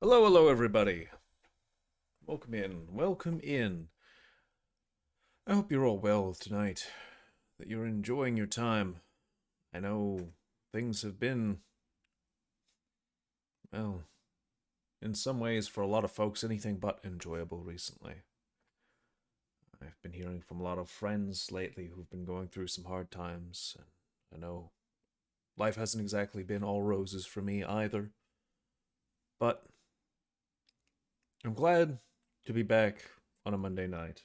Hello, hello, everybody. Welcome in. Welcome in. I hope you're all well tonight, that you're enjoying your time. I know things have been, well, in some ways, for a lot of folks, anything but enjoyable recently. I've been hearing from a lot of friends lately who've been going through some hard times, and I know life hasn't exactly been all roses for me either. But I'm glad to be back on a Monday night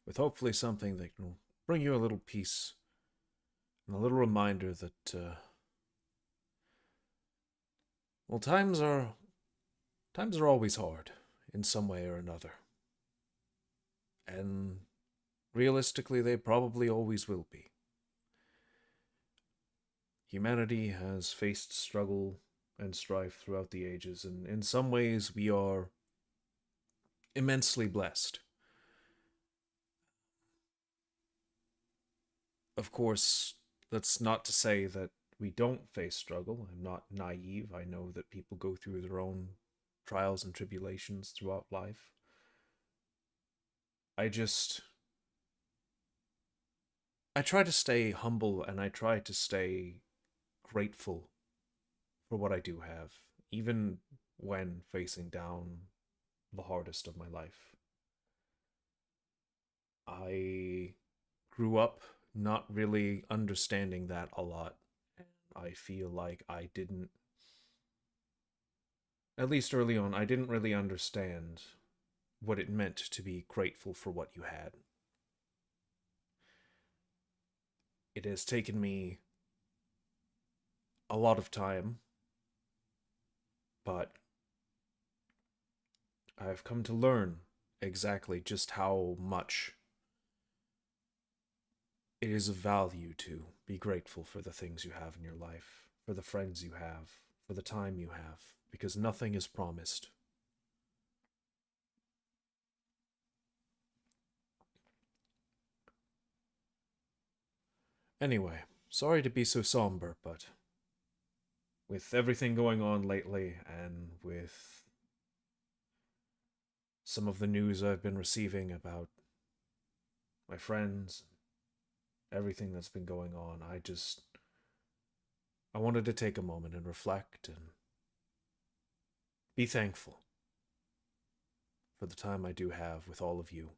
with hopefully something that can bring you a little peace and a little reminder that, well, times are always hard in some way or another, and realistically, they probably always will be. Humanity has faced struggle and strife throughout the ages, and in some ways, we are immensely blessed. Of course, that's not to say that we don't face struggle. I'm not naive. I know that people go through their own trials and tribulations throughout life. I just I try to stay humble and I try to stay grateful for what I do have, even when facing down the hardest of my life. I grew up not really understanding that a lot. I feel like I didn't, at least early on, I didn't really understand what it meant to be grateful for what you had. It has taken me a lot of time, but I've come to learn exactly just how much it is of value to be grateful for the things you have in your life, for the friends you have, for the time you have, because nothing is promised. Anyway, sorry to be so somber, but with everything going on lately and with some of the news I've been receiving about my friends, everything that's been going on, I wanted to take a moment and reflect and be thankful for the time I do have with all of you.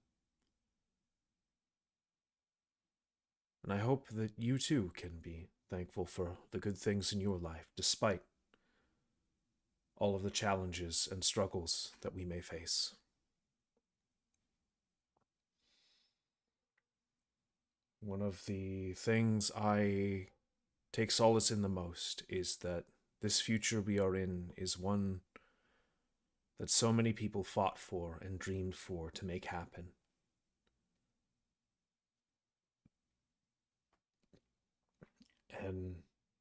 And I hope that you too can be thankful for the good things in your life, despite all of the challenges and struggles that we may face. One of the things I take solace in the most is that this future we are in is one that so many people fought for and dreamed for to make happen. And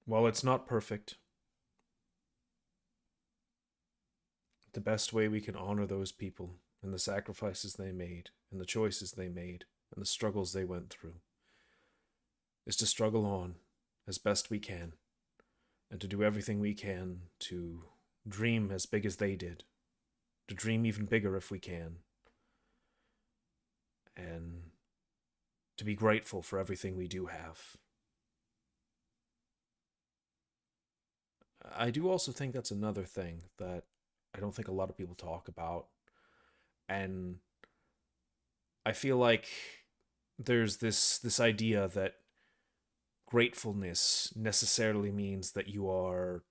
while it's not perfect, the best way we can honor those people and the sacrifices they made and the choices they made and the struggles they went through is to struggle on as best we can and to do everything we can to dream as big as they did, to dream even bigger if we can, and to be grateful for everything we do have. I do also think that's another thing that I don't think a lot of people talk about. And I feel like there's this idea that gratefulness necessarily means that you are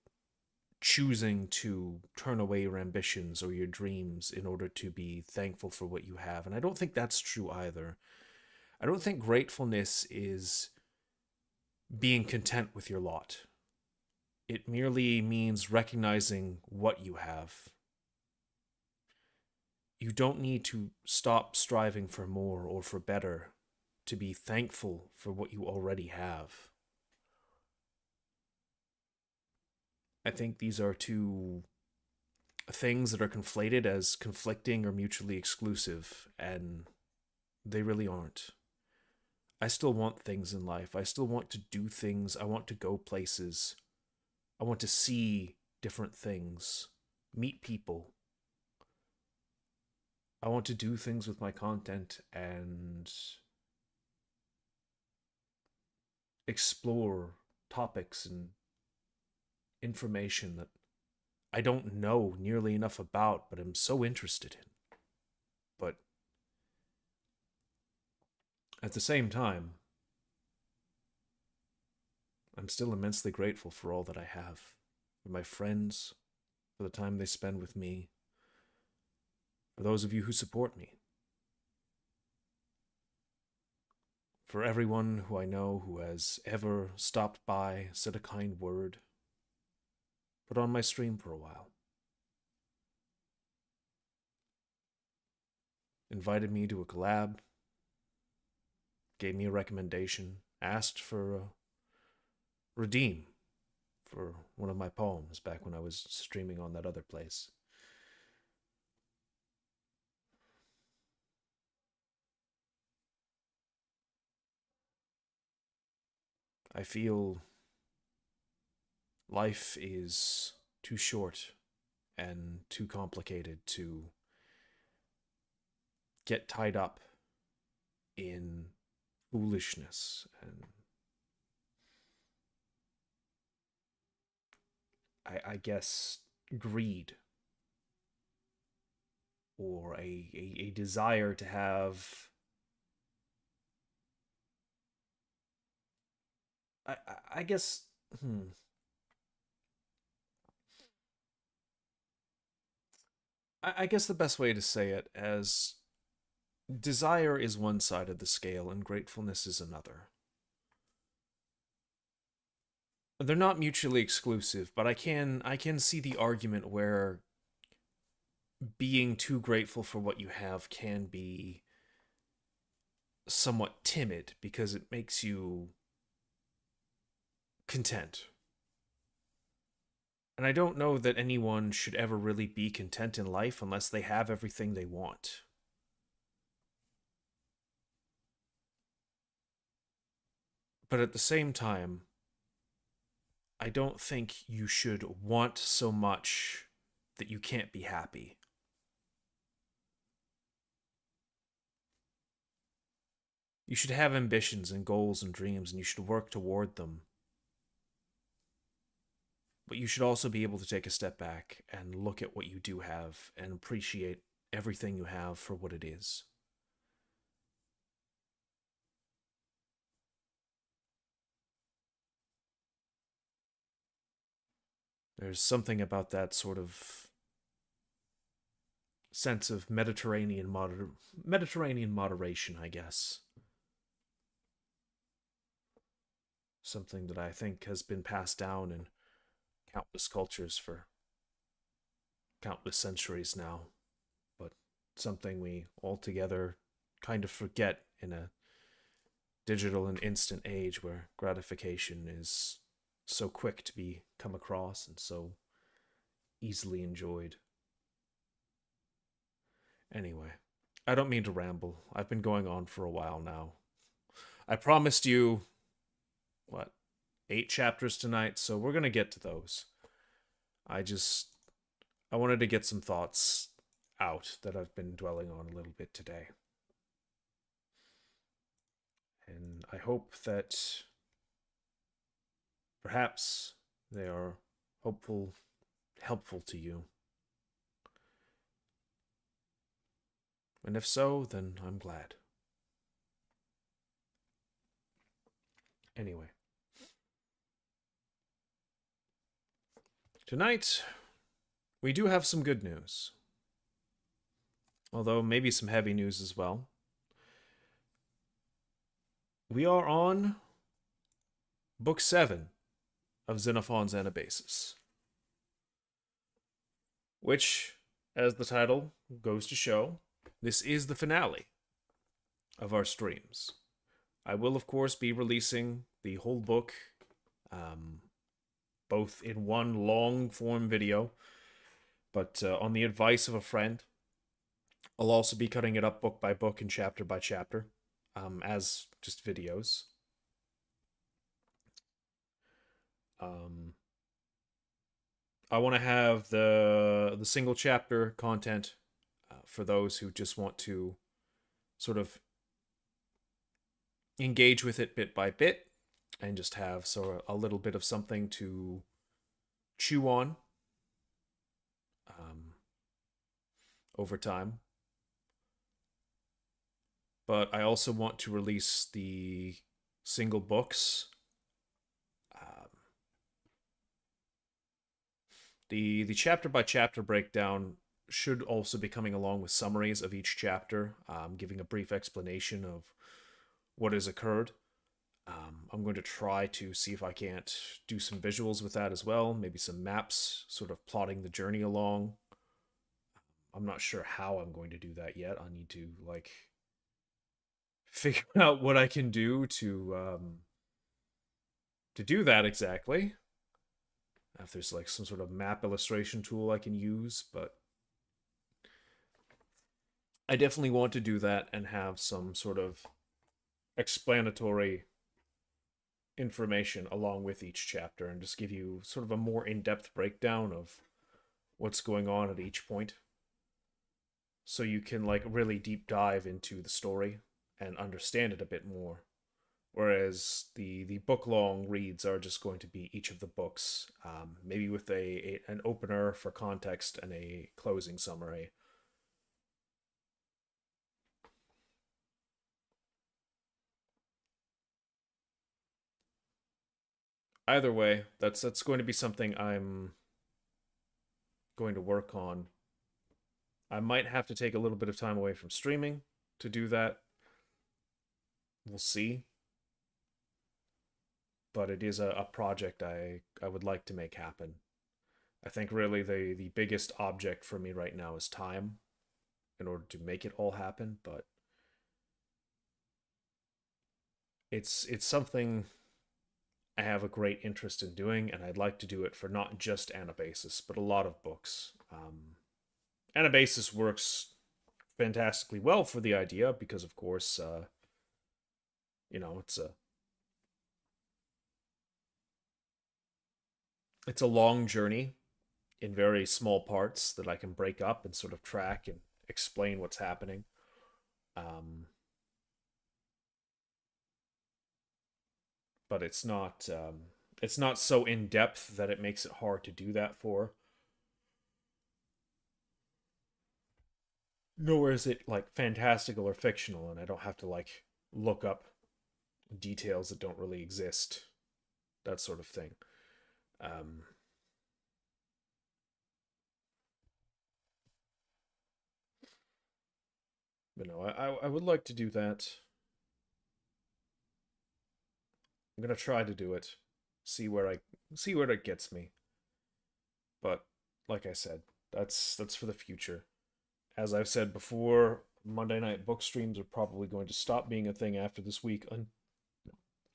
choosing to turn away your ambitions or your dreams in order to be thankful for what you have. And I don't think that's true either. I don't think gratefulness is being content with your lot. It merely means recognizing what you have. You don't need to stop striving for more or for better to be thankful for what you already have. I think these are two things that are conflated as conflicting or mutually exclusive, and they really aren't. I still want things in life. I still want to do things. I want to go places. I want to see different things. meet people. I want to do things with my content and explore topics and information that I don't know nearly enough about, but I'm so interested in. But at the same time, I'm still immensely grateful for all that I have, for my friends, for the time they spend with me, for those of you who support me, for everyone who I know who has ever stopped by, said a kind word, put on my stream for a while, invited me to a collab, gave me a recommendation, asked for a redeem for one of my poems back when I was streaming on that other place. I feel life is too short and too complicated to get tied up in foolishness and I guess greed or a desire to have I guess I guess the best way to say it as desire is one side of the scale and gratefulness is another. They're not mutually exclusive, but I can see the argument where being too grateful for what you have can be somewhat timid because it makes you content. And I don't know that anyone should ever really be content in life unless they have everything they want. But at the same time, I don't think you should want so much that you can't be happy. You should have ambitions and goals and dreams, and you should work toward them. But you should also be able to take a step back and look at what you do have and appreciate everything you have for what it is. There's something about that sort of sense of Mediterranean moderation, I guess. Something that I think has been passed down in countless cultures for countless centuries now, but something we altogether kind of forget in a digital and instant age where gratification is so quick to be come across and so easily enjoyed. Anyway, I don't mean to ramble. I've been going on for a while now. I promised you, what, 8 chapters tonight, so we're going to get to those. I wanted to get some thoughts out that I've been dwelling on a little bit today. And I hope that perhaps they are helpful to you. And if so, then I'm glad. Anyway, tonight we do have some good news. Although maybe some heavy news as well. We are on Book 7 of Xenophon's Anabasis, which, as the title goes to show, this is the finale of our streams. I will, of course, be releasing the whole book, both in one long-form video, but on the advice of a friend, I'll also be cutting it up book by book and chapter by chapter, as just videos. I want to have the single chapter content for those who just want to sort of engage with it bit by bit and just have sort of a little bit of something to chew on um, over time. But I also want to release the single books. Um, the chapter by chapter breakdown should also be coming along with summaries of each chapter, giving a brief explanation of what has occurred. I'm going to try to see if I can't do some visuals with that as well, maybe some maps, sort of plotting the journey along. I'm not sure how I'm going to do that yet. I need to like figure out what I can do to do that exactly. If there's like some sort of map illustration tool I can use, but I definitely want to do that and have some sort of explanatory information along with each chapter and just give you sort of a more in-depth breakdown of what's going on at each point, so you can like really deep dive into the story and understand it a bit more. Whereas the book long reads are just going to be each of the books, maybe with an opener for context and a closing summary. Either way, that's going to be something I'm going to work on. I might have to take a little bit of time away from streaming to do that. We'll see. But it is a project I would like to make happen. I think really the biggest object for me right now is time in order to make it all happen, but it's something I have a great interest in doing, and I'd like to do it for not just Anabasis, but a lot of books. Anabasis works fantastically well for the idea because, of course, it's a long journey in very small parts that I can break up and sort of track and explain what's happening. Um, but it's not so in depth that it makes it hard to do that for. Nor is it like fantastical or fictional, and I don't have to like look up details that don't really exist, that sort of thing. Um, but no, I would like to do that. I'm gonna try to do it, see where it gets me. But like I said, that's for the future. As I've said before, Monday night book streams are probably going to stop being a thing after this week.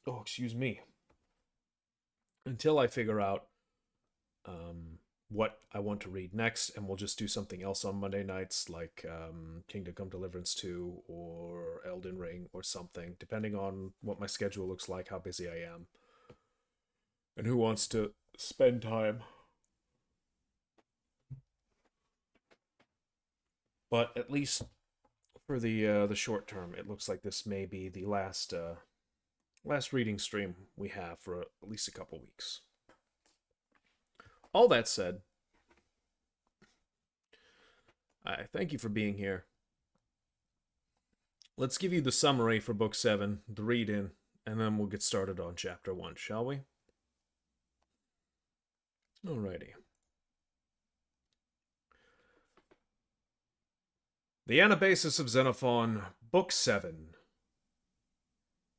Oh, excuse me. Until I figure out what I want to read next, and we'll just do something else on Monday nights, like Kingdom Come Deliverance 2 or Elden Ring or something, depending on what my schedule looks like, how busy I am, and who wants to spend time. But at least for the short term, it looks like this may be the last reading stream we have for at least a couple weeks. All that said, I thank you for being here. Let's give you the summary for Book 7, the read in, and then we'll get started on Chapter 1, shall we? Alrighty. The Anabasis of Xenophon, Book 7.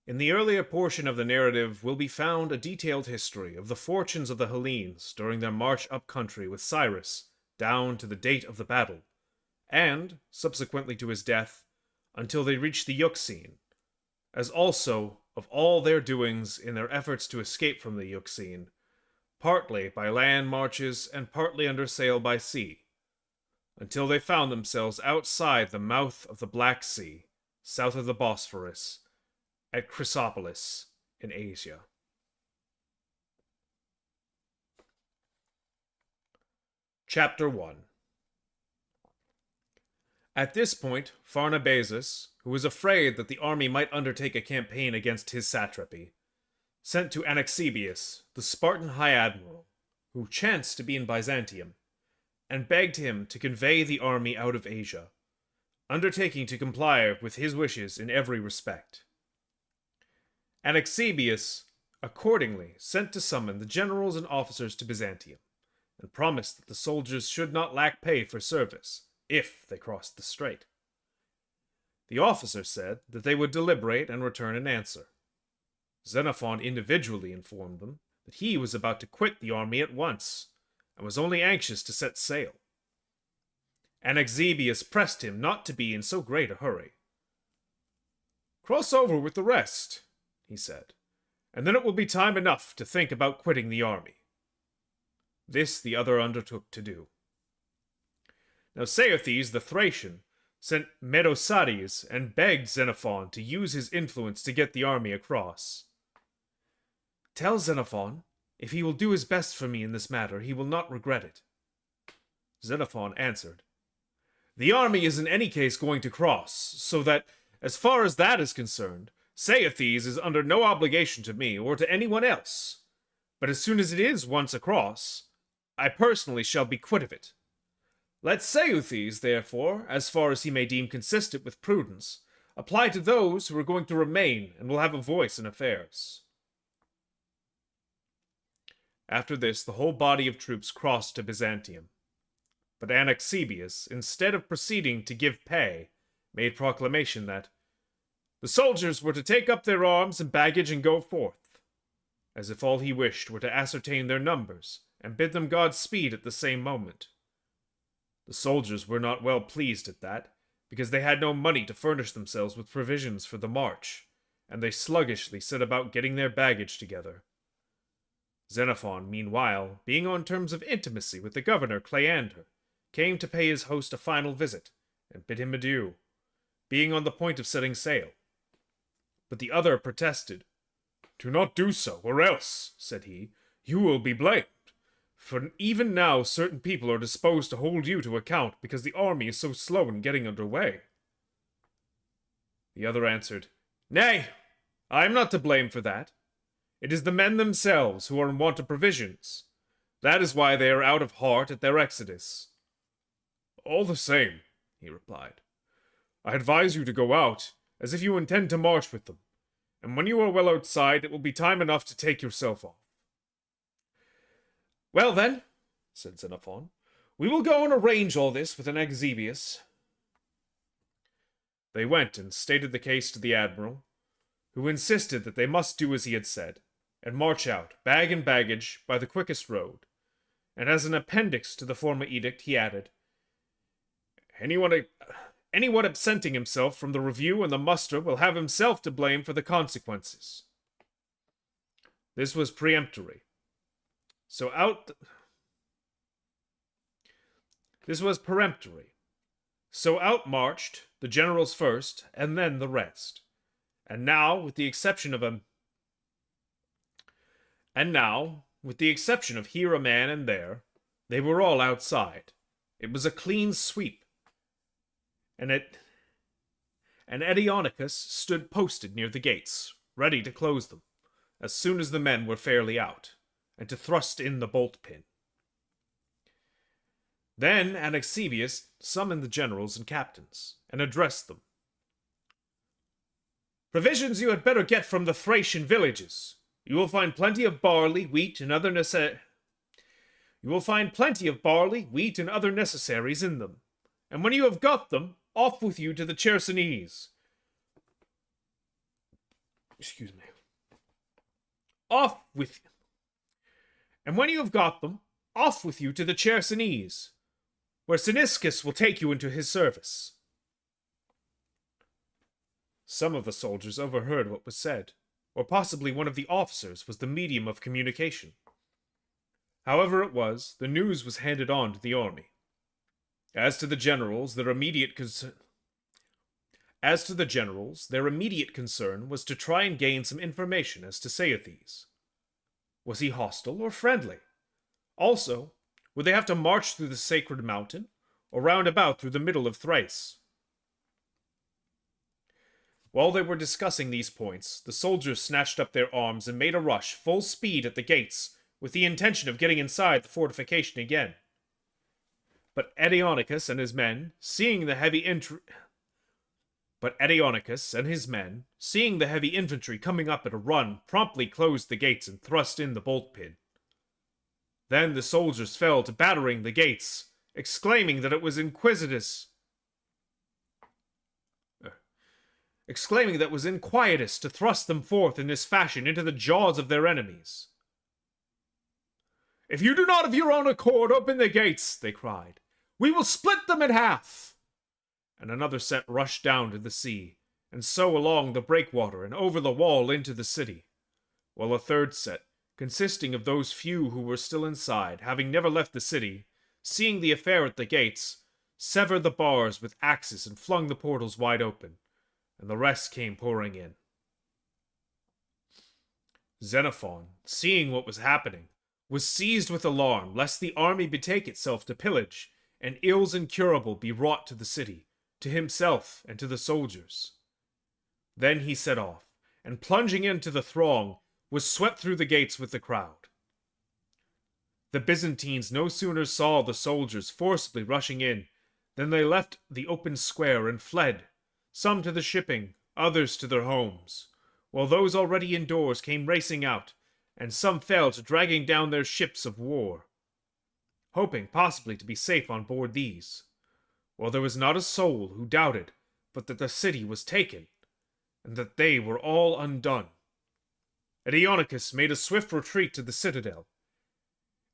In the earlier portion of the narrative will be found a detailed history of the fortunes of the Hellenes during their march up country with Cyrus, down to the date of the battle, and, subsequently to his death, until they reached the Euxine, as also of all their doings in their efforts to escape from the Euxine, partly by land marches and partly under sail by sea, until they found themselves outside the mouth of the Black Sea, south of the Bosphorus, at Chrysopolis in Asia. Chapter 1. At this point, Anabasis, who was afraid that the army might undertake a campaign against his satrapy, sent to Anabasis, the Spartan high admiral, who chanced to be in Byzantium, and begged him to convey the army out of Asia, undertaking to comply with his wishes in every respect. Anabasis accordingly sent to summon the generals and officers to Byzantium, and promised that the soldiers should not lack pay for service, if they crossed the strait. The officers said that they would deliberate and return an answer. Xenophon individually informed them that he was about to quit the army at once, and was only anxious to set sail. Anabasis pressed him not to be in so great a hurry. "Cross over with the rest," he said, "and then it will be time enough to think about quitting the army." This the other undertook to do. Now Saothes the Thracian sent Medosades and begged Xenophon to use his influence to get the army across. "Tell Xenophon, if he will do his best for me in this matter, he will not regret it." Xenophon answered, "The army is in any case going to cross, so that, as far as that is concerned, Saothes is under no obligation to me or to anyone else. But as soon as it is once across, I personally shall be quit of it. Let Saothes, therefore, as far as he may deem consistent with prudence, apply to those who are going to remain and will have a voice in affairs." After this, the whole body of troops crossed to Byzantium. But Anabasis, instead of proceeding to give pay, made proclamation that the soldiers were to take up their arms and baggage and go forth, as if all he wished were to ascertain their numbers and bid them Godspeed at the same moment. The soldiers were not well pleased at that, because they had no money to furnish themselves with provisions for the march, and they sluggishly set about getting their baggage together. Xenophon, meanwhile, being on terms of intimacy with the governor Cleander, came to pay his host a final visit, and bid him adieu, being on the point of setting sail. But the other protested. "Do not do so, or else," said he, "you will be blamed. For even now certain people are disposed to hold you to account because the army is so slow in getting under way." The other answered, "Nay, I am not to blame for that. It is the men themselves who are in want of provisions. That is why they are out of heart at their exodus." "All the same," he replied, "I advise you to go out, as if you intend to march with them, and when you are well outside, it will be time enough to take yourself off." "Well then," said Xenophon, "we will go and arrange all this with Anabasis." They went and stated the case to the admiral, who insisted that they must do as he had said, and march out, bag and baggage, by the quickest road. And as an appendix to the former edict, he added, Anyone absenting himself from the review and the muster will have himself to blame for the consequences." This was peremptory. This was peremptory. So out marched the generals first, and then the rest. And now, with the exception of here a man and there, they were all outside. It was a clean sweep. And Edionicus stood posted near the gates, ready to close them, as soon as the men were fairly out, and to thrust in the bolt-pin. Then Anabasis summoned the generals and captains, and addressed them. "Provisions you had better get from the Thracian villages. You will find plenty of barley, wheat, and other necessaries in them. And when you have got them, off with you to the Chersonese. And when you have got them, off with you to the Chersonese, where Siniscus will take you into his service." Some of the soldiers overheard what was said, or possibly one of the officers was the medium of communication. However it was, the news was handed on to the army. As to the generals, their immediate concern was to try and gain some information as to Saothes. Was he hostile or friendly? Also, Would they have to march through the sacred mountain, or round about through the middle of Thrace? While they were discussing these points, the soldiers snatched up their arms and made a rush full speed at the gates, with the intention of getting inside the fortification again. But Edeonicus and his men, seeing the heavy infantry coming up at a run, promptly closed the gates and thrust in the bolt pin. Then the soldiers fell to battering the gates, exclaiming that it was inquietus to thrust them forth in this fashion into the jaws of their enemies. "If you do not of your own accord open the gates," they cried, "we will split them in half." And another set rushed down to the sea, and so along the breakwater and over the wall into the city, while a third set, consisting of those few who were still inside, having never left the city, seeing the affair at the gates, severed the bars with axes and flung the portals wide open, and the rest came pouring in. Xenophon, seeing what was happening, was seized with alarm lest the army betake itself to pillage, and ills incurable be wrought to the city, to himself and to the soldiers. Then he set off, and plunging into the throng, was swept through the gates with the crowd. The Byzantines no sooner saw the soldiers forcibly rushing in than they left the open square and fled, some to the shipping, others to their homes, while those already indoors came racing out, and some fell to dragging down their ships of war, hoping possibly to be safe on board these, while there was not a soul who doubted but that the city was taken, and that they were all undone. Edeonicus made a swift retreat to the citadel.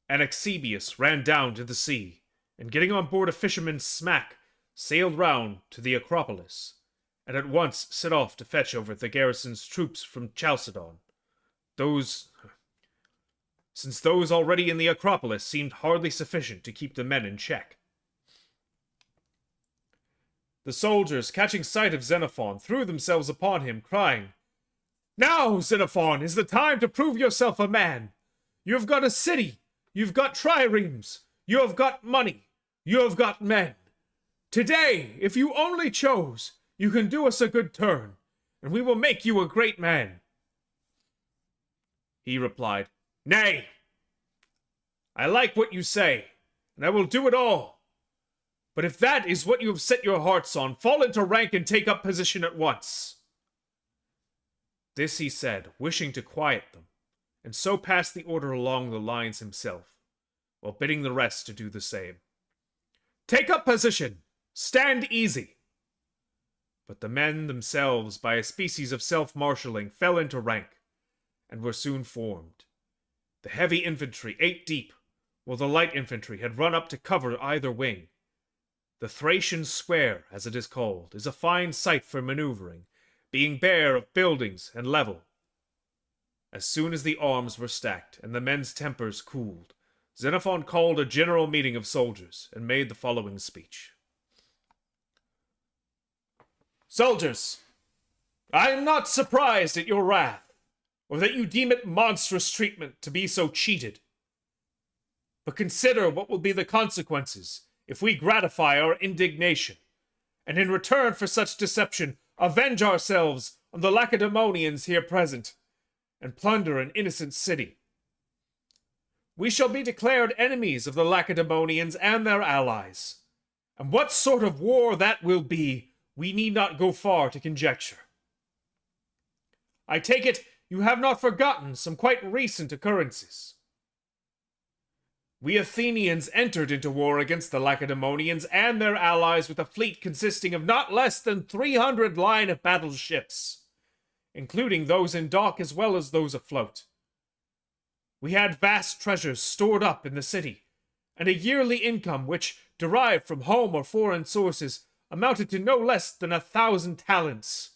Anabasis ran down to the sea, and getting on board a fisherman's smack, sailed round to the Acropolis, and at once set off to fetch over the garrison's troops from Chalcedon. Since those already in the Acropolis seemed hardly sufficient to keep the men in check. The soldiers, catching sight of Xenophon, threw themselves upon him, crying, "Now, Xenophon, is the time to prove yourself a man. You have got a city, you've got triremes, you have got money, you have got men. Today, if you only chose, you can do us a good turn, and we will make you a great man." He replied, "Nay, I like what you say, and I will do it all. But if that is what you have set your hearts on, fall into rank and take up position at once." This he said, wishing to quiet them, and so passed the order along the lines himself, while bidding the rest to do the same. "Take up position! Stand easy!" But the men themselves, by a species of self-marshalling, fell into rank, and were soon formed. The heavy infantry 8 deep, while the light infantry had run up to cover either wing. The Thracian square, as it is called, is a fine site for maneuvering, being bare of buildings and level. As soon as the arms were stacked and the men's tempers cooled, Xenophon called a general meeting of soldiers and made the following speech. "Soldiers, I am not surprised at your wrath, or that you deem it monstrous treatment to be so cheated. But consider what will be the consequences if we gratify our indignation, and in return for such deception avenge ourselves on the Lacedaemonians here present, and plunder an innocent city. We shall be declared enemies of the Lacedaemonians and their allies, and what sort of war that will be, we need not go far to conjecture. I take it you have not forgotten some quite recent occurrences. We Athenians entered into war against the Lacedaemonians and their allies with a fleet consisting of not less than 300 line of battle ships, including those in dock as well as those afloat. We had vast treasures stored up in the city, and a yearly income which, derived from home or foreign sources, amounted to no less than 1,000 talents.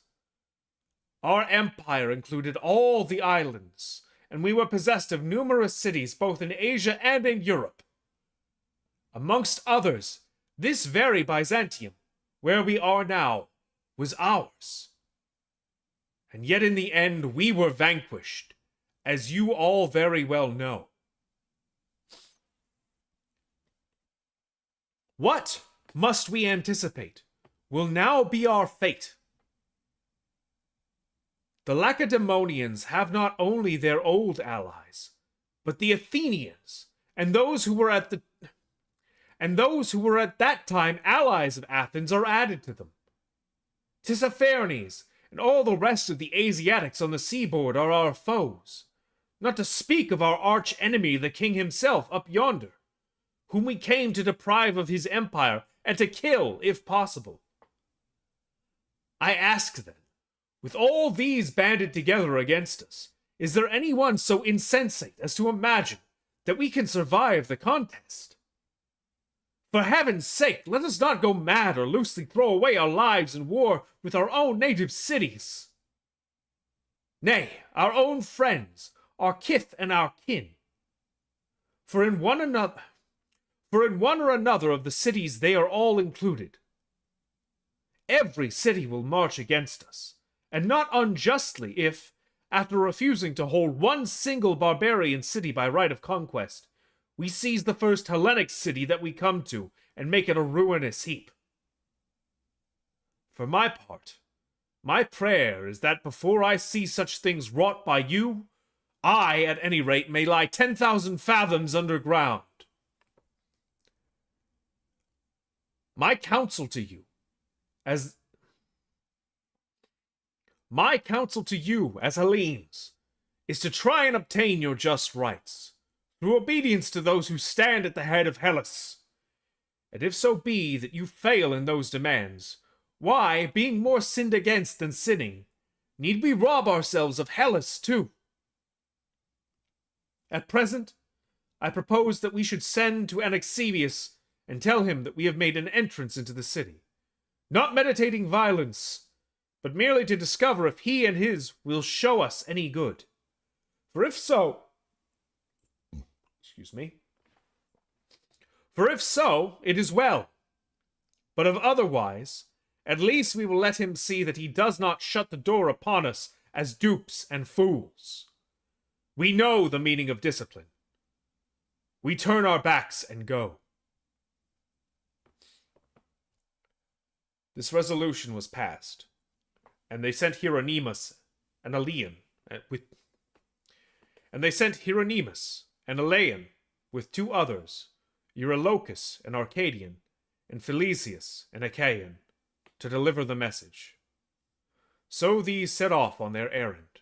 Our empire included all the islands, and we were possessed of numerous cities both in Asia and in Europe. Amongst others, this very Byzantium, where we are now, was ours. And yet in the end we were vanquished, as you all very well know. What must we anticipate will now be our fate? The Lacedaemonians have not only their old allies, but the Athenians, and those who were at that time allies of Athens are added to them. Tissaphernes and all the rest of the Asiatics on the seaboard are our foes, not to speak of our arch enemy, the king himself, up yonder, whom we came to deprive of his empire and to kill, if possible. I ask then, with all these banded together against us, is there anyone so insensate as to imagine that we can survive the contest? For heaven's sake, let us not go mad or loosely throw away our lives in war with our own native cities. Nay, our own friends, our kith and our kin. For in one or another of the cities they are all included. Every city will march against us, and not unjustly if, after refusing to hold one single barbarian city by right of conquest, we seize the first Hellenic city that we come to and make it a ruinous heap. For my part, my prayer is that before I see such things wrought by you, I, at any rate, may lie 10,000 fathoms underground. My counsel to you, as Hellenes, is to try and obtain your just rights, through obedience to those who stand at the head of Hellas. And if so be that you fail in those demands, why, being more sinned against than sinning, need we rob ourselves of Hellas too? At present, I propose that we should send to Anabasis and tell him that we have made an entrance into the city, not meditating violence, but merely to discover if he and his will show us any good. For if so, it is well. But if otherwise, at least we will let him see that he does not shut the door upon us as dupes and fools. We know the meaning of discipline. We turn our backs and go. This resolution was passed, and they sent Hieronymus and Elean with two others, Eurylochus an Arcadian, and Philesius an Achaean, to deliver the message. So these set off on their errand.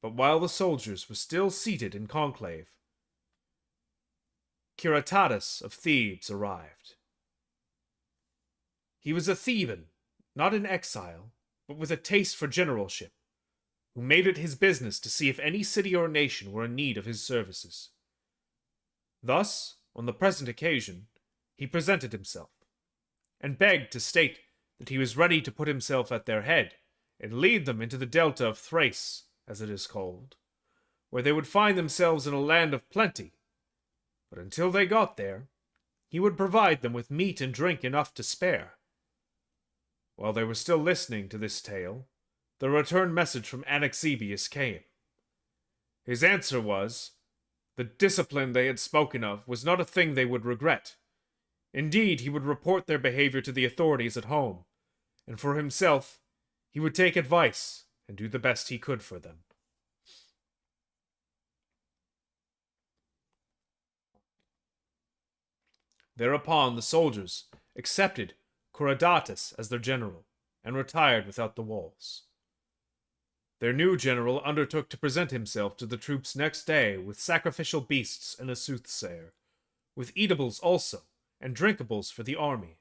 But while the soldiers were still seated in conclave, Quiridatus of Thebes arrived. He was a Theban, not in exile, but with a taste for generalship, who made it his business to see if any city or nation were in need of his services. Thus, on the present occasion, he presented himself, and begged to state that he was ready to put himself at their head, and lead them into the delta of Thrace, as it is called, where they would find themselves in a land of plenty. But until they got there, he would provide them with meat and drink enough to spare. While they were still listening to this tale, the return message from Anabasis came. His answer was, the discipline they had spoken of was not a thing they would regret. Indeed, he would report their behavior to the authorities at home, and for himself, he would take advice and do the best he could for them. Thereupon the soldiers accepted Quiridatus as their general, and retired without the walls. Their new general undertook to present himself to the troops next day with sacrificial beasts and a soothsayer, with eatables also, and drinkables for the army.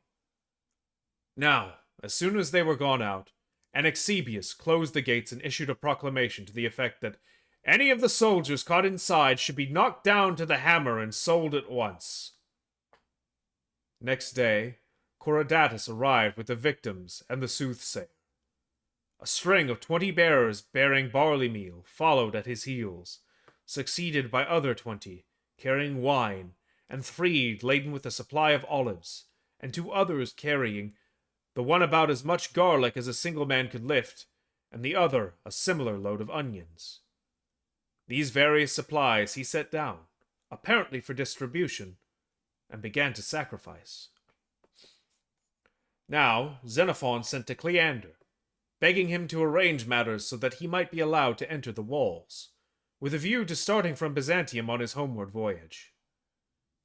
Now, as soon as they were gone out, Anabasis closed the gates and issued a proclamation to the effect that any of the soldiers caught inside should be knocked down to the hammer and sold at once. Next day, Quiridatus arrived with the victims and the soothsayer. A string of 20 bearers bearing barley meal followed at his heels, succeeded by other 20 carrying wine, and 3 laden with a supply of olives, and 2 others carrying, the one about as much garlic as a single man could lift, and the other a similar load of onions. These various supplies he set down, apparently for distribution, and began to sacrifice. Now, Xenophon sent to Cleander, begging him to arrange matters so that he might be allowed to enter the walls, with a view to starting from Byzantium on his homeward voyage.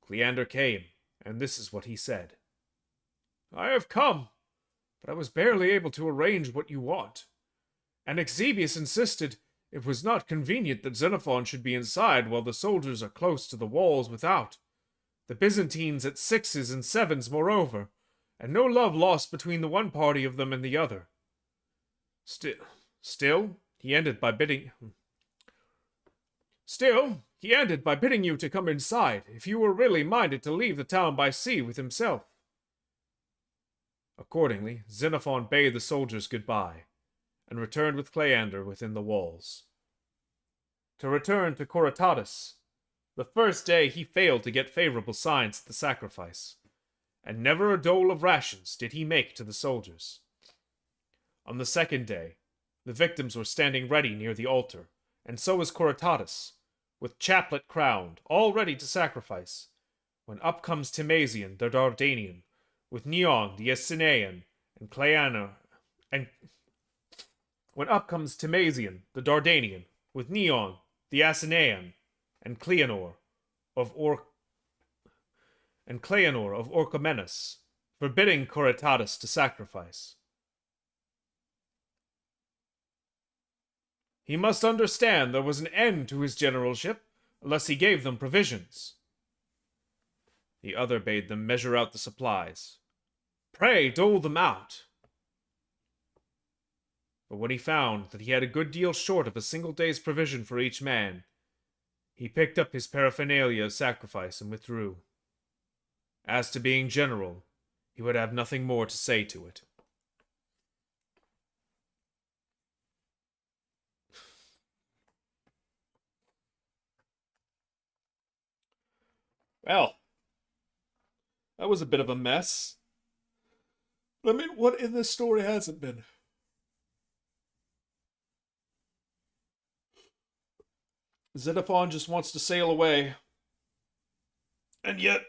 Cleander came, and this is what he said. I have come, but I was barely able to arrange what you want. And Eusebius insisted it was not convenient that Xenophon should be inside while the soldiers are close to the walls without. The Byzantines at 6s and 7s, moreover, and no love lost between the one party of them and the other. Still, he ended by bidding you to come inside, if you were really minded to leave the town by sea with himself. Accordingly, Xenophon bade the soldiers goodbye, and returned with Cleander within the walls. To return to Coritatus, the first day he failed to get favorable signs at the sacrifice, and never a dole of rations did he make to the soldiers. On the second day, the victims were standing ready near the altar, and so was Coritatus, with chaplet crowned, all ready to sacrifice, when up comes Timasian the Dardanian, with Neon the Essenian, and Cleander, and when up comes Timasian the Dardanian, with Neon the Essenian, and Cleanor of Orchomenus, forbidding Coritatus to sacrifice. He must understand there was an end to his generalship, unless he gave them provisions. The other bade them measure out the supplies. Pray, dole them out. But when he found that he had a good deal short of a single day's provision for each man, he picked up his paraphernalia of sacrifice and withdrew. As to being general, he would have nothing more to say to it. Well, that was a bit of a mess. But I mean, what in this story hasn't been? Xenophon just wants to sail away. And yet,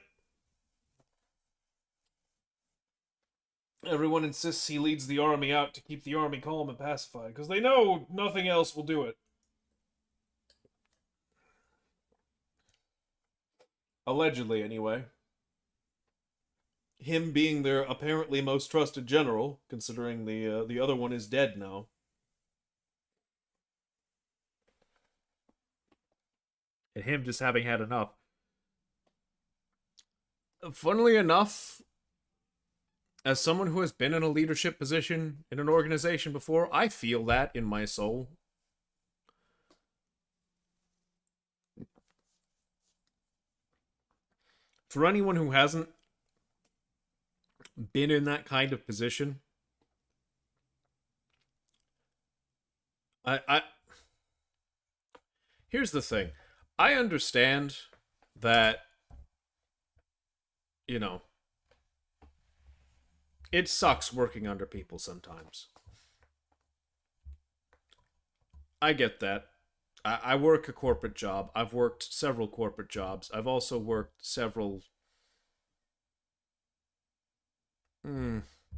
everyone insists he leads the army out to keep the army calm and pacified, because they know nothing else will do it. Allegedly, anyway. Him being their apparently most trusted general, considering the other one is dead now. And him just having had enough. Funnily enough, as someone who has been in a leadership position in an organization before, I feel that in my soul. For anyone who hasn't been in that kind of position, I here's the thing. I understand that, you know, it sucks working under people sometimes. I get that. I work a corporate job. I've worked several corporate jobs. I've also worked several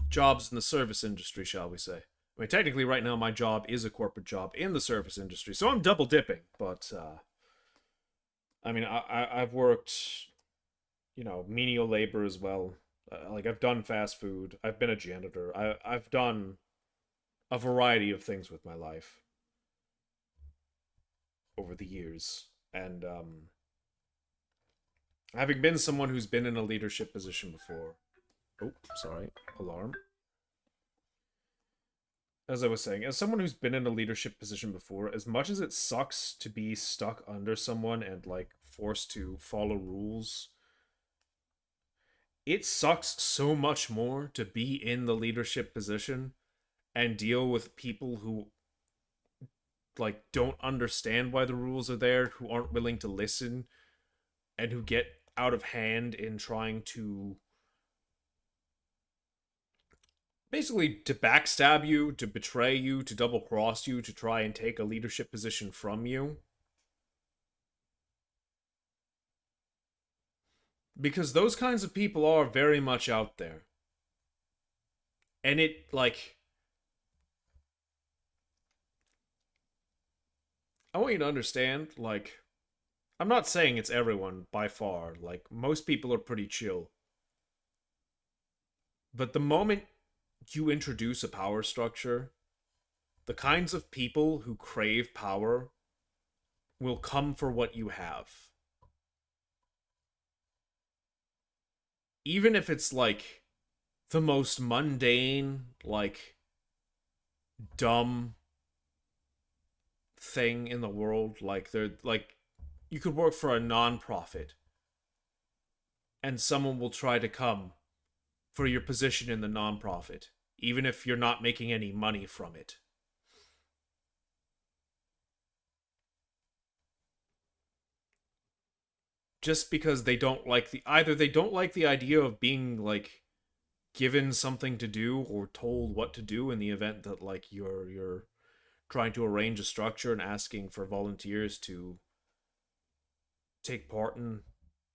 jobs in the service industry, shall we say. I mean, technically right now my job is a corporate job in the service industry, so I'm double dipping, but I mean, I've worked, you know, menial labor as well. Like, I've done fast food. I've been a janitor. I've done a variety of things with my life over the years. And having been someone who's been in a leadership position before. Oh, sorry. Alarm. As I was saying, as someone who's been in a leadership position before, as much as it sucks to be stuck under someone and, like, forced to follow rules, it sucks so much more to be in the leadership position and deal with people who, like, don't understand why the rules are there, who aren't willing to listen, and who get out of hand in trying to basically to backstab you, to betray you, to double cross you, to try and take a leadership position from you. Because those kinds of people are very much out there. And it, like, I want you to understand, like, I'm not saying it's everyone by far. Like, most people are pretty chill. But the moment you introduce a power structure, the kinds of people who crave power will come for what you have. Even if it's like the most mundane, like dumb thing in the world, like they're like you could work for a non-profit and someone will try to come for your position in the non-profit, even if you're not making any money from it. Just because they don't like the either they don't like the idea of being like given something to do or told what to do in the event that like you're trying to arrange a structure and asking for volunteers to take part in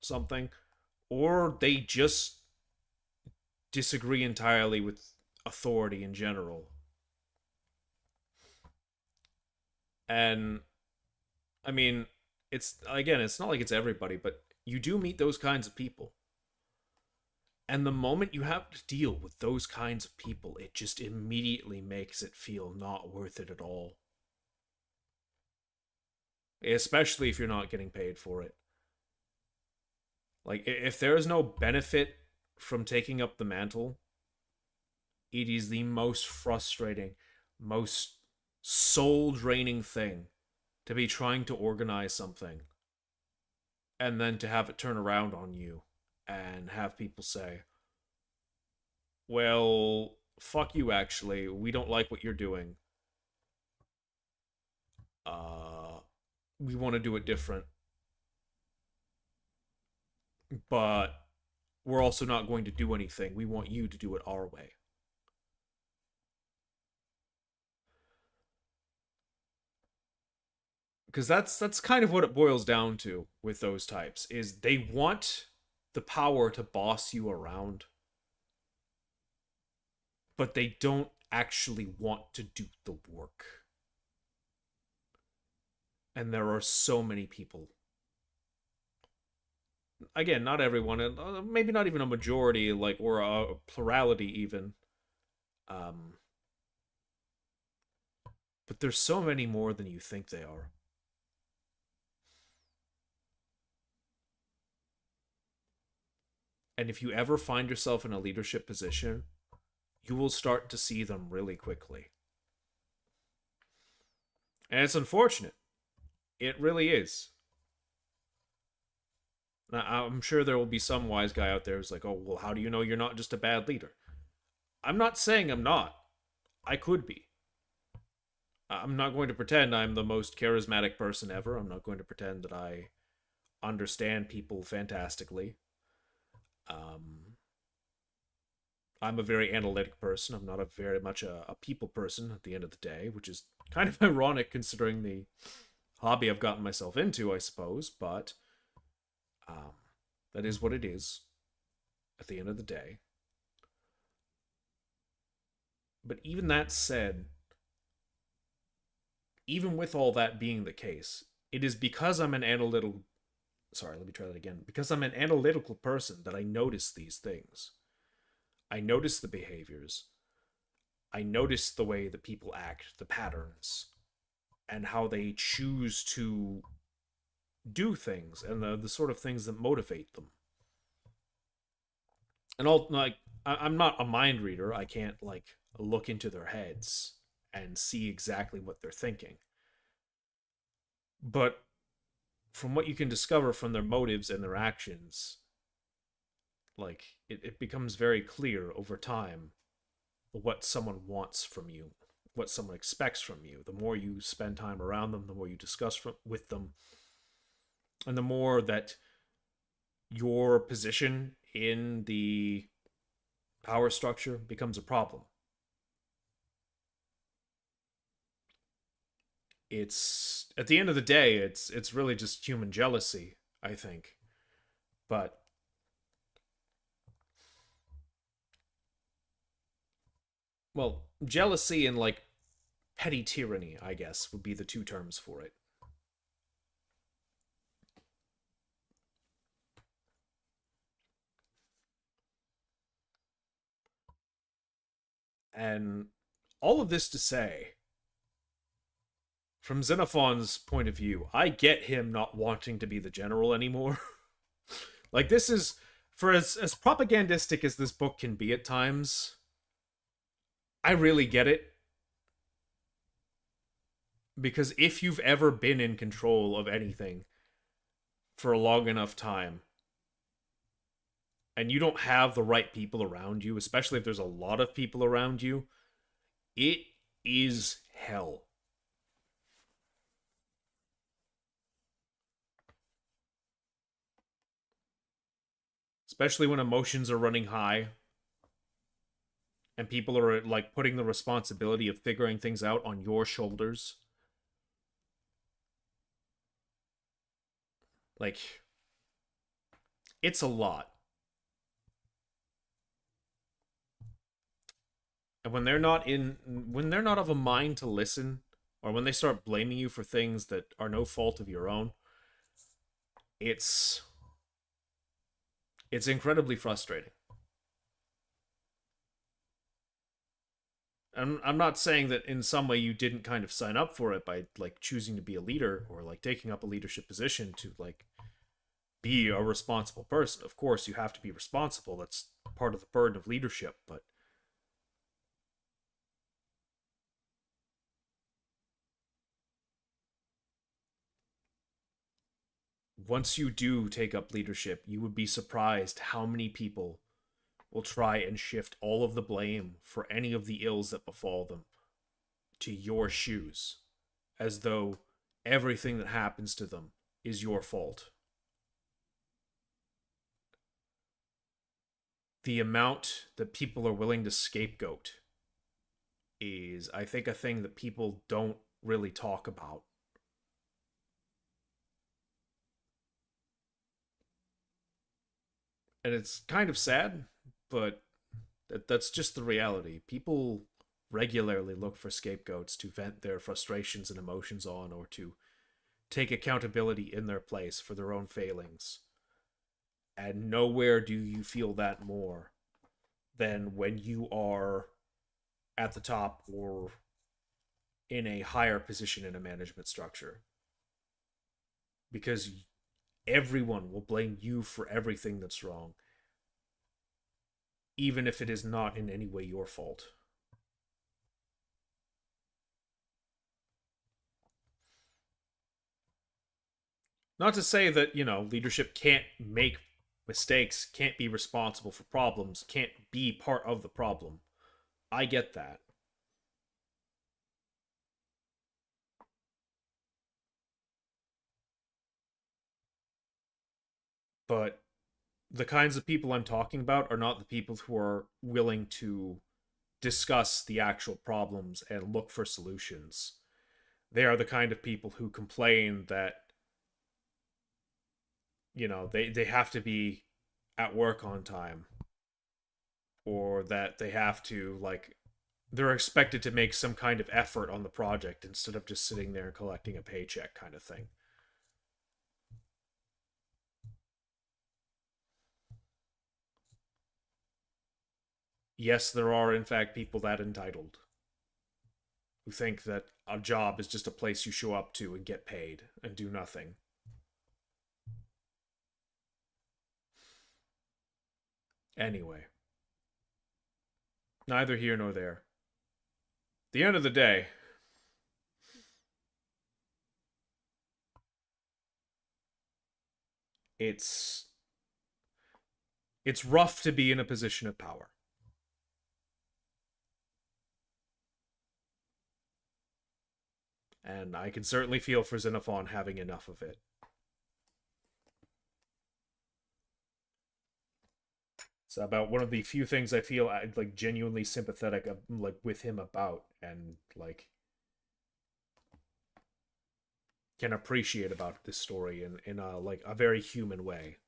something, or they just disagree entirely with authority in general. And I mean, it's again, it's not like it's everybody, but you do meet those kinds of people. And the moment you have to deal with those kinds of people, it just immediately makes it feel not worth it at all. Especially if you're not getting paid for it. Like, if there is no benefit from taking up the mantle, it is the most frustrating, most soul draining thing to be trying to organize something and then to have it turn around on you and have people say, well, fuck you, actually. We don't like what you're doing. Uh, we want to do it different, but we're also not going to do anything. We want you to do it our way. Because that's kind of what it boils down to with those types is they want the power to boss you around, but they don't actually want to do the work. And there are so many people. Again, not everyone, and maybe not even a majority, like or a plurality even. Um, but there's so many more than you think they are. And if you ever find yourself in a leadership position, you will start to see them really quickly. And it's unfortunate. It really is. I'm sure there will be some wise guy out there who's like, oh, well, how do you know you're not just a bad leader? I'm not saying I'm not. I could be. I'm not going to pretend I'm the most charismatic person ever. I'm not going to pretend that I understand people fantastically. Um, I'm a very analytic person. I'm not a very much a people person at the end of the day, which is kind of ironic considering the hobby I've gotten myself into, I suppose. But um, that is what it is at the end of the day. But even that said, even with all that being the case, it is because I'm an analytical sorry, let me try that again. Because I'm an analytical person that I notice these things. I notice the behaviors. I notice the way that people act, the patterns, and how they choose to do things and the sort of things that motivate them. And all like I'm not a mind reader. I can't like look into their heads and see exactly what they're thinking. But from what you can discover from their motives and their actions, like it becomes very clear over time what someone wants from you, what someone expects from you. The more you spend time around them, the more you discuss with them, and the more that your position in the power structure becomes a problem. It's at the end of the day, it's really just human jealousy, I think. But well, jealousy and like petty tyranny, I guess, would be the two terms for it. And all of this to say, from Xenophon's point of view, I get him not wanting to be the general anymore. Like, this is, for as propagandistic as this book can be at times, I really get it. Because if you've ever been in control of anything for a long enough time, and you don't have the right people around you, especially if there's a lot of people around you, it is hell. Especially when emotions are running high and people are like putting the responsibility of figuring things out on your shoulders. Like, it's a lot. And when they're not of a mind to listen, or when they start blaming you for things that are no fault of your own, it's it's incredibly frustrating. I'm not saying that in some way you didn't kind of sign up for it by like choosing to be a leader or like taking up a leadership position to like be a responsible person. Of course, you have to be responsible. That's part of the burden of leadership. But once you do take up leadership, you would be surprised how many people will try and shift all of the blame for any of the ills that befall them to your shoes, as though everything that happens to them is your fault. The amount that people are willing to scapegoat is, I think, a thing that people don't really talk about. And it's kind of sad, but that's just the reality. People regularly look for scapegoats to vent their frustrations and emotions on, or to take accountability in their place for their own failings. And nowhere do you feel that more than when you are at the top or in a higher position in a management structure. Because everyone will blame you for everything that's wrong, even if it is not in any way your fault. Not to say that, leadership can't make mistakes, can't be responsible for problems, can't be part of the problem. I get that. But the kinds of people I'm talking about are not the people who are willing to discuss the actual problems and look for solutions. They are the kind of people who complain that, they have to be at work on time, or that they have to, like, they're expected to make some kind of effort on the project instead of just sitting there and collecting a paycheck kind of thing. Yes, there are, in fact, people that entitled who think that a job is just a place you show up to and get paid and do nothing. Anyway, neither here nor there. At the end of the day, it's it's rough to be in a position of power. And I can certainly feel for Xenophon having enough of it. It's about one of the few things I feel like genuinely sympathetic like with him about, and like can appreciate about this story in a like a very human way.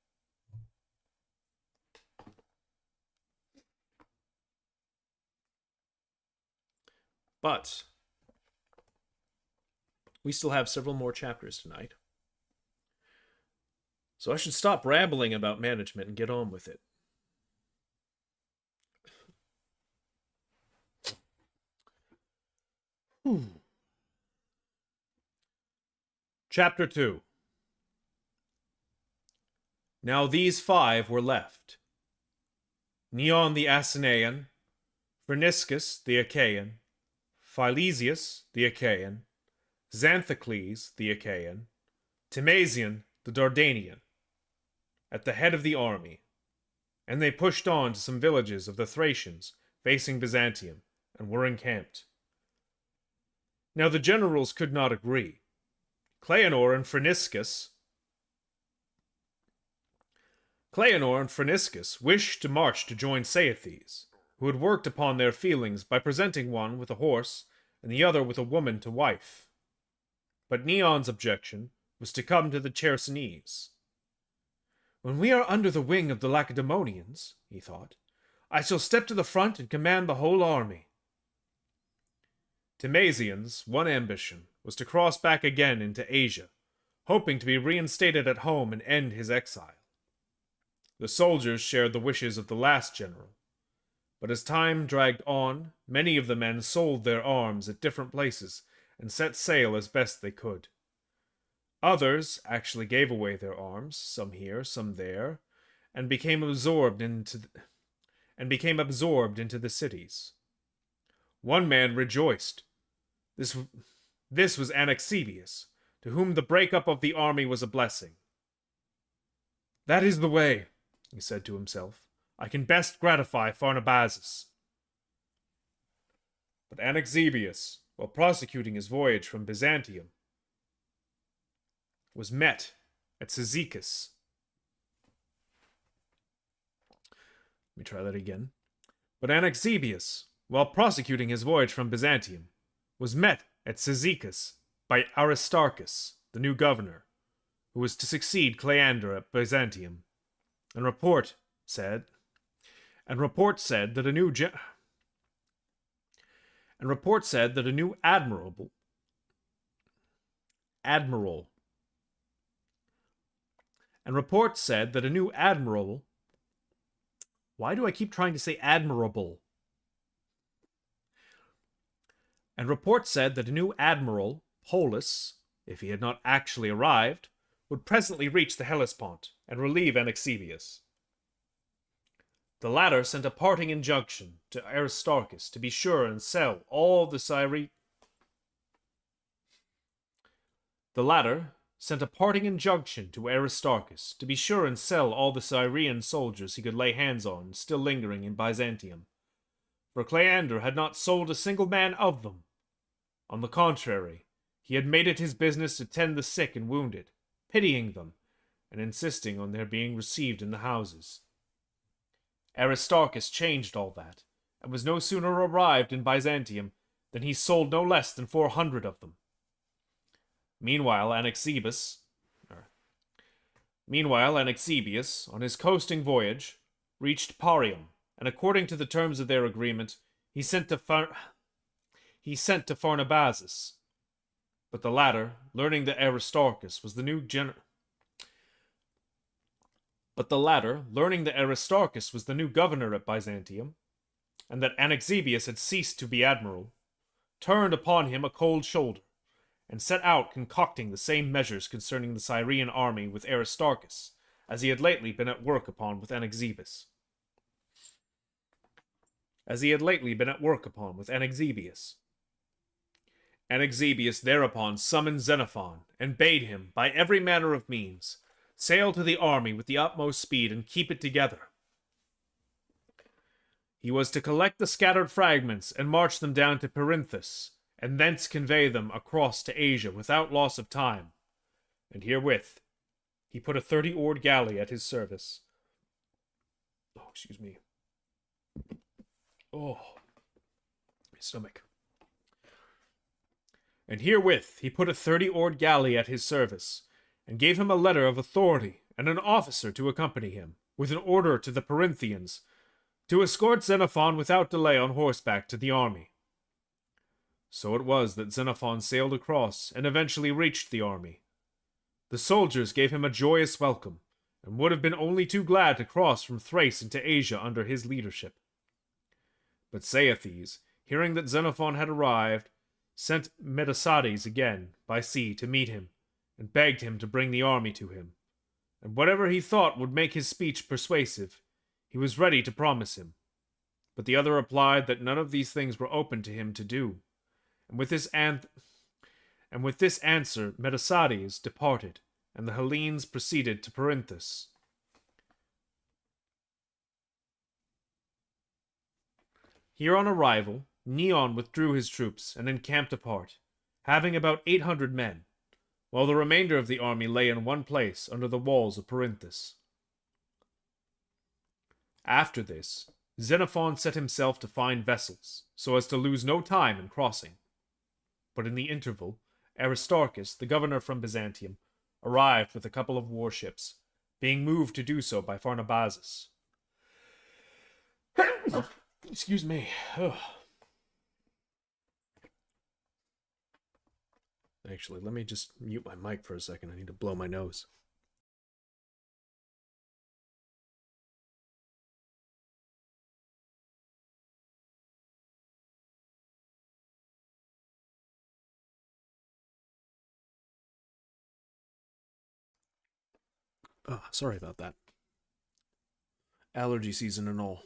But we still have several more chapters tonight. So I should stop rambling about management and get on with it. Chapter 2. Now these 5 were left: Neon the Asinaean, Phryniscus the Achaean, Philesius the Achaean, Xanthocles the Achaean, Timasian the Dardanian, at the head of the army, and they pushed on to some villages of the Thracians facing Byzantium, and were encamped. Now the generals could not agree. Cleanor and Phryniscus wished to march to join Saethes, who had worked upon their feelings by presenting one with a horse and the other with a woman to wife. But Neon's objection was to come to the Chersonese. When we are under the wing of the Lacedaemonians, he thought, I shall step to the front and command the whole army. Timasian's one ambition was to cross back again into Asia, hoping to be reinstated at home and end his exile. The soldiers shared the wishes of the last general, but as time dragged on, many of the men sold their arms at different places and set sail as best they could. Others actually gave away their arms, some here, some there, and became absorbed into the cities. One man rejoiced. This was Anabasis, to whom the breakup of the army was a blessing. That is the way, he said to himself. I can best gratify Anabasis. But Anabasis, while prosecuting his voyage from Byzantium, was met at Cyzicus. Let me try that again. But Anabasis, while prosecuting his voyage from Byzantium, was met at Cyzicus by Aristarchus, the new governor, who was to succeed Cleander at Byzantium. And report said that a new admiral. Why do I keep trying to say admirable? And report said that a new admiral, Polus, if he had not actually arrived, would presently reach the Hellespont and relieve Anabasis. The latter sent a parting injunction to Aristarchus to be sure and sell all the Syrian soldiers he could lay hands on still lingering in Byzantium, for Cleander had not sold a single man of them. On the contrary, he had made it his business to tend the sick and wounded, pitying them, and insisting on their being received in the houses. Aristarchus changed all that, and was no sooner arrived in Byzantium than he sold no less than 400 of them. Meanwhile, Anabasis, on his coasting voyage, reached Parium, and according to the terms of their agreement, he sent to Pharnabazus. But the latter, learning that Aristarchus was the new governor at Byzantium, and that Anabasis had ceased to be admiral, turned upon him a cold shoulder, and set out concocting the same measures concerning the Syrian army with Aristarchus, as he had lately been at work upon with Anabasis. Anabasis thereupon summoned Xenophon, and bade him, by every manner of means, sail to the army with the utmost speed and keep it together. He was to collect the scattered fragments and march them down to Perinthus, and thence convey them across to Asia without loss of time. And herewith he put a 30-oared galley at his service. My stomach. And herewith he put a 30-oared galley at his service, and gave him a letter of authority and an officer to accompany him, with an order to the Perinthians to escort Xenophon without delay on horseback to the army. So it was that Xenophon sailed across and eventually reached the army. The soldiers gave him a joyous welcome, and would have been only too glad to cross from Thrace into Asia under his leadership. But Saethes, hearing that Xenophon had arrived, sent Metacides again by sea to meet him, and begged him to bring the army to him. And whatever he thought would make his speech persuasive, he was ready to promise him. But the other replied that none of these things were open to him to do. And with this answer, Metacides departed, and the Hellenes proceeded to Perinthus. Here on arrival, Neon withdrew his troops and encamped apart, having about 800 men, while the remainder of the army lay in one place under the walls of Perinthus. After this, Xenophon set himself to find vessels, so as to lose no time in crossing. But in the interval, Aristarchus, the governor from Byzantium, arrived with a couple of warships, being moved to do so by Pharnabazus. Excuse me. Actually, let me just mute my mic for a second. I need to blow my nose. Oh, sorry about that. Allergy season and all.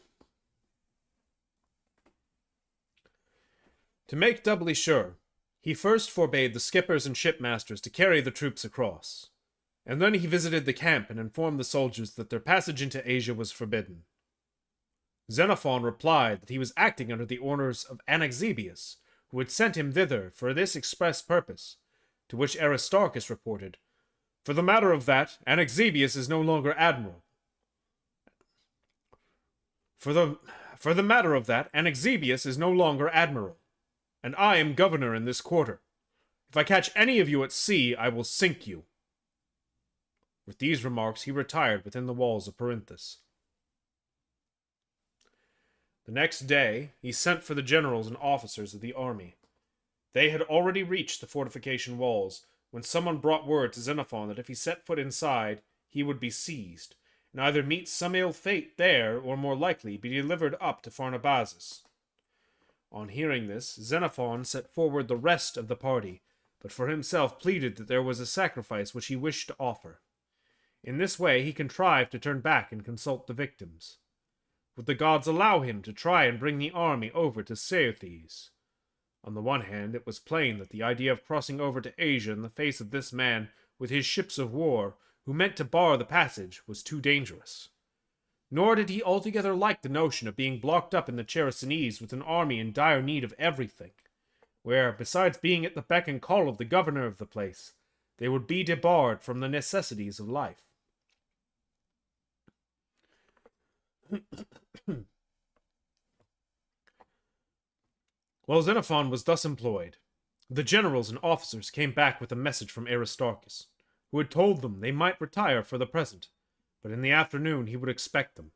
To make doubly sure, he first forbade the skippers and shipmasters to carry the troops across, and then he visited the camp and informed the soldiers that their passage into Asia was forbidden. Xenophon replied that he was acting under the orders of Anabasis, who had sent him thither for this express purpose, to which Aristarchus reported, "For the matter of that, Anabasis is no longer admiral. For the matter of that, Anabasis is no longer admiral, and I am governor in this quarter. If I catch any of you at sea, I will sink you." With these remarks, he retired within the walls of Perinthus. The next day, he sent for the generals and officers of the army. They had already reached the fortification walls, when someone brought word to Xenophon that if he set foot inside, he would be seized, and either meet some ill fate there, or more likely be delivered up to Pharnabazus. On hearing this, Xenophon set forward the rest of the party, but for himself pleaded that there was a sacrifice which he wished to offer. In this way he contrived to turn back and consult the victims. Would the gods allow him to try and bring the army over to Saethes? On the one hand, it was plain that the idea of crossing over to Asia in the face of this man with his ships of war, who meant to bar the passage, was too dangerous. Nor did he altogether like the notion of being blocked up in the Chersonese with an army in dire need of everything, where, besides being at the beck and call of the governor of the place, they would be debarred from the necessities of life. While Xenophon was thus employed, the generals and officers came back with a message from Aristarchus, who had told them they might retire for the present, but in the afternoon he would expect them.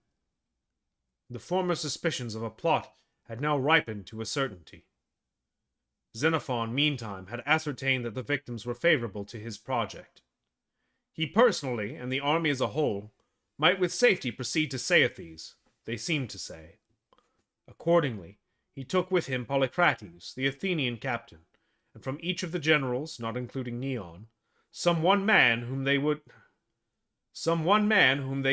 The former suspicions of a plot had now ripened to a certainty. Xenophon, meantime, had ascertained that the victims were favorable to his project. He personally, and the army as a whole, might with safety proceed to Saethes, they seemed to say. Accordingly, he took with him Polycrates, the Athenian captain, and from each of the generals, not including Neon, some one man whom they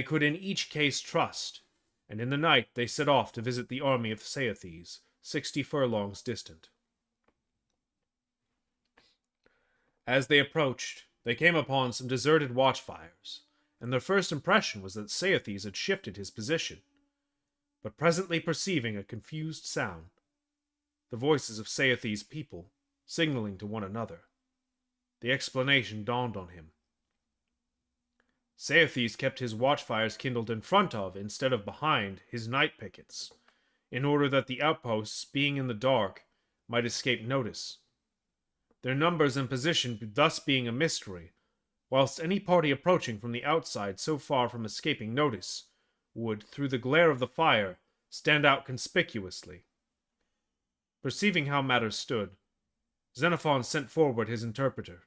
could in each case trust, and in the night they set off to visit the army of Saethes, 60 furlongs distant. As they approached, they came upon some deserted watchfires, and their first impression was that Saethes had shifted his position. But presently perceiving a confused sound, the voices of Saethes' people, signaling to one another, the explanation dawned on him. Saethes kept his watchfires kindled in front of, instead of behind, his night pickets, in order that the outposts, being in the dark, might escape notice. Their numbers and position thus being a mystery, whilst any party approaching from the outside so far from escaping notice would, through the glare of the fire, stand out conspicuously. Perceiving how matters stood, Xenophon sent forward his interpreter,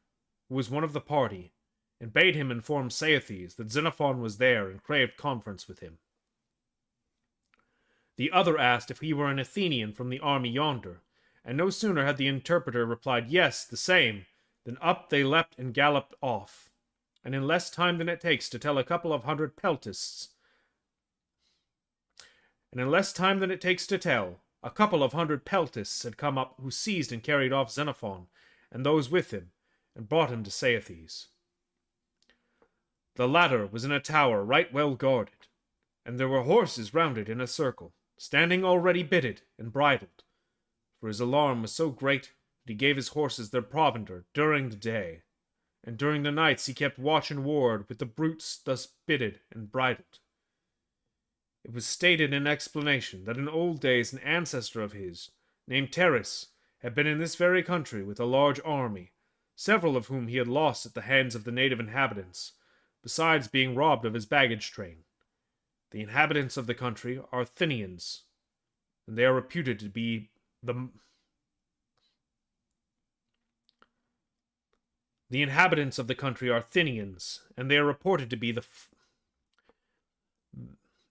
who was one of the party, and bade him inform Saethes that Xenophon was there and craved conference with him. The other asked if he were an Athenian from the army yonder, and no sooner had the interpreter replied yes, the same, than up they leapt and galloped off, and in less time than it takes to tell a couple of hundred peltasts, had come up who seized and carried off Xenophon, and those with him, and brought him to Saethes. The latter was in a tower right well guarded, and there were horses round it in a circle, standing already bitted and bridled, for his alarm was so great that he gave his horses their provender during the day, and during the nights he kept watch and ward with the brutes thus bitted and bridled. It was stated in explanation that in old days an ancestor of his, named Terris, had been in this very country with a large army, several of whom he had lost at the hands of the native inhabitants, besides being robbed of his baggage train. The inhabitants of the country are Athenians, and they are reputed to be the inhabitants of the country are Athenians, and they are reported to be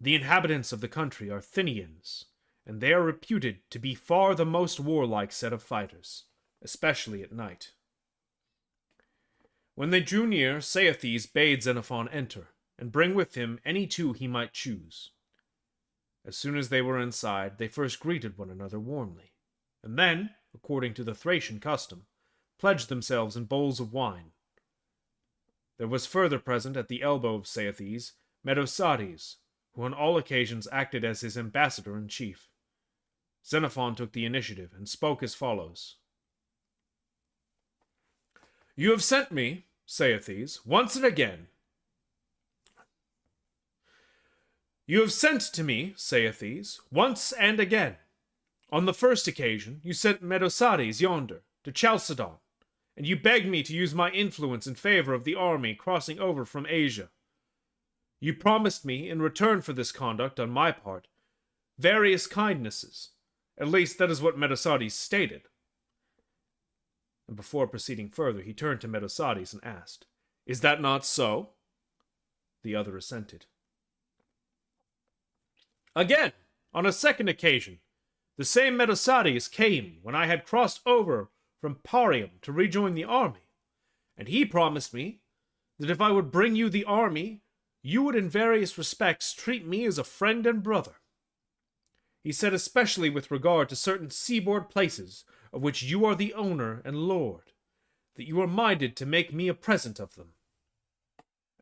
the inhabitants of the country are Athenians, and they are reputed to be far the most warlike set of fighters, especially at night. When they drew near, Saethes bade Xenophon enter, and bring with him any two he might choose. As soon as they were inside, they first greeted one another warmly, and then, according to the Thracian custom, pledged themselves in bowls of wine. There was further present at the elbow of Saethes Medosades, who on all occasions acted as his ambassador-in-chief. Xenophon took the initiative and spoke as follows. "You have sent me, Saethes, once and again. You have sent to me, Saethes, once and again. On the first occasion, you sent Medosades yonder, to Chalcedon, and you begged me to use my influence in favor of the army crossing over from Asia. You promised me, in return for this conduct on my part, various kindnesses. At least that is what Medosades stated." And before proceeding further, he turned to Medosades and asked, "Is that not so?" The other assented. "Again, on a second occasion, the same Medosades came when I had crossed over from Parium to rejoin the army, and he promised me that if I would bring you the army, you would in various respects treat me as a friend and brother. He said especially with regard to certain seaboard places of which you are the owner and lord, that you are minded to make me a present of them."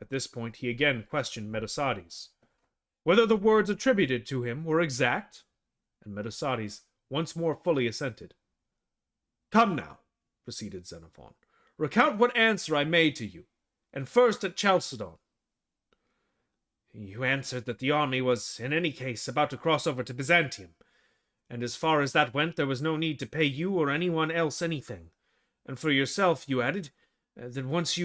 At this point he again questioned Medosades, whether the words attributed to him were exact, and Medosades once more fully assented. "Come now," proceeded Xenophon, "recount what answer I made to you, and first at Chalcedon." "You answered that the army was, in any case, about to cross over to Byzantium, and as far as that went, there was no need to pay you or anyone else anything. And for yourself, you added, that once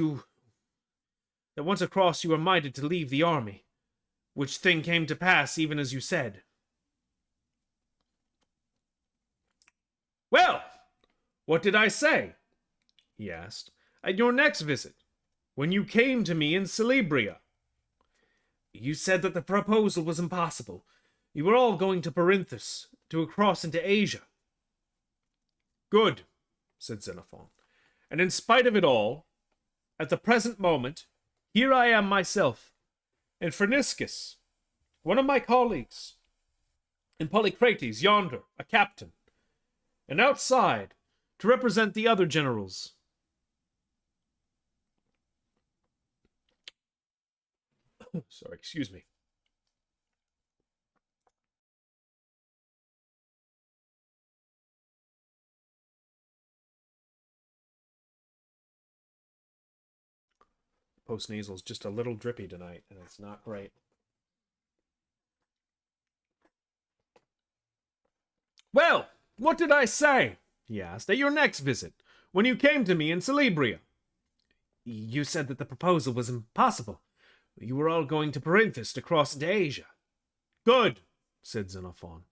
across you were minded to leave the army, which thing came to pass even as you said." "Well, what did I say?" he asked, "at your next visit, when you came to me in Celebria?" "You said that the proposal was impossible. You were all going to Perinthus, to cross into Asia." "Good," said Xenophon. "And in spite of it all, at the present moment, here I am myself, and Phryniscus, one of my colleagues, and Polycrates yonder, a captain, and outside, to represent the other generals. Sorry, excuse me. Postnasal is just a little drippy tonight, and it's not great. "Well, what did I say?" he asked, "at your next visit, when you came to me in Celebria?" "You said that the proposal was impossible. You were all going to Perinthus to cross into Asia." "Good," said Xenophon.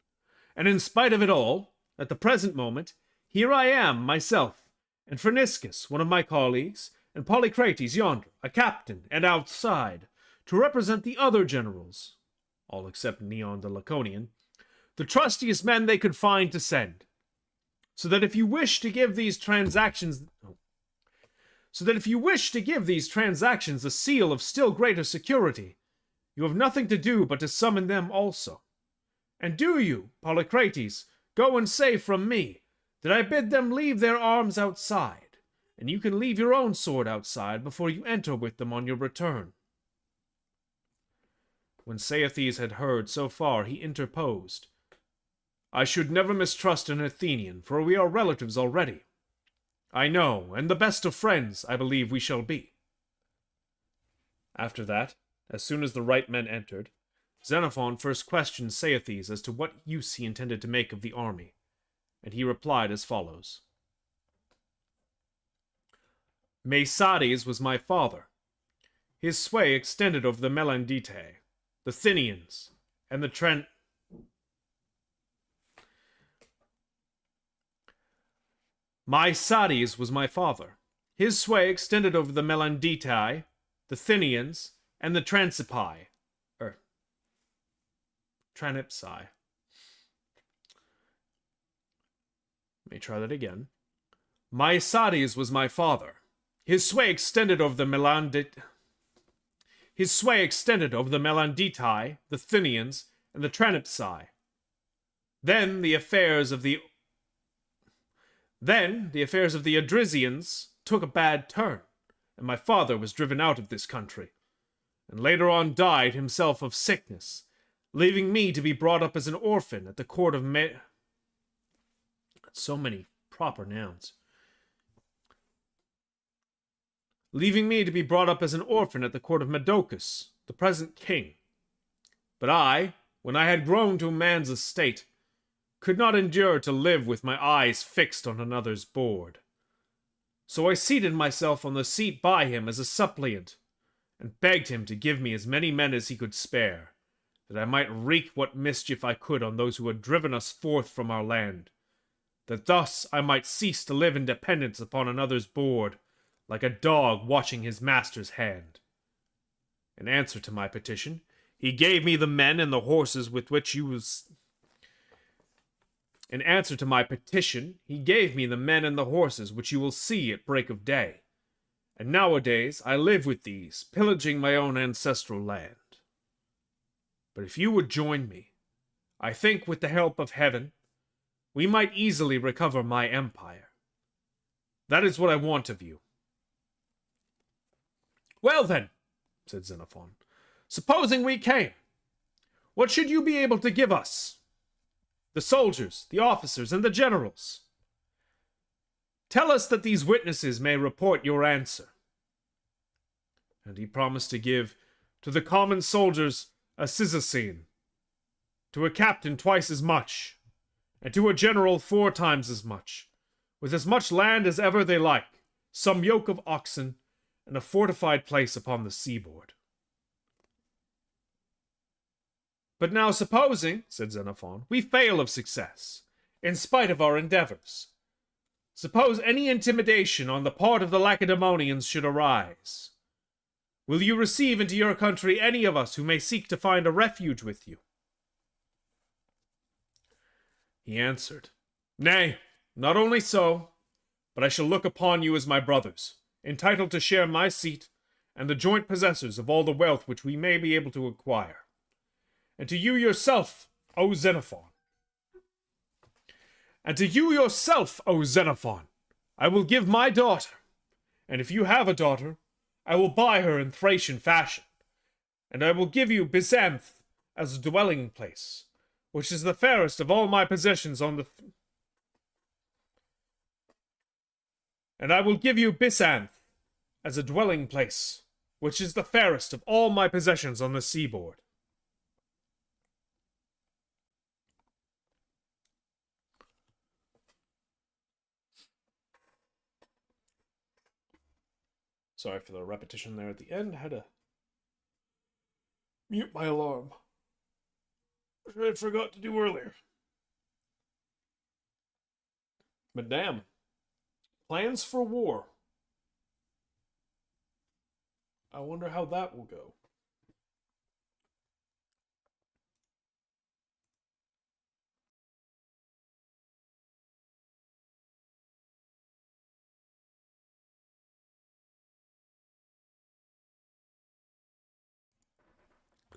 "And in spite of it all, at the present moment, here I am myself, and Phryniscus, one of my colleagues, and Polycrates yonder, a captain, and outside, to represent the other generals, all except Neon the Laconian, the trustiest men they could find to send, so that if you wish to give these transactions a seal of still greater security, you have nothing to do but to summon them also. And do you, Polycrates, go and say from me that I bid them leave their arms outside, and you can leave your own sword outside before you enter with them on your return. When Saethes had heard so far, he interposed. I should never mistrust an Athenian, for we are relatives already. I know, and the best of friends, I believe we shall be. After that, as soon as the right men entered, Xenophon first questioned Saethes as to what use he intended to make of the army, and he replied as follows. Mesades was my father. His sway extended over the Melanditae, the Thynians, and the Mesades was my father. His sway extended over the Melanditae, the Thynians, and the Tranipsi. Let me try that again. Mesades was my father. His sway extended over the Melanditae, the Thynians, and the Tranipsi. Then the affairs of the Adrisians took a bad turn, and my father was driven out of this country, and later on died himself of sickness, leaving me to be brought up as an orphan at the court of So many proper nouns. Leaving me to be brought up as an orphan at the court of Medocus, the present king. But I, when I had grown to a man's estate, could not endure to live with my eyes fixed on another's board. So I seated myself on the seat by him as a suppliant, and begged him to give me as many men as he could spare, that I might wreak what mischief I could on those who had driven us forth from our land, that thus I might cease to live in dependence upon another's board, like a dog watching his master's hand. In answer to my petition, he gave me the men and the horses with which you will see at break of day. And nowadays I live with these, pillaging my own ancestral land. But if you would join me, I think with the help of heaven, we might easily recover my empire. That is what I want of you. Well then, said Xenophon, supposing we came, what should you be able to give us? The soldiers, the officers, and the generals. Tell us that these witnesses may report your answer. And he promised to give to the common soldiers a Cyzicene, to a captain twice as much, and to a general 4 times as much, with as much land as ever they like, some yoke of oxen, and a fortified place upon the seaboard. But now supposing, said Xenophon, we fail of success, in spite of our endeavors. Suppose any intimidation on the part of the Lacedaemonians should arise. Will you receive into your country any of us who may seek to find a refuge with you? He answered, Nay, not only so, but I shall look upon you as my brothers, entitled to share my seat, and the joint possessors of all the wealth which we may be able to acquire. And to you yourself, O Xenophon, I will give my daughter, and if you have a daughter, I will buy her in Thracian fashion, and I will give you Byzanth as a dwelling place, which is the fairest of all my possessions on the And I will give you Byzanth as a dwelling place, which is the fairest of all my possessions on the seaboard. Sorry for the repetition there at the end. I had to mute my alarm, which I forgot to do earlier. But damn, Plans for war. I wonder how that will go.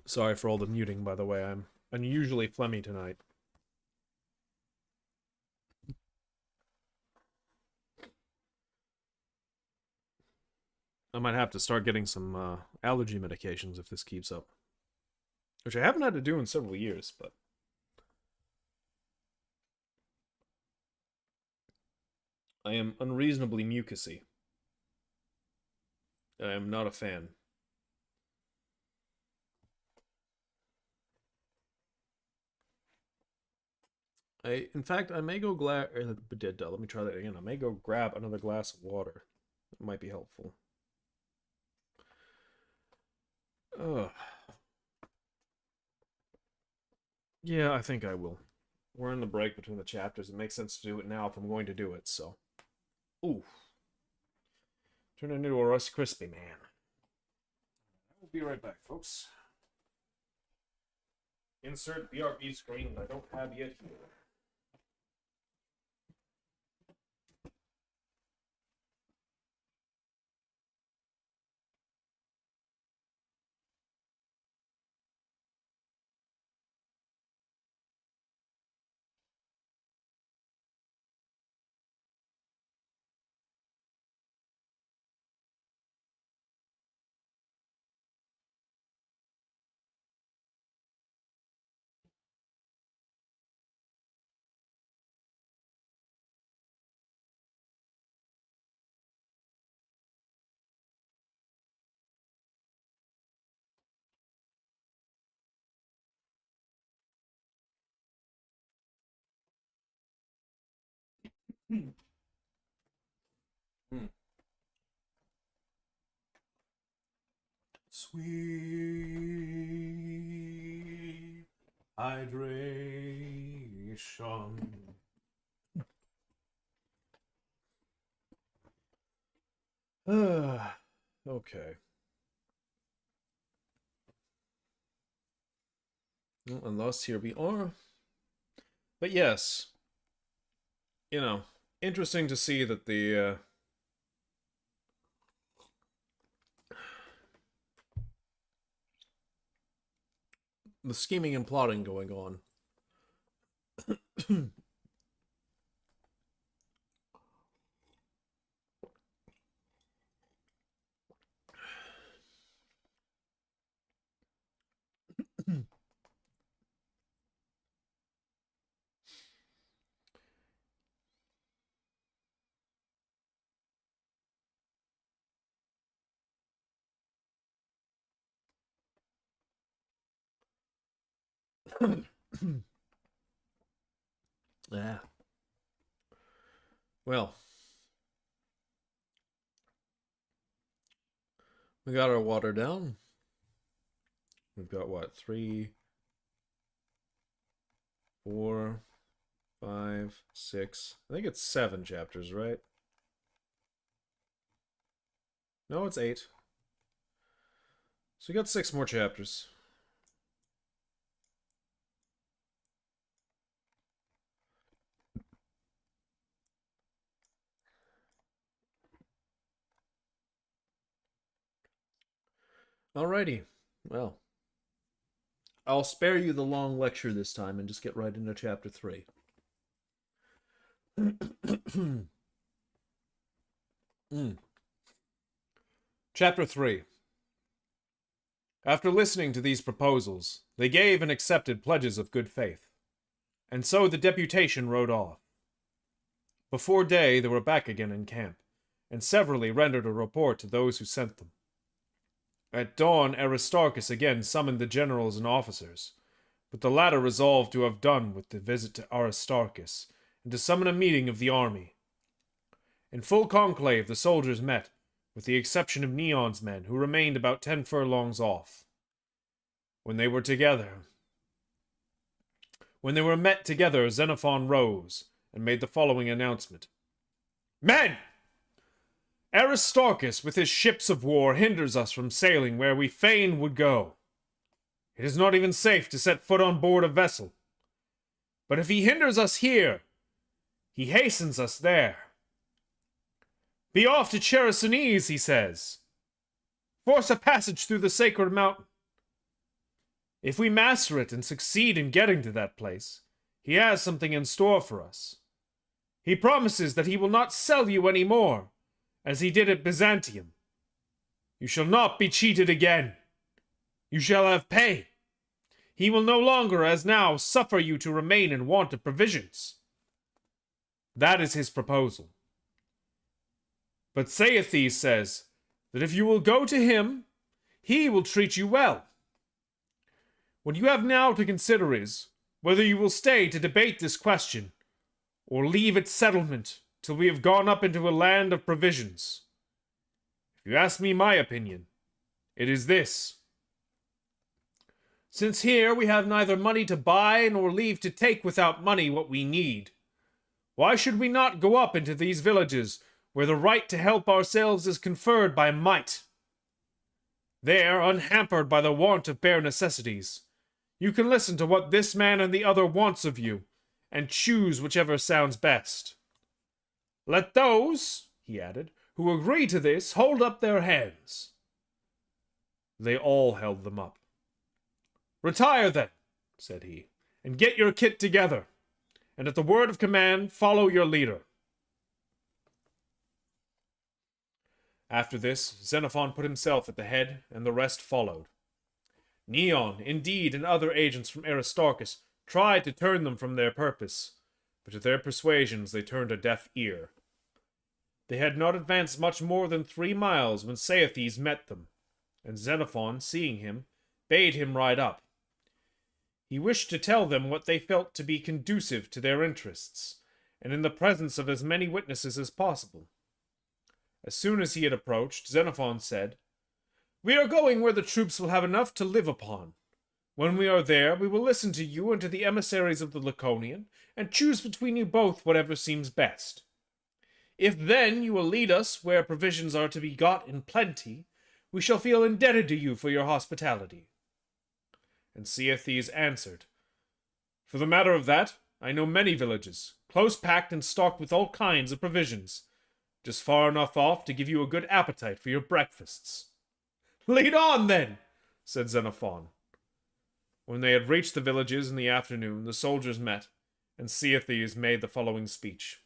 Sorry for all the muting, by the way. I'm unusually phlegmy tonight. I might have to start getting some allergy medications if this keeps up. Which I haven't had to do in several years, but... I am unreasonably mucusy. I am not a fan. In fact, I may go let me try that again. I may go grab another glass of water. It might be helpful. Ugh. Yeah, I think I will. We're in the break between the chapters. It makes sense to do it now if I'm going to do it, so. Ooh. Turn into a Rice Krispie man. I will be right back, folks. Insert BRB screen that I don't have yet here. Sweet hydration. Okay. Well, and thus here we are. But yes, you know, interesting to see that the scheming and plotting going on. Yeah. Well, we got our water down. We've got what? 3, 4, 5, 6. I think it's 7 chapters, right? No, it's 8. So we got 6 more chapters. Alrighty. Well, I'll spare you the long lecture this time and just get right into chapter 3. Chapter 3. After listening to these proposals, they gave and accepted pledges of good faith. And so the deputation rode off. Before day they were back again in camp, and severally rendered a report to those who sent them. At dawn Aristarchus again summoned the generals and officers, but the latter resolved to have done with the visit to Aristarchus, and to summon a meeting of the army. In full conclave the soldiers met, with the exception of Neon's men, who remained about 10 furlongs off. When they were met together, Xenophon rose, and made the following announcement. Men! Aristarchus with his ships of war hinders us from sailing where we fain would go. It is not even safe to set foot on board a vessel. But if he hinders us here, he hastens us there. Be off to Chersonese, he says. Force a passage through the sacred mountain. If we master it and succeed in getting to that place, he has something in store for us. He promises that he will not sell you any more, as he did at Byzantium. You shall not be cheated again. You shall have pay. He will no longer, as now, suffer you to remain in want of provisions. That is his proposal. But Saethes says that if you will go to him, he will treat you well. What you have now to consider is whether you will stay to debate this question, or leave its settlement till we have gone up into a land of provisions. If you ask me my opinion, it is this. Since here we have neither money to buy nor leave to take without money what we need, why should we not go up into these villages where the right to help ourselves is conferred by might? There, unhampered by the want of bare necessities, you can listen to what this man and the other wants of you, and choose whichever sounds best. Let those, he added, who agree to this hold up their hands. They all held them up. Retire then, said he, and get your kit together, and at the word of command follow your leader. After this, Xenophon put himself at the head, and the rest followed. Neon, indeed, and other agents from Aristarchus tried to turn them from their purpose, but to their persuasions they turned a deaf ear. They had not advanced much more than 3 miles when Saethes met them, and Xenophon, seeing him, bade him ride up. He wished to tell them what they felt to be conducive to their interests, and in the presence of as many witnesses as possible. As soon as he had approached, Xenophon said, We are going where the troops will have enough to live upon. When we are there, we will listen to you and to the emissaries of the Laconian, and choose between you both whatever seems best. If then you will lead us where provisions are to be got in plenty, we shall feel indebted to you for your hospitality. And Saethes answered, For the matter of that, I know many villages, close packed and stocked with all kinds of provisions, just far enough off to give you a good appetite for your breakfasts. Lead on, then, said Xenophon. When they had reached the villages in the afternoon, the soldiers met, and Saethes made the following speech.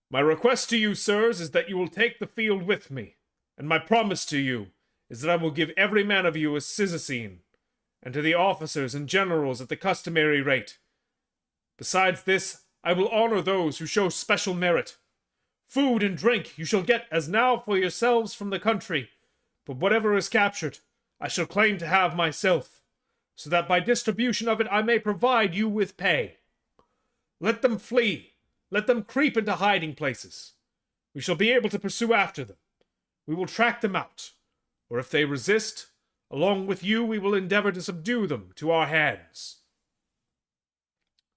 My request to you, sirs, is that you will take the field with me, and my promise to you is that I will give every man of you a Cyzicene, and to the officers and generals at the customary rate. Besides this, I will honor those who show special merit. Food and drink you shall get as now for yourselves from the country, but whatever is captured, I shall claim to have myself, so that by distribution of it I may provide you with pay. Let them flee. Let them creep into hiding places. We shall be able to pursue after them. We will track them out, or if they resist, along with you we will endeavor to subdue them to our hands.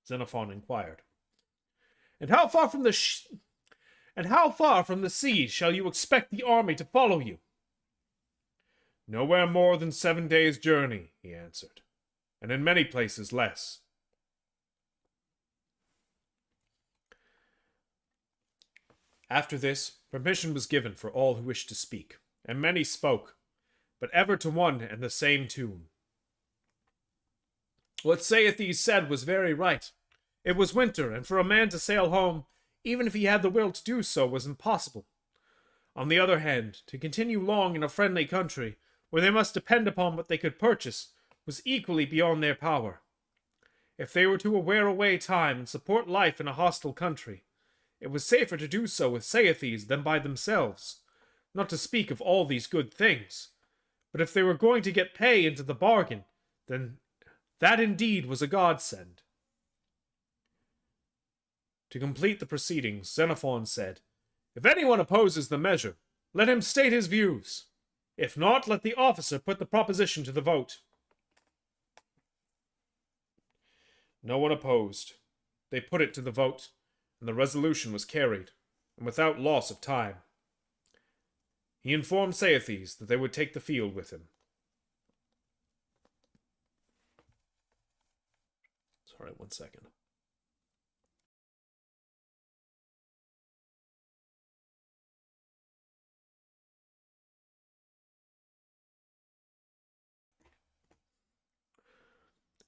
Xenophon inquired, And how far from the sea shall you expect the army to follow you? Nowhere more than 7 days' journey, he answered, and in many places less. After this, permission was given for all who wished to speak, and many spoke, but ever to one and the same tune. What Saethes said was very right. It was winter, and for a man to sail home, even if he had the will to do so, was impossible. On the other hand, to continue long in a friendly country, where they must depend upon what they could purchase, was equally beyond their power. If they were to wear away time and support life in a hostile country, it was safer to do so with Saethes than by themselves, not to speak of all these good things. But if they were going to get pay into the bargain, then that indeed was a godsend. To complete the proceedings, Xenophon said, If anyone opposes the measure, let him state his views. If not, let the officer put the proposition to the vote. No one opposed. They put it to the vote, and the resolution was carried, and without loss of time. He informed Saethes that they would take the field with him. Sorry, 1 second.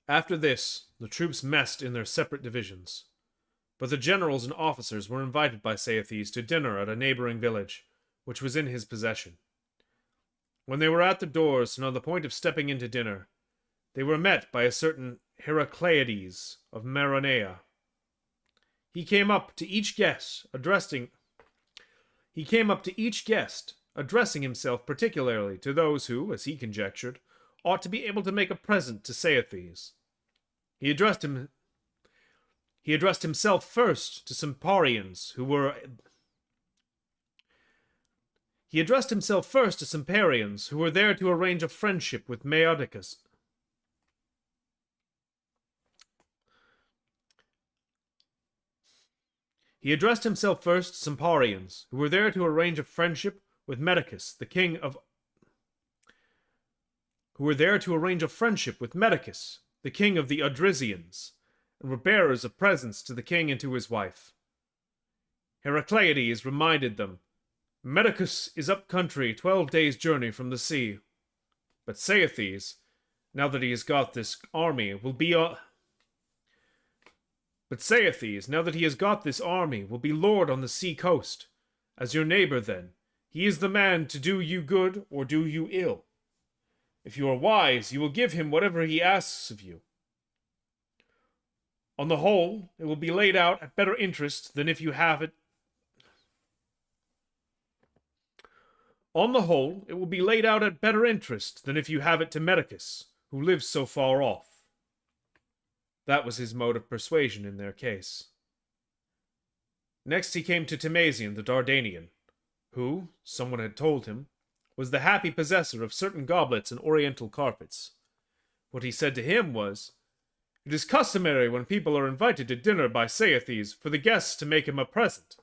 After this, the troops messed in their separate divisions. But the generals and officers were invited by Saethes to dinner at a neighboring village, which was in his possession. When they were at the doors and on the point of stepping into dinner, they were met by a certain Heracleides of Maronea. He came up to each guest, addressing himself particularly to those who, as he conjectured, ought to be able to make a present to Saethes. He addressed himself first to some Parians who were there to arrange a friendship with Maodicus. He addressed himself first to some Parians who were there to arrange a friendship with Medicus, the king of the Odrysians, and were bearers of presents to the king and to his wife. Heracleides reminded them, Medicus is up country 12 days' journey from the sea. But Saethes, now that he has got this army, will be lord on the sea coast. As your neighbor, then, he is the man to do you good or do you ill. If you are wise, you will give him whatever he asks of you. On the whole, it will be laid out at better interest than if you have it. To Medicus, who lives so far off. That was his mode of persuasion in their case. Next he came to Timasian the Dardanian, who, someone had told him, was the happy possessor of certain goblets and oriental carpets. What he said to him was, It is customary when people are invited to dinner by Saethes for the guests to make him a present.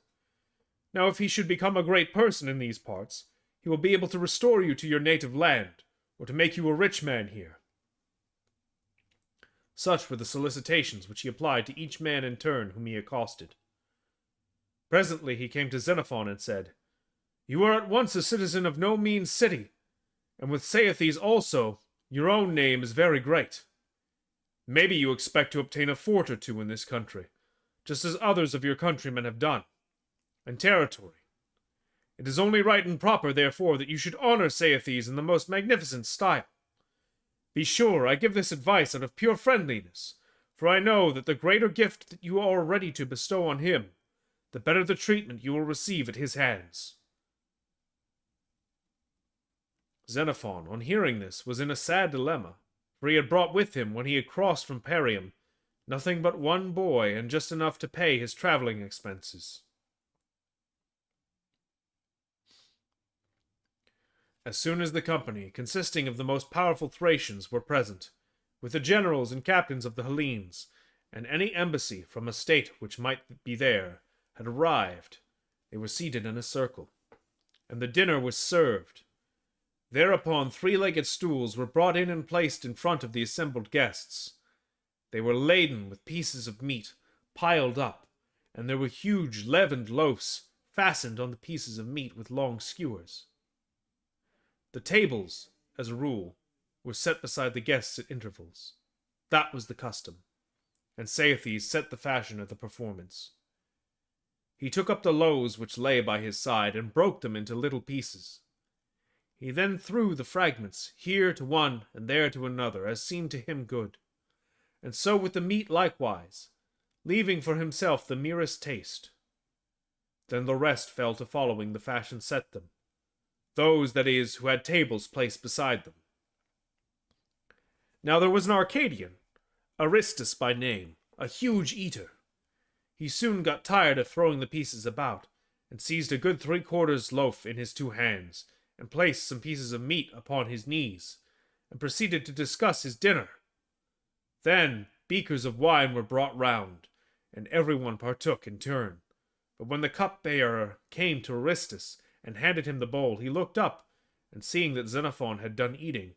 Now if he should become a great person in these parts, he will be able to restore you to your native land, or to make you a rich man here. Such were the solicitations which he applied to each man in turn whom he accosted. Presently he came to Xenophon and said, You are at once a citizen of no mean city, and with Saethes also, your own name is very great. Maybe you expect to obtain a fort or two in this country, just as others of your countrymen have done, and territory. It is only right and proper, therefore, that you should honor Saethes in the most magnificent style. Be sure I give this advice out of pure friendliness, for I know that the greater gift that you are ready to bestow on him, the better the treatment you will receive at his hands. Xenophon, on hearing this, was in a sad dilemma, for he had brought with him, when he had crossed from Parium, nothing but one boy and just enough to pay his traveling expenses. As soon as the company, consisting of the most powerful Thracians, were present, with the generals and captains of the Hellenes, and any embassy from a state which might be there, had arrived, they were seated in a circle, and the dinner was served. Thereupon 3-legged stools were brought in and placed in front of the assembled guests. They were laden with pieces of meat, piled up, and there were huge leavened loaves fastened on the pieces of meat with long skewers. The tables, as a rule, were set beside the guests at intervals. That was the custom, and Saethes set the fashion of the performance. He took up the loaves which lay by his side and broke them into little pieces. He then threw the fragments here to one and there to another, as seemed to him good, and so with the meat likewise, leaving for himself the merest taste. Then the rest fell to following the fashion set them, those, that is, who had tables placed beside them. Now there was an Arcadian, Aristus by name, a huge eater. He soon got tired of throwing the pieces about, and seized a good 3/4 loaf in his 2 hands, and placed some pieces of meat upon his knees, and proceeded to discuss his dinner. Then beakers of wine were brought round, and everyone partook in turn. But when the cupbearer came to Aristus, and handed him the bowl, he looked up, and seeing that Xenophon had done eating,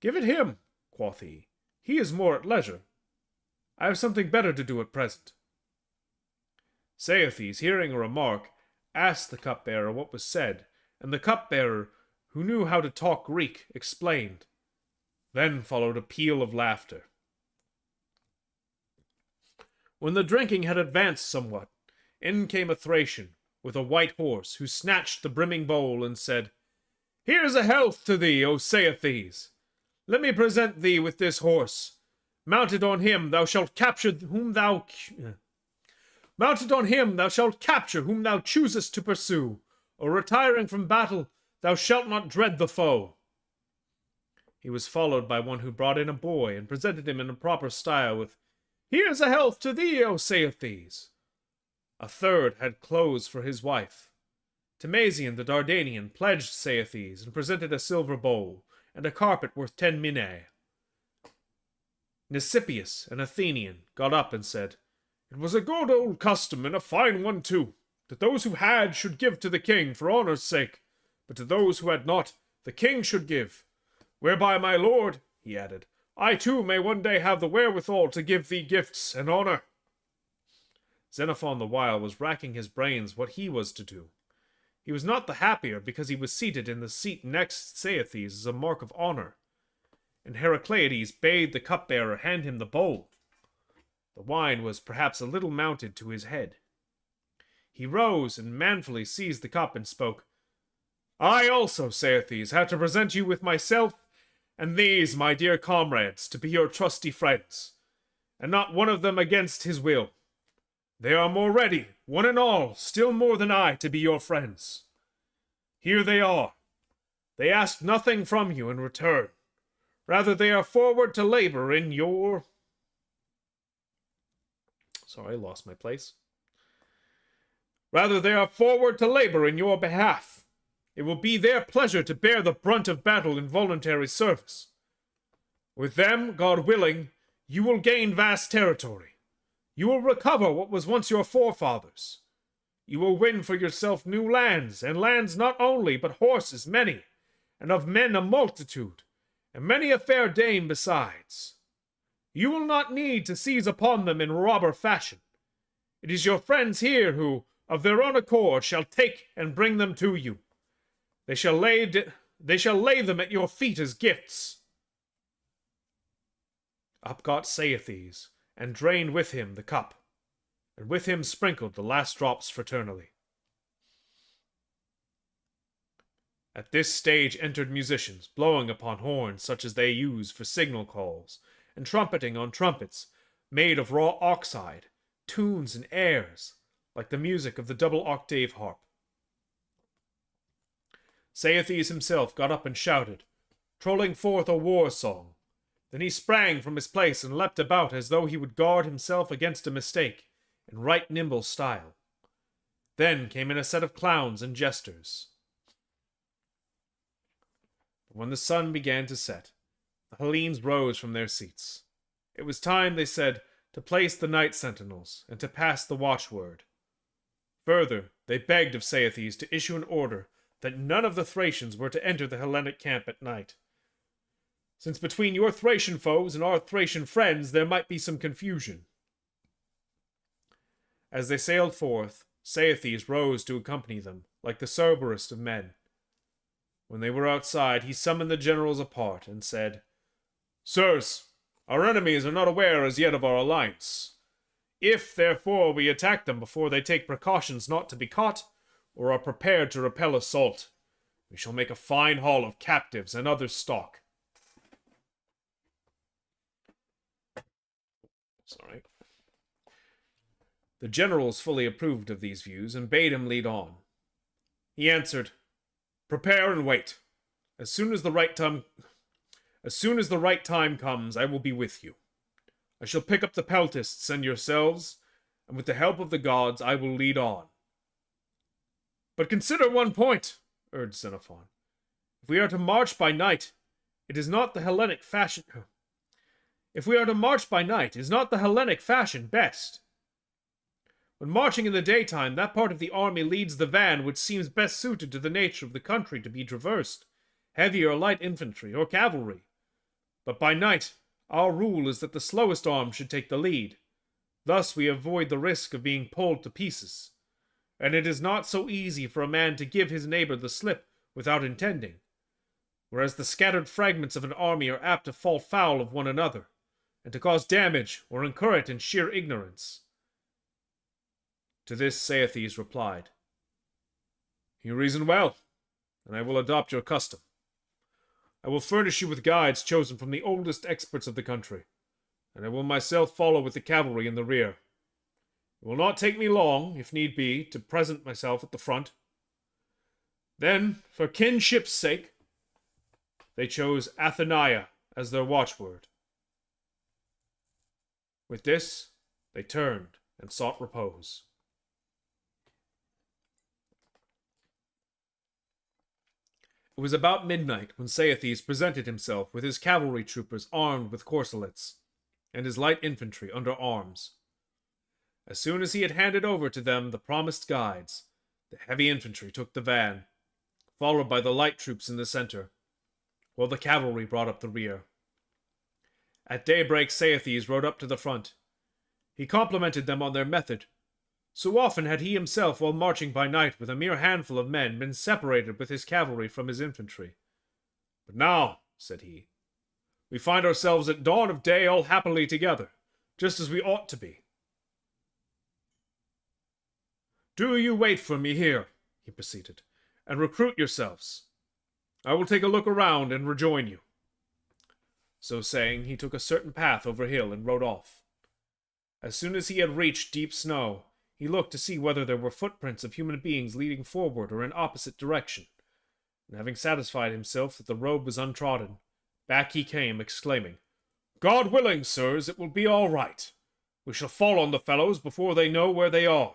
"Give it him," quoth he. "He is more at leisure. I have something better to do at present." Saethes, hearing a remark, asked the cupbearer what was said, and the cupbearer, who knew how to talk Greek, explained. Then followed a peal of laughter. When the drinking had advanced somewhat, in came a Thracian, with a white horse, who snatched the brimming bowl and said, "Here's a health to thee, O Saethes! Let me present thee with this horse. Mounted on him thou shalt capture whom thou choosest to pursue, or retiring from battle, thou shalt not dread the foe." He was followed by one who brought in a boy, and presented him in a proper style with, "Here's a health to thee, O Saethes!" A third had clothes for his wife. Timasian the Dardanian pledged Saethes, and presented a silver bowl, and a carpet worth 10 minae. Nicipius, an Athenian, got up and said, "It was a good old custom, and a fine one too, that those who had should give to the king for honour's sake, but to those who had not, the king should give. Whereby, my lord," he added, "I too may one day have the wherewithal to give thee gifts and honour." Xenophon the while was racking his brains what he was to do. He was not the happier because he was seated in the seat next Saethes as a mark of honour, and Heracleides bade the cupbearer hand him the bowl. The wine was perhaps a little mounted to his head. He rose and manfully seized the cup and spoke, "I also, Saethes, have to present you with myself and these, my dear comrades, to be your trusty friends, and not one of them against his will. They are more ready, one and all, still more than I, to be your friends. Here they are. They ask nothing from you in return. Rather, they are forward to labor in your..." Sorry, I lost my place. "Rather, they are forward to labor in your behalf. It will be their pleasure to bear the brunt of battle in voluntary service. With them, God willing, you will gain vast territory. You will recover what was once your forefathers. You will win for yourself new lands, and lands not only, but horses many, and of men a multitude, and many a fair dame besides. You will not need to seize upon them in robber fashion. It is your friends here who, of their own accord, shall take and bring them to you. They shall lay them at your feet as gifts." Up got Saethes, and drained with him the cup, and with him sprinkled the last drops fraternally. At this stage entered musicians, blowing upon horns such as they use for signal calls, and trumpeting on trumpets made of raw oxide, tunes and airs, like the music of the double-octave harp. Saethes himself got up and shouted, trolling forth a war song. Then he sprang from his place and leapt about as though he would guard himself against a mistake, in right nimble style. Then came in a set of clowns and jesters. But when the sun began to set, the Hellenes rose from their seats. It was time, they said, to place the night sentinels, and to pass the watchword. Further, they begged of Saethes to issue an order that none of the Thracians were to enter the Hellenic camp at night, since between your Thracian foes and our Thracian friends there might be some confusion. As they sailed forth, Saethes rose to accompany them, like the soberest of men. When they were outside, he summoned the generals apart, and said, "Sirs, our enemies are not aware as yet of our alliance. If, therefore, we attack them before they take precautions not to be caught, or are prepared to repel assault, we shall make a fine haul of captives and other stock." Sorry. The generals fully approved of these views, and bade him lead on. He answered, "Prepare and wait. As soon as the right time comes, I will be with you. I shall pick up the peltists and yourselves, and with the help of the gods, I will lead on." "But consider one point," urged Xenophon. "If we are to march by night, is not the Hellenic fashion best? When marching in the daytime, that part of the army leads the van which seems best suited to the nature of the country to be traversed, heavy or light infantry or cavalry. But by night, our rule is that the slowest arm should take the lead. Thus we avoid the risk of being pulled to pieces. And it is not so easy for a man to give his neighbor the slip without intending, whereas the scattered fragments of an army are apt to fall foul of one another, and to cause damage or incur it in sheer ignorance. To this Saethes replied, You reason well, and I will adopt your custom. I will furnish you with guides chosen from the oldest experts of the country, and I will myself follow with the cavalry in the rear. It will not take me long, if need be, to present myself at the front. Then, for kinship's sake, they chose Atheniah as their watchword. With this, they turned and sought repose. It was about midnight when Saethes presented himself with his cavalry troopers armed with corselets, and his light infantry under arms. As soon as he had handed over to them the promised guides, the heavy infantry took the van, followed by the light troops in the center, while the cavalry brought up the rear. At daybreak, Saethes rode up to the front. He complimented them on their method. So often had he himself, while marching by night with a mere handful of men, been separated with his cavalry from his infantry. But now, said he, we find ourselves at dawn of day all happily together, just as we ought to be. Do you wait for me here, he proceeded, and recruit yourselves. I will take a look around and rejoin you. So saying, he took a certain path over hill and rode off. As soon as he had reached deep snow, he looked to see whether there were footprints of human beings leading forward or in opposite direction, and having satisfied himself that the road was untrodden, back he came, exclaiming, God willing, sirs, it will be all right. We shall fall on the fellows before they know where they are.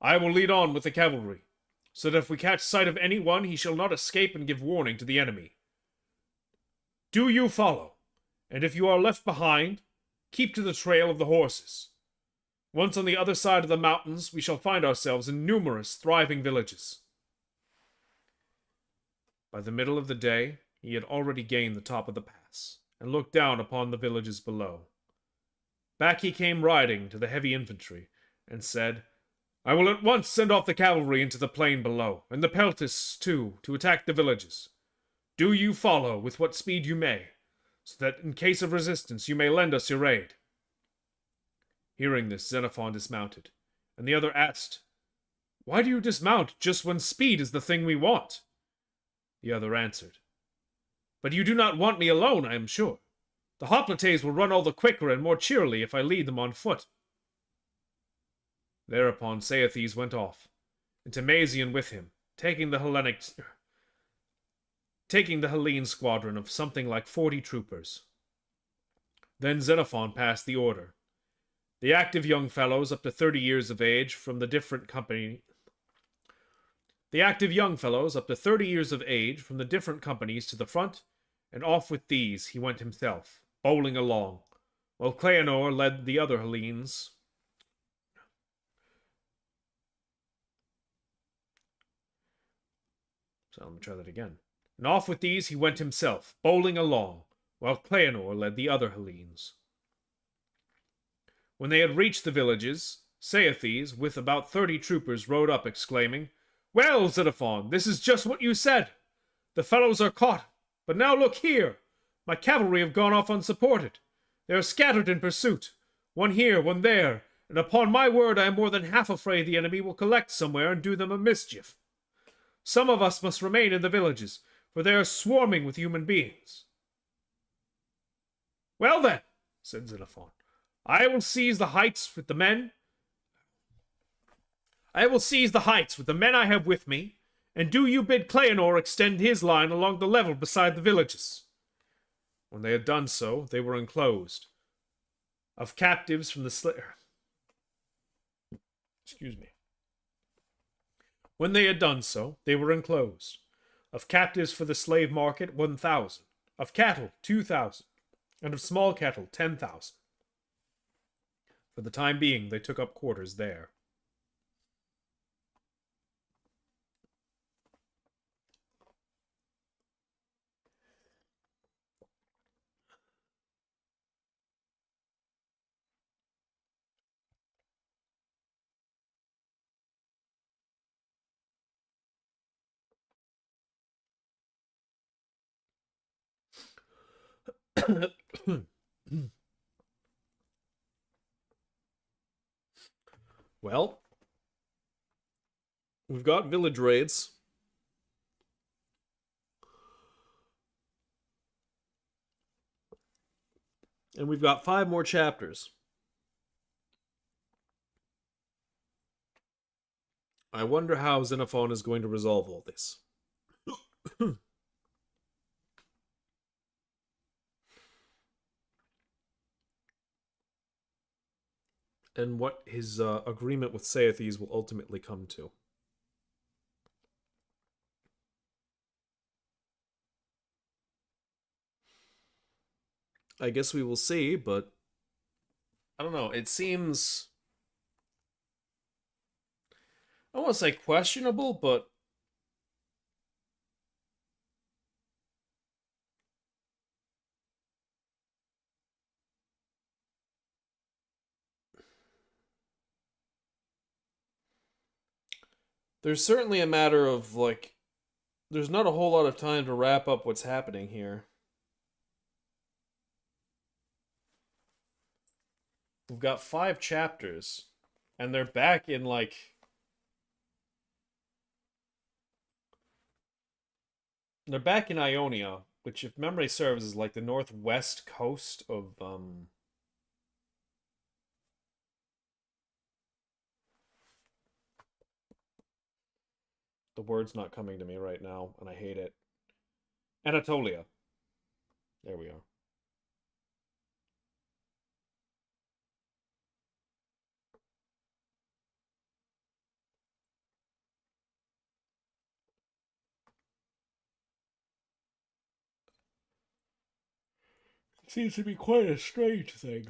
I will lead on with the cavalry, so that if we catch sight of any one, he shall not escape and give warning to the enemy. Do you follow, and if you are left behind, keep to the trail of the horses. Once on the other side of the mountains, we shall find ourselves in numerous, thriving villages. By the middle of the day, he had already gained the top of the pass, and looked down upon the villages below. Back he came riding to the heavy infantry, and said, I will at once send off the cavalry into the plain below, and the peltasts too, to attack the villages. Do you follow with what speed you may, so that in case of resistance you may lend us your aid. Hearing this, Xenophon dismounted, and the other asked, Why do you dismount just when speed is the thing we want? The other answered, But you do not want me alone, I am sure. The hoplites will run all the quicker and more cheerily if I lead them on foot. Thereupon Saethes went off, and Timasian with him, taking the Hellene squadron of something like 40 troopers. Then Xenophon passed the order. The active young fellows up to 30 years of age from the different companies to the front, and off with these he went himself, bowling along, while Cleanor led the other Hellenes. So let me try that again. And off with these he went himself, bowling along, while Cleanor led the other Hellenes. When they had reached the villages, Saethes, with about 30 troopers, rode up, exclaiming, Well, Xenophon, this is just what you said. The fellows are caught, but now look here. My cavalry have gone off unsupported. They are scattered in pursuit, one here, one there, and upon my word I am more than half afraid the enemy will collect somewhere and do them a mischief. Some of us must remain in the villages, for they are swarming with human beings. Well then, said Xenophon, I will seize the heights with the men I have with me, and do you bid Cleanor extend his line along the level beside the villages. When they had done so, they were enclosed. Of captives from the When they had done so, they were enclosed. Of captives for the slave market, 1,000. Of cattle, 2,000. And of small cattle, 10,000. For the time being, they took up quarters there. Well, we've got village raids. And we've got 5 more chapters. I wonder how Xenophon is going to resolve all this. And what his agreement with Saethes will ultimately come to. I guess we will see, but I don't know. It seems, I don't want to say questionable, but there's certainly a matter of, like, there's not a whole lot of time to wrap up what's happening here. We've got 5 chapters, and they're back in, like, they're back in Ionia, which, if memory serves, is like the northwest coast of the word's not coming to me right now, and I hate it. Anatolia. There we are. It seems to be quite a strange thing.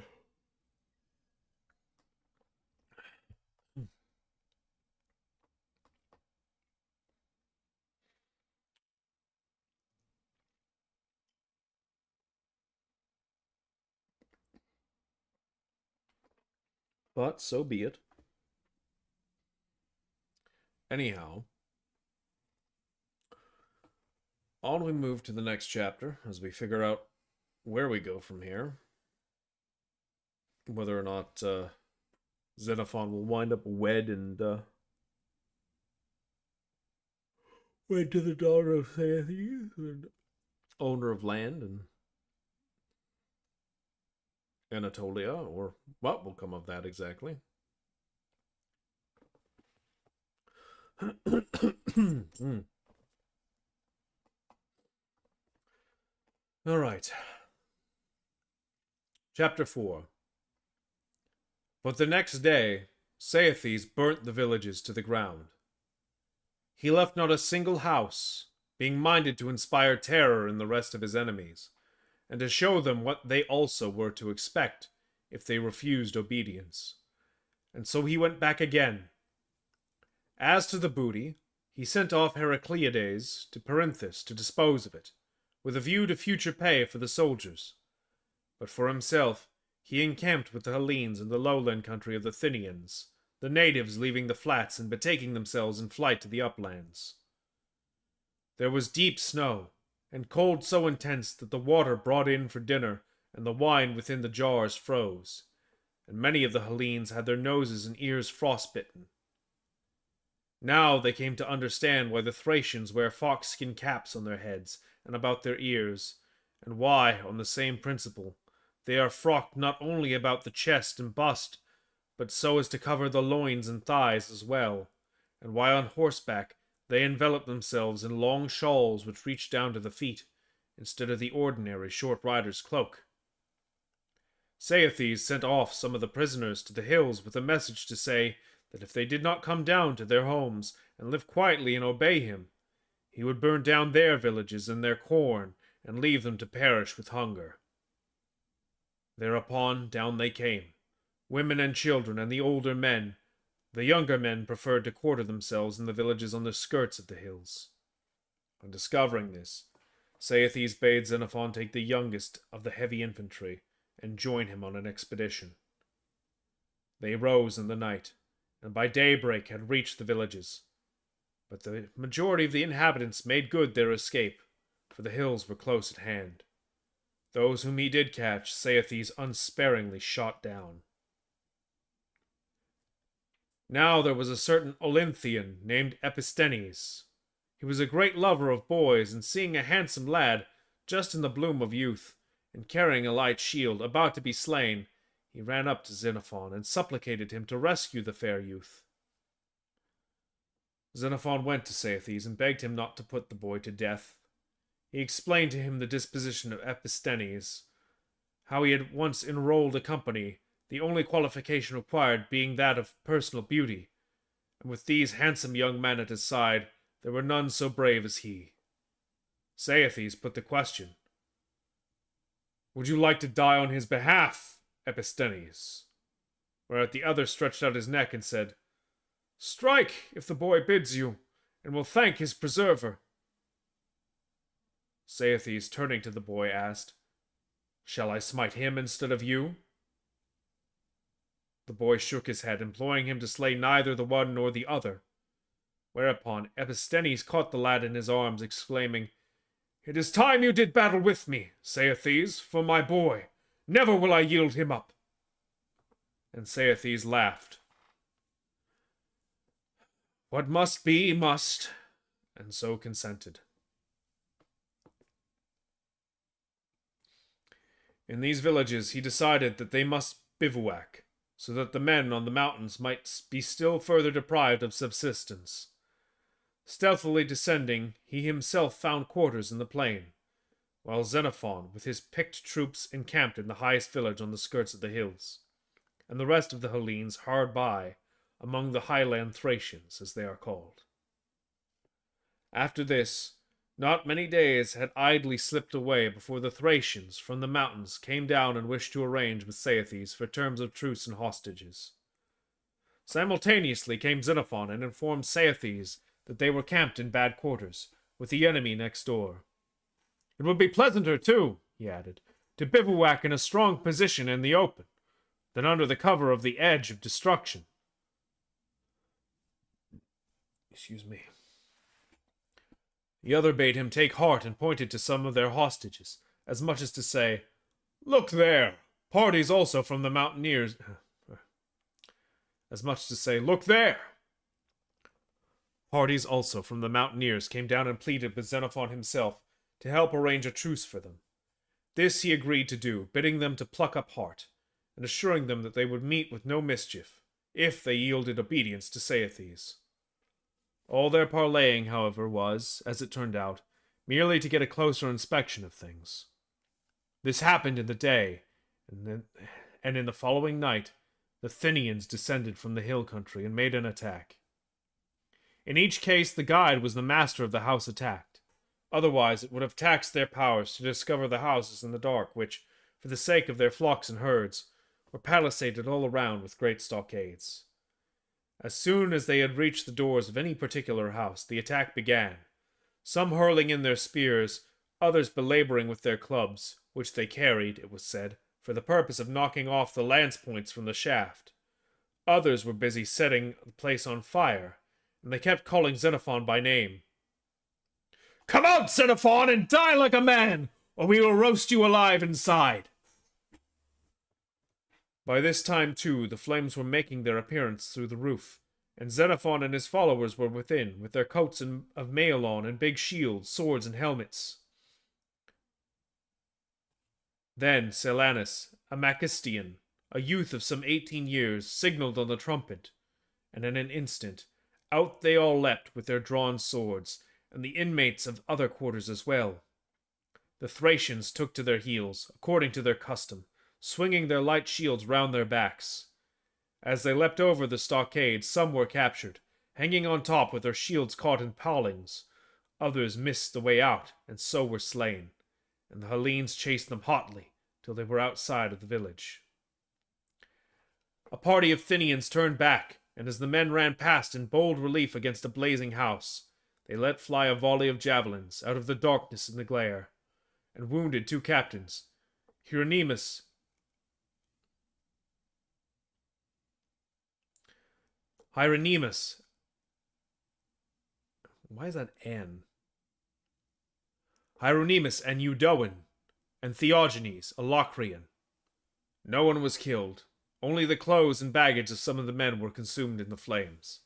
But so be it. Anyhow, on we move to the next chapter as we figure out where we go from here. Whether or not Xenophon will wind up wed and wed to the daughter of Saethes, and owner of land and Anatolia, or what will come of that exactly. All right. Chapter 4. But the next day, Saethes burnt the villages to the ground. He left not a single house, being minded to inspire terror in the rest of his enemies, and to show them what they also were to expect if they refused obedience. And so he went back again. As to the booty, he sent off Heracleides to Perinthus to dispose of it, with a view to future pay for the soldiers. But for himself, he encamped with the Hellenes in the lowland country of the Thynians, the natives leaving the flats and betaking themselves in flight to the uplands. There was deep snow, and cold so intense that the water brought in for dinner and the wine within the jars froze, and many of the Hellenes had their noses and ears frostbitten. Now they came to understand why the Thracians wear fox-skin caps on their heads and about their ears, and why, on the same principle, they are frocked not only about the chest and bust, but so as to cover the loins and thighs as well, and why on horseback they envelop themselves in long shawls which reach down to the feet, instead of the ordinary short rider's cloak. Saethes sent off some of the prisoners to the hills with a message to say that if they did not come down to their homes and live quietly and obey him, he would burn down their villages and their corn and leave them to perish with hunger. Thereupon down they came, women and children and the older men. The younger men preferred to quarter themselves in the villages on the skirts of the hills. On discovering this, Saethes bade Xenophon take the youngest of the heavy infantry and join him on an expedition. They rose in the night, and by daybreak had reached the villages. But the majority of the inhabitants made good their escape, for the hills were close at hand. Those whom he did catch, Saethes unsparingly shot down. Now there was a certain Olynthian named Episthenes. He was a great lover of boys, and seeing a handsome lad, just in the bloom of youth, and carrying a light shield, about to be slain, he ran up to Xenophon and supplicated him to rescue the fair youth. Xenophon went to Saethes and begged him not to put the boy to death. He explained to him the disposition of Episthenes, how he had once enrolled a company, the only qualification required being that of personal beauty, and with these handsome young men at his side, there were none so brave as he. Saethes put the question, "Would you like to die on his behalf, Episthenes?" Whereat the other stretched out his neck and said, "Strike, if the boy bids you, and will thank his preserver." Saethes, turning to the boy, asked, "Shall I smite him instead of you?" The boy shook his head, imploring him to slay neither the one nor the other. Whereupon Episthenes caught the lad in his arms, exclaiming, "It is time you did battle with me, Saethes, for my boy. Never will I yield him up." And Saethes laughed. What must be, must, and so consented. In these villages he decided that they must bivouac, so that the men on the mountains might be still further deprived of subsistence. Stealthily descending, he himself found quarters in the plain, while Xenophon, with his picked troops, encamped in the highest village on the skirts of the hills, and the rest of the Hellenes hard by, among the highland Thracians, as they are called. After this, not many days had idly slipped away before the Thracians from the mountains came down and wished to arrange with Saethes for terms of truce and hostages. Simultaneously came Xenophon and informed Saethes that they were camped in bad quarters, with the enemy next door. It would be pleasanter, too, he added, to bivouac in a strong position in the open, than under the cover of the edge of destruction. Excuse me. The other bade him take heart and pointed to some of their hostages, as much as to say, "Look there! Parties also from the mountaineers." As much as to say, "Look there!" Parties also from the mountaineers came down and pleaded with Xenophon himself to help arrange a truce for them. This he agreed to do, bidding them to pluck up heart, and assuring them that they would meet with no mischief, if they yielded obedience to Saethes. All their parleying, however, was, as it turned out, merely to get a closer inspection of things. This happened in the day, and in the following night, the Thynians descended from the hill country and made an attack. In each case, the guide was the master of the house attacked. Otherwise, it would have taxed their powers to discover the houses in the dark, which, for the sake of their flocks and herds, were palisaded all around with great stockades. As soon as they had reached the doors of any particular house, the attack began, some hurling in their spears, others belaboring with their clubs, which they carried, it was said, for the purpose of knocking off the lance points from the shaft. Others were busy setting the place on fire, and they kept calling Xenophon by name. "Come out, Xenophon, and die like a man, or we will roast you alive inside." By this time, too, the flames were making their appearance through the roof, and Xenophon and his followers were within, with their coats of mail on and big shields, swords, and helmets. Then Silanus, a Macistian, a youth of some 18 years, signaled on the trumpet, and in an instant, out they all leapt with their drawn swords, and the inmates of other quarters as well. The Thracians took to their heels, according to their custom, swinging their light shields round their backs. As they leapt over the stockade, some were captured, hanging on top with their shields caught in palings. Others missed the way out, and so were slain, and the Hellenes chased them hotly till they were outside of the village. A party of Thynians turned back, and as the men ran past in bold relief against a blazing house, they let fly a volley of javelins out of the darkness and the glare, and wounded 2 captains, Hieronymus why is that N? Hieronymus and Eudoen, and Theogenes, a Locrian. No one was killed. Only the clothes and baggage of some of the men were consumed in the flames.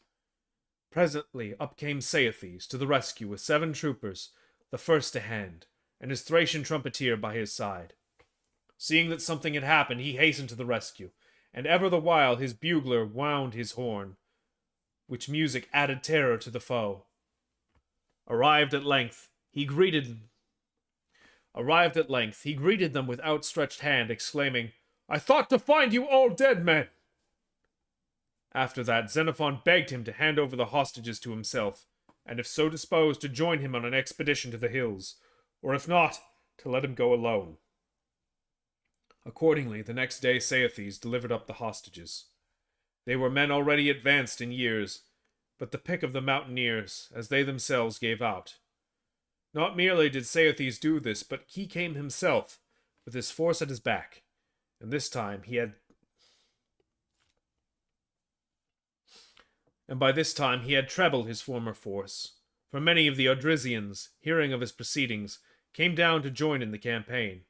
Presently up came Saethes to the rescue with 7 troopers, the first to hand, and his Thracian trumpeter by his side. Seeing that something had happened, he hastened to the rescue, and ever the while his bugler wound his horn, which music added terror to the foe. Arrived at length, he greeted them with outstretched hand, exclaiming, "I thought to find you all dead men!" After that, Xenophon begged him to hand over the hostages to himself, and if so disposed, to join him on an expedition to the hills, or if not, to let him go alone. Accordingly, the next day Saethes delivered up the hostages. They were men already advanced in years, but the pick of the mountaineers, as they themselves gave out. Not merely did Saethes do this, but he came himself, with his force at his back, and by this time he had trebled his former force, for many of the Odrysians, hearing of his proceedings, came down to join in the campaign,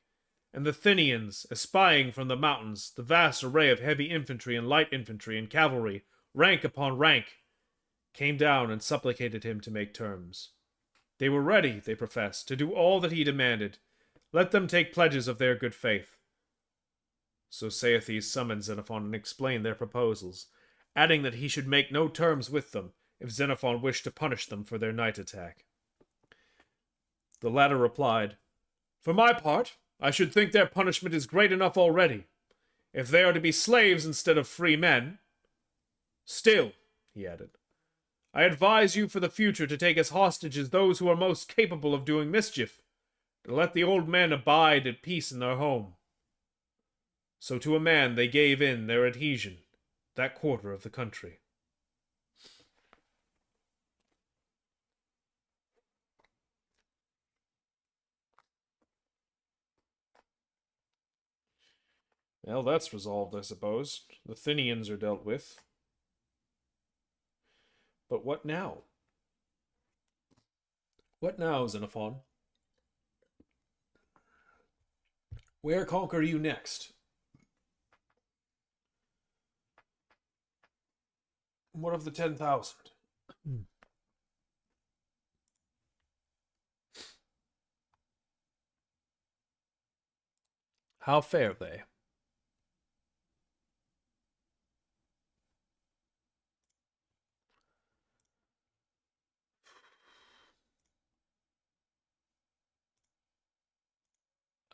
and the Thynians, espying from the mountains the vast array of heavy infantry and light infantry and cavalry, rank upon rank, came down and supplicated him to make terms. They were ready, they professed, to do all that he demanded. Let them take pledges of their good faith. So Saethes summoned Xenophon and explained their proposals, adding that he should make no terms with them if Xenophon wished to punish them for their night attack. The latter replied, "For my part, I should think their punishment is great enough already, if they are to be slaves instead of free men. Still," he added, "I advise you for the future to take as hostages those who are most capable of doing mischief, to let the old men abide at peace in their home." So to a man they gave in their adhesion, that quarter of the country. Well, that's resolved, I suppose. The Thynians are dealt with. But what now? What now, Xenophon? Where conquer you next? What of the 10,000? How fare they?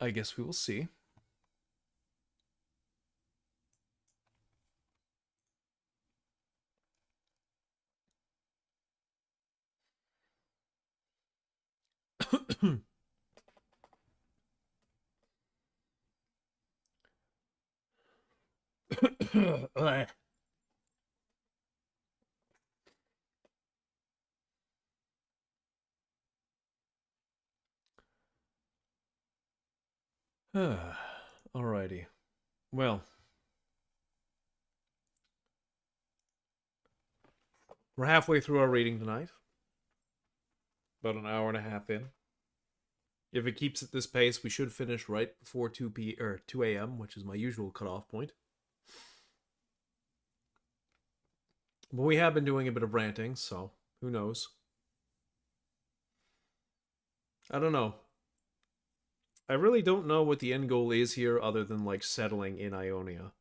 I guess we will see. Alrighty. Well, we're halfway through our reading tonight. About an hour and a half in. If it keeps at this pace, we should finish right before 2 a.m., which is my usual cutoff point. But we have been doing a bit of ranting, so who knows? I don't know. I really don't know what the end goal is here other than, like, settling in Ionia.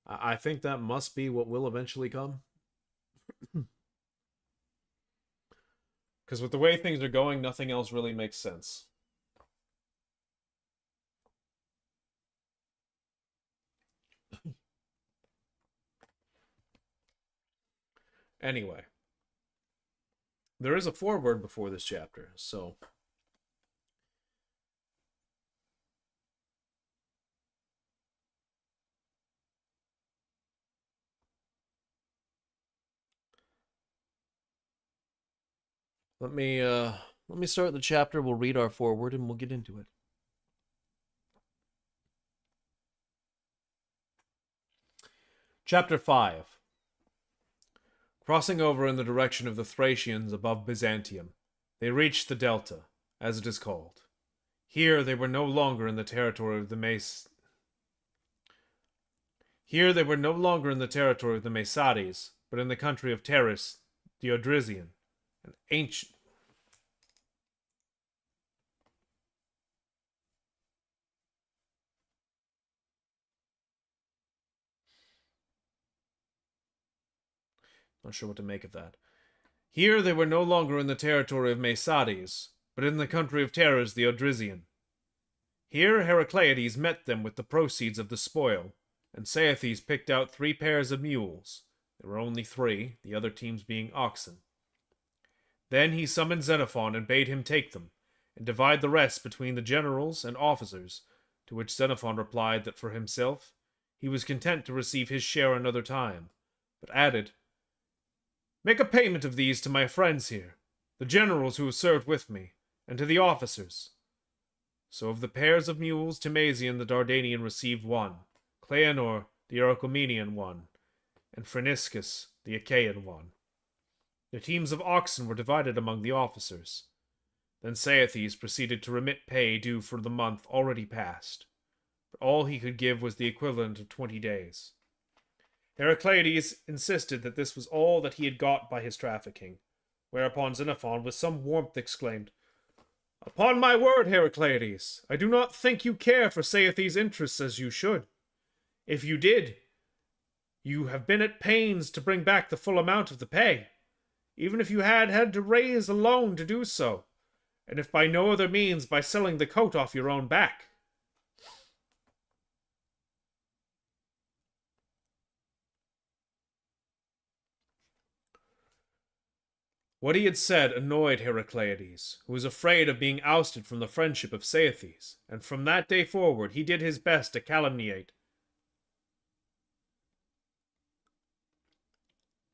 I think that must be what will eventually come. Because with the way things are going, nothing else really makes sense. Anyway. There is a foreword before this chapter, so... Let me start the chapter, we'll read our foreword, and we'll get into it. Chapter 5. Crossing over in the direction of the Thracians above Byzantium, they reached the Delta, as it is called. Here they were no longer in the territory of the Mesades, but in the country of Terris, the Odrysian, an ancient. Not sure what to make of that. Here they were no longer in the territory of Mesades, but in the country of Terris the Odrysian. Here Heracleides met them with the proceeds of the spoil, and Saethes picked out 3 pairs of mules. There were only 3, the other teams being oxen. Then he summoned Xenophon and bade him take them, and divide the rest between the generals and officers, to which Xenophon replied that for himself he was content to receive his share another time, but added, "Make a payment of these to my friends here, the generals who have served with me, and to the officers." So of the pairs of mules, Timasian the Dardanian received 1, Cleanor the Arachomenian 1, and Phryniscus the Achaean 1. The teams of oxen were divided among the officers. Then Saethes proceeded to remit pay due for the month already past, but all he could give was the equivalent of 20 days. Heracleides insisted that this was all that he had got by his trafficking, whereupon Xenophon with some warmth exclaimed, "Upon my word, Heracleides, I do not think you care for Saethes' interests as you should. If you did, you have been at pains to bring back the full amount of the pay, even if you had had to raise a loan to do so, and if by no other means by selling the coat off your own back." What he had said annoyed Heracleides, who was afraid of being ousted from the friendship of Saethes, and from that day forward he did his best to calumniate.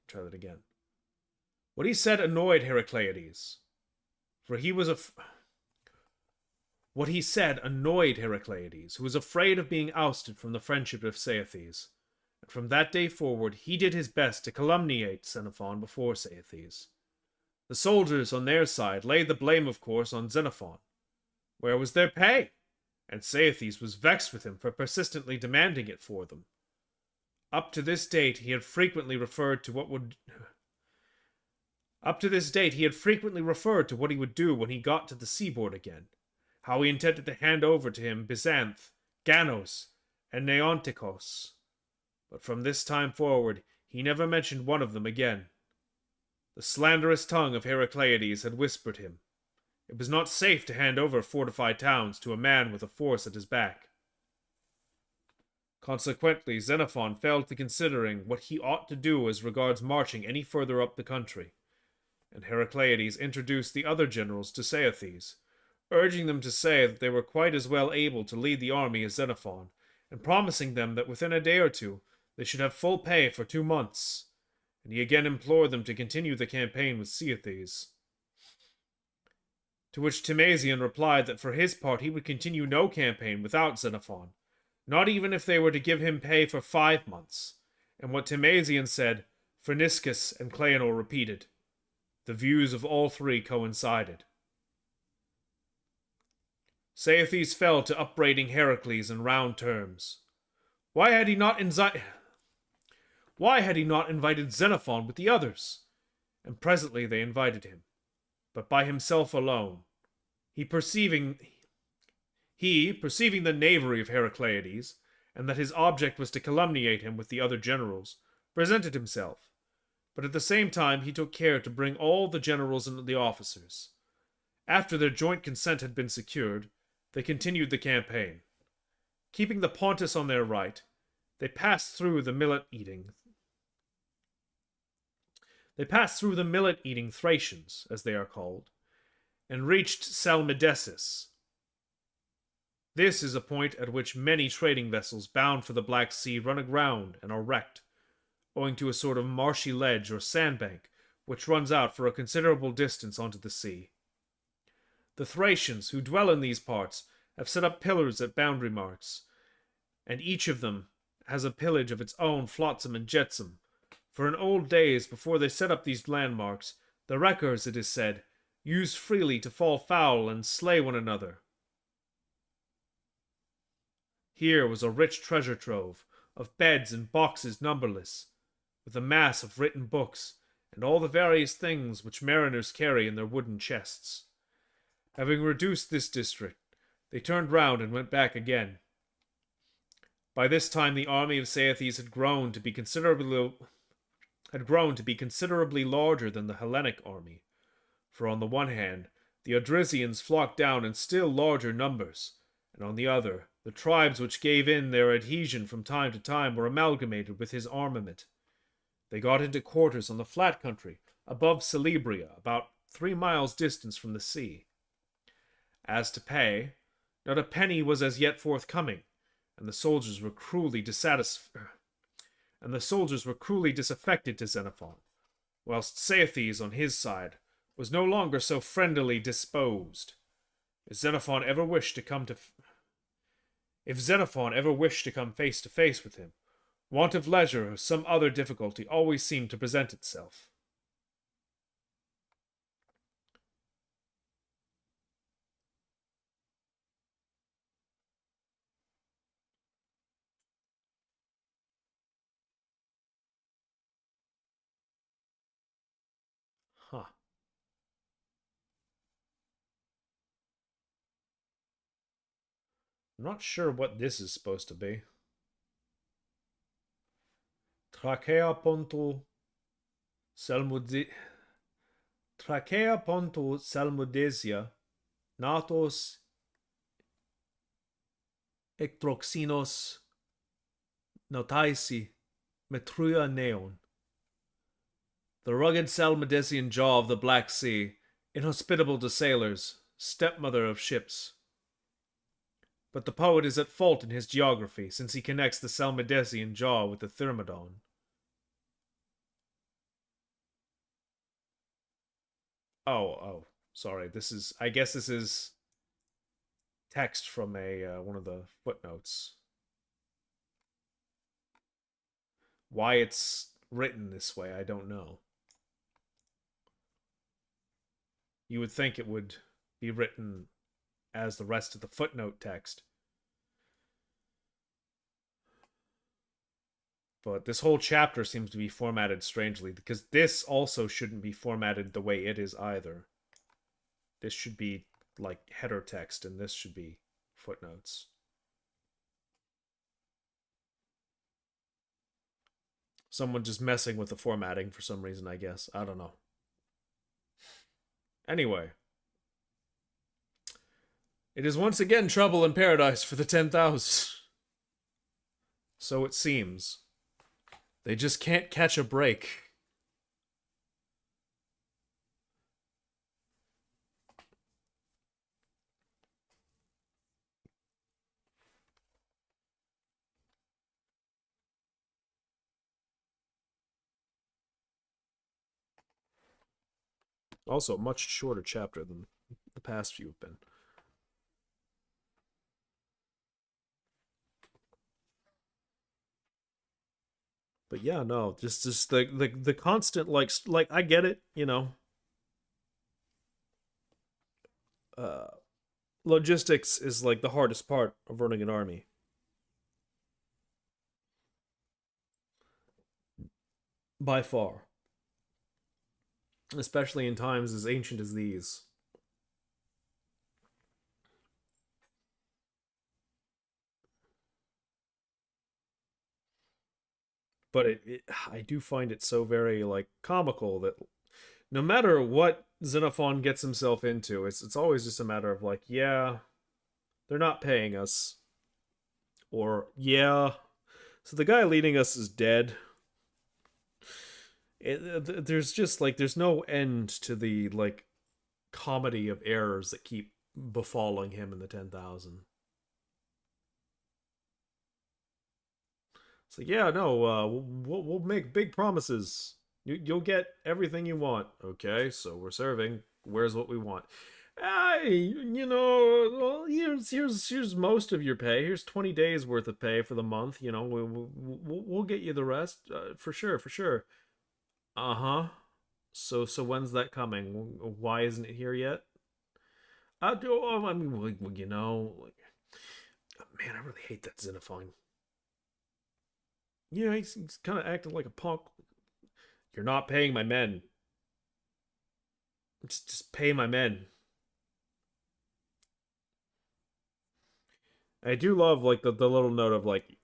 Try that again. What he said annoyed Heracleides, for he was What he said annoyed Heracleides, who was afraid of being ousted from the friendship of Saethes, and from that day forward he did his best to calumniate Xenophon before Saethes. The soldiers, on their side, laid the blame, of course, on Xenophon. Where was their pay? And Saethes was vexed with him for persistently demanding it for them. Up to this date he had frequently referred to what he would do when he got to the seaboard again, how he intended to hand over to him Byzanth, Ganos, and Neontikos. But from this time forward he never mentioned one of them again. The slanderous tongue of Heracleides had whispered him it was not safe to hand over fortified towns to a man with a force at his back. Consequently, Xenophon fell to considering what he ought to do as regards marching any further up the country, and Heracleides introduced the other generals to Saethes, urging them to say that they were quite as well able to lead the army as Xenophon, and promising them that within a day or 2 they should have full pay for 2 months. And he again implored them to continue the campaign with Saethes. To which Timasian replied that for his part he would continue no campaign without Xenophon, not even if they were to give him pay for 5 months. And what Timasian said, Phryniscus and Cleanor repeated. The views of all 3 coincided. Saethes fell to upbraiding Heracles in round terms. Why had he not invited Xenophon with the others? And presently they invited him, but by himself alone. He perceiving the knavery of Heracleides, and that his object was to calumniate him with the other generals, presented himself, but at the same time he took care to bring all the generals and the officers. After their joint consent had been secured, they continued the campaign. Keeping the Pontus on their right, they passed through the millet-eating Thracians, as they are called, and reached Salmidesis. This is a point at which many trading vessels bound for the Black Sea run aground and are wrecked, owing to a sort of marshy ledge or sandbank which runs out for a considerable distance onto the sea. The Thracians who dwell in these parts have set up pillars at boundary marks, and each of them has a pillage of its own flotsam and jetsam. For in old days, before they set up these landmarks, the wreckers, it is said, used freely to fall foul and slay one another. Here was a rich treasure trove of beds and boxes numberless, with a mass of written books and all the various things which mariners carry in their wooden chests. Having reduced this district, they turned round and went back again. By this time the army of Saethes had grown to be considerably larger than the Hellenic army. For on the one hand, the Odrysians flocked down in still larger numbers, and on the other, the tribes which gave in their adhesion from time to time were amalgamated with his armament. They got into quarters on the flat country above Celebria, about 3 miles distant from the sea. As to pay, not a penny was as yet forthcoming, and the soldiers were cruelly disaffected to Xenophon, whilst Saethes, on his side, was no longer so friendlily disposed. If Xenophon ever wished to come face to face with him, want of leisure or some other difficulty always seemed to present itself. Huh. I'm not sure what this is supposed to be. Trachea pontu salmodesia natos ektroxinos notaisi metruia neon. The rugged Salmodesian jaw of the Black Sea, inhospitable to sailors, stepmother of ships. But the poet is at fault in his geography, since he connects the Salmodesian jaw with the Thermodon. Oh, sorry. I guess this is text from one of the footnotes. Why it's written this way, I don't know. You would think it would be written as the rest of the footnote text. But this whole chapter seems to be formatted strangely, because this also shouldn't be formatted the way it is either. This should be like header text, and this should be footnotes. Someone just messing with the formatting for some reason, I guess. I don't know. Anyway. It is once again trouble in paradise for the 10,000. So it seems. They just can't catch a break. Also, a much shorter chapter than the past few have been. But yeah, no, just the constant like I get it, you know. Uh Logistics is like the hardest part of running an army. By far. Especially in times as ancient as these. But I do find it so very like comical that no matter what Xenophon gets himself into, it's always just a matter of like, yeah, they're not paying us, or yeah, so the guy leading us is dead. There's just like there's no end to the like comedy of errors that keep befalling him in the 10,000. It's like, yeah, no, we'll make big promises. You'll get everything you want. Okay, so we're serving. Where's what we want? Hey, you know, well, here's most of your pay. Here's 20 days worth of pay for the month. You know, we'll get you the rest for sure, for sure. Uh-huh. So when's that coming? Why isn't it here yet? I mean, well, you know, Man, I really hate that Xenophon. Yeah, he's kind of acting like a punk. You're not paying my men. Just pay my men. I do love like the little note of like,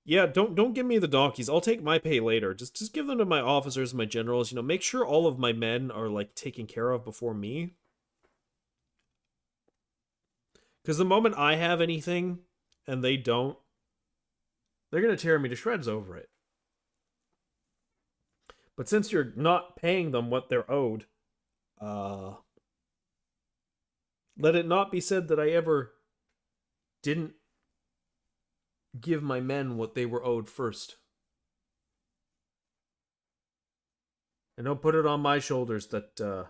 yeah, don't give me the donkeys. I'll take my pay later. Just give them to my officers, my generals. You know, make sure all of my men are like taken care of before me. Because the moment I have anything and they don't, they're gonna tear me to shreds over it. But since you're not paying them what they're owed, let it not be said that I ever didn't give my men what they were owed first. And don't put it on my shoulders that the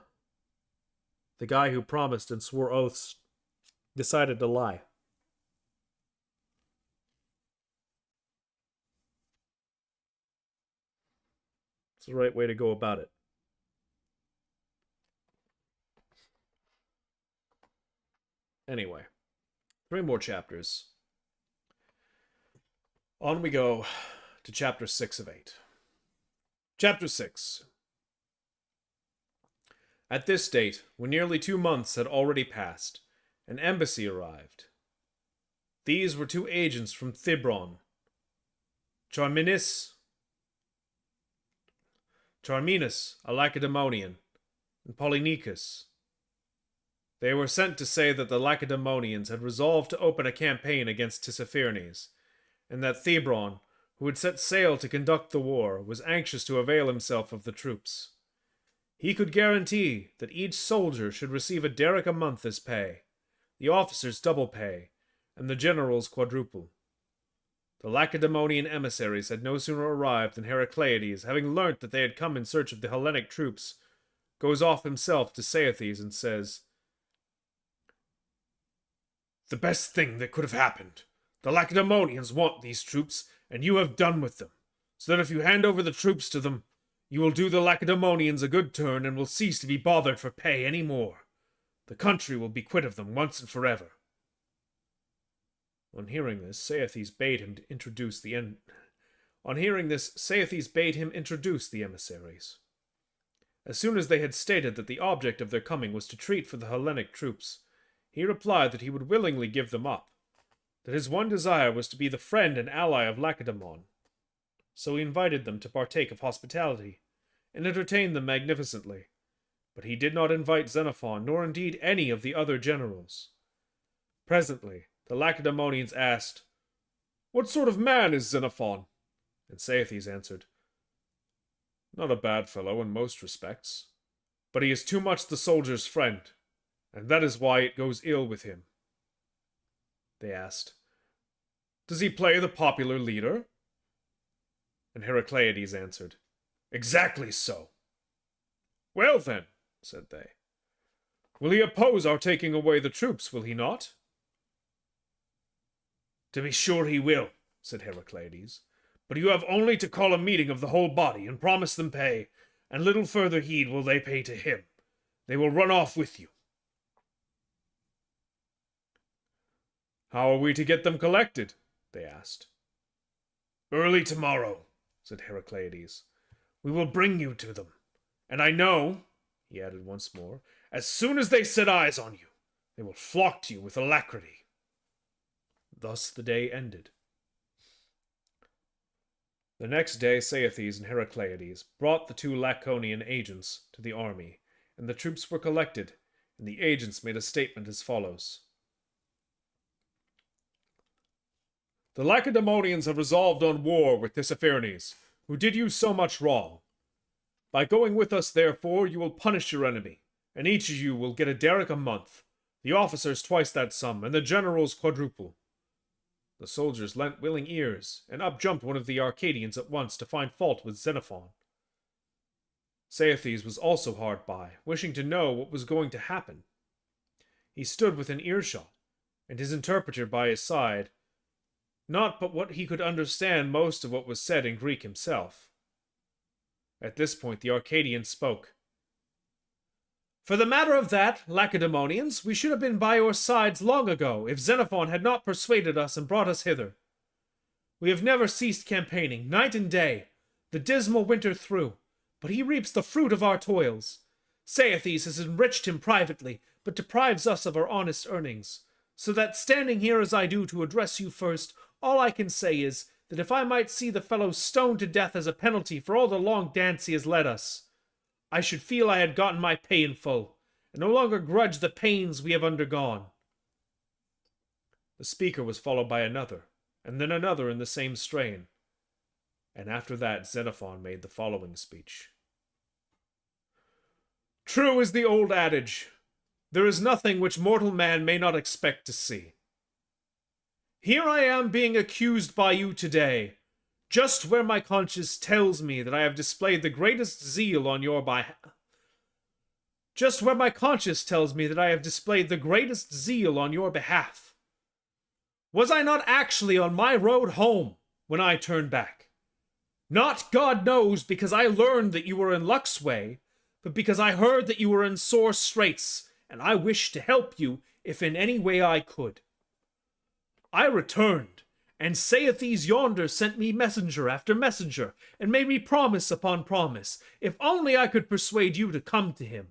guy who promised and swore oaths decided to lie. It's the right way to go about it. Anyway, 3 more chapters. On we go to chapter 6 of 8. Chapter 6. At this date, when nearly 2 months had already passed, an embassy arrived. These were 2 agents from Thibron, Charminus, a Lacedaemonian, and Polynicus. They were sent to say that the Lacedaemonians had resolved to open a campaign against Tissaphernes, and that Thibron, who had set sail to conduct the war, was anxious to avail himself of the troops. He could guarantee that each soldier should receive a derrick a month as pay, the officers double pay, and the generals quadruple. The Lacedaemonian emissaries had no sooner arrived than Heracleides, having learnt that they had come in search of the Hellenic troops, goes off himself to Saethes and says, "The best thing that could have happened. The Lacedaemonians want these troops, and you have done with them, so that if you hand over the troops to them, you will do the Lacedaemonians a good turn and will cease to be bothered for pay any more. The country will be quit of them once and forever." On hearing this, Saethes bade him introduce the emissaries. As soon as they had stated that the object of their coming was to treat for the Hellenic troops, he replied that he would willingly give them up, that his one desire was to be the friend and ally of Lacedaemon. So he invited them to partake of hospitality, and entertained them magnificently. But he did not invite Xenophon, nor indeed any of the other generals. Presently, the Lacedaemonians asked, "What sort of man is Xenophon?" And Saethes answered, "Not a bad fellow in most respects, but he is too much the soldier's friend, and that is why it goes ill with him." They asked, "Does he play the popular leader?" And Heracleides answered, "Exactly so." "Well then," said they, "will he oppose our taking away the troops, will he not?" "To be sure he will," said Heracleides, "but you have only to call a meeting of the whole body and promise them pay, and little further heed will they pay to him. They will run off with you." "How are we to get them collected?" they asked. "Early tomorrow," said Heracleides, "we will bring you to them. And I know," he added once more, "as soon as they set eyes on you, they will flock to you with alacrity." Thus the day ended. The next day Saethes and Heracleides brought the 2 Laconian agents to the army, and the troops were collected, and the agents made a statement as follows. "The Lacedaemonians have resolved on war with Tissaphernes, who did you so much wrong. By going with us, therefore, you will punish your enemy, and each of you will get a derrick a month, the officers twice that sum, and the generals quadruple." The soldiers lent willing ears, and up jumped one of the Arcadians at once to find fault with Xenophon. Saethes was also hard by, wishing to know what was going to happen. He stood within earshot, and his interpreter by his side, not but what he could understand most of what was said in Greek himself. At this point the Arcadian spoke. For the matter of that, Lacedaemonians, we should have been by your sides long ago, if Xenophon had not persuaded us and brought us hither. We have never ceased campaigning, night and day, the dismal winter through, but he reaps the fruit of our toils. Saethes has enriched him privately, but deprives us of our honest earnings. So that, standing here as I do to address you first, all I can say is, that if I might see the fellow stoned to death as a penalty for all the long dance he has led us, I should feel I had gotten my pay in full, and no longer grudge the pains we have undergone. The speaker was followed by another, and then another in the same strain. And after that Xenophon made the following speech. True is the old adage, there is nothing which mortal man may not expect to see. Here I am being accused by you today, just where my conscience tells me that I have displayed the greatest zeal on your behalf. Just where my conscience tells me that I have displayed the greatest zeal on your behalf. Was I not actually on my road home when I turned back? Not, God knows, because I learned that you were in luck's way, but because I heard that you were in sore straits, and I wished to help you if in any way I could. I returned, and Saethes yonder sent me messenger after messenger, and made me promise upon promise, if only I could persuade you to come to him.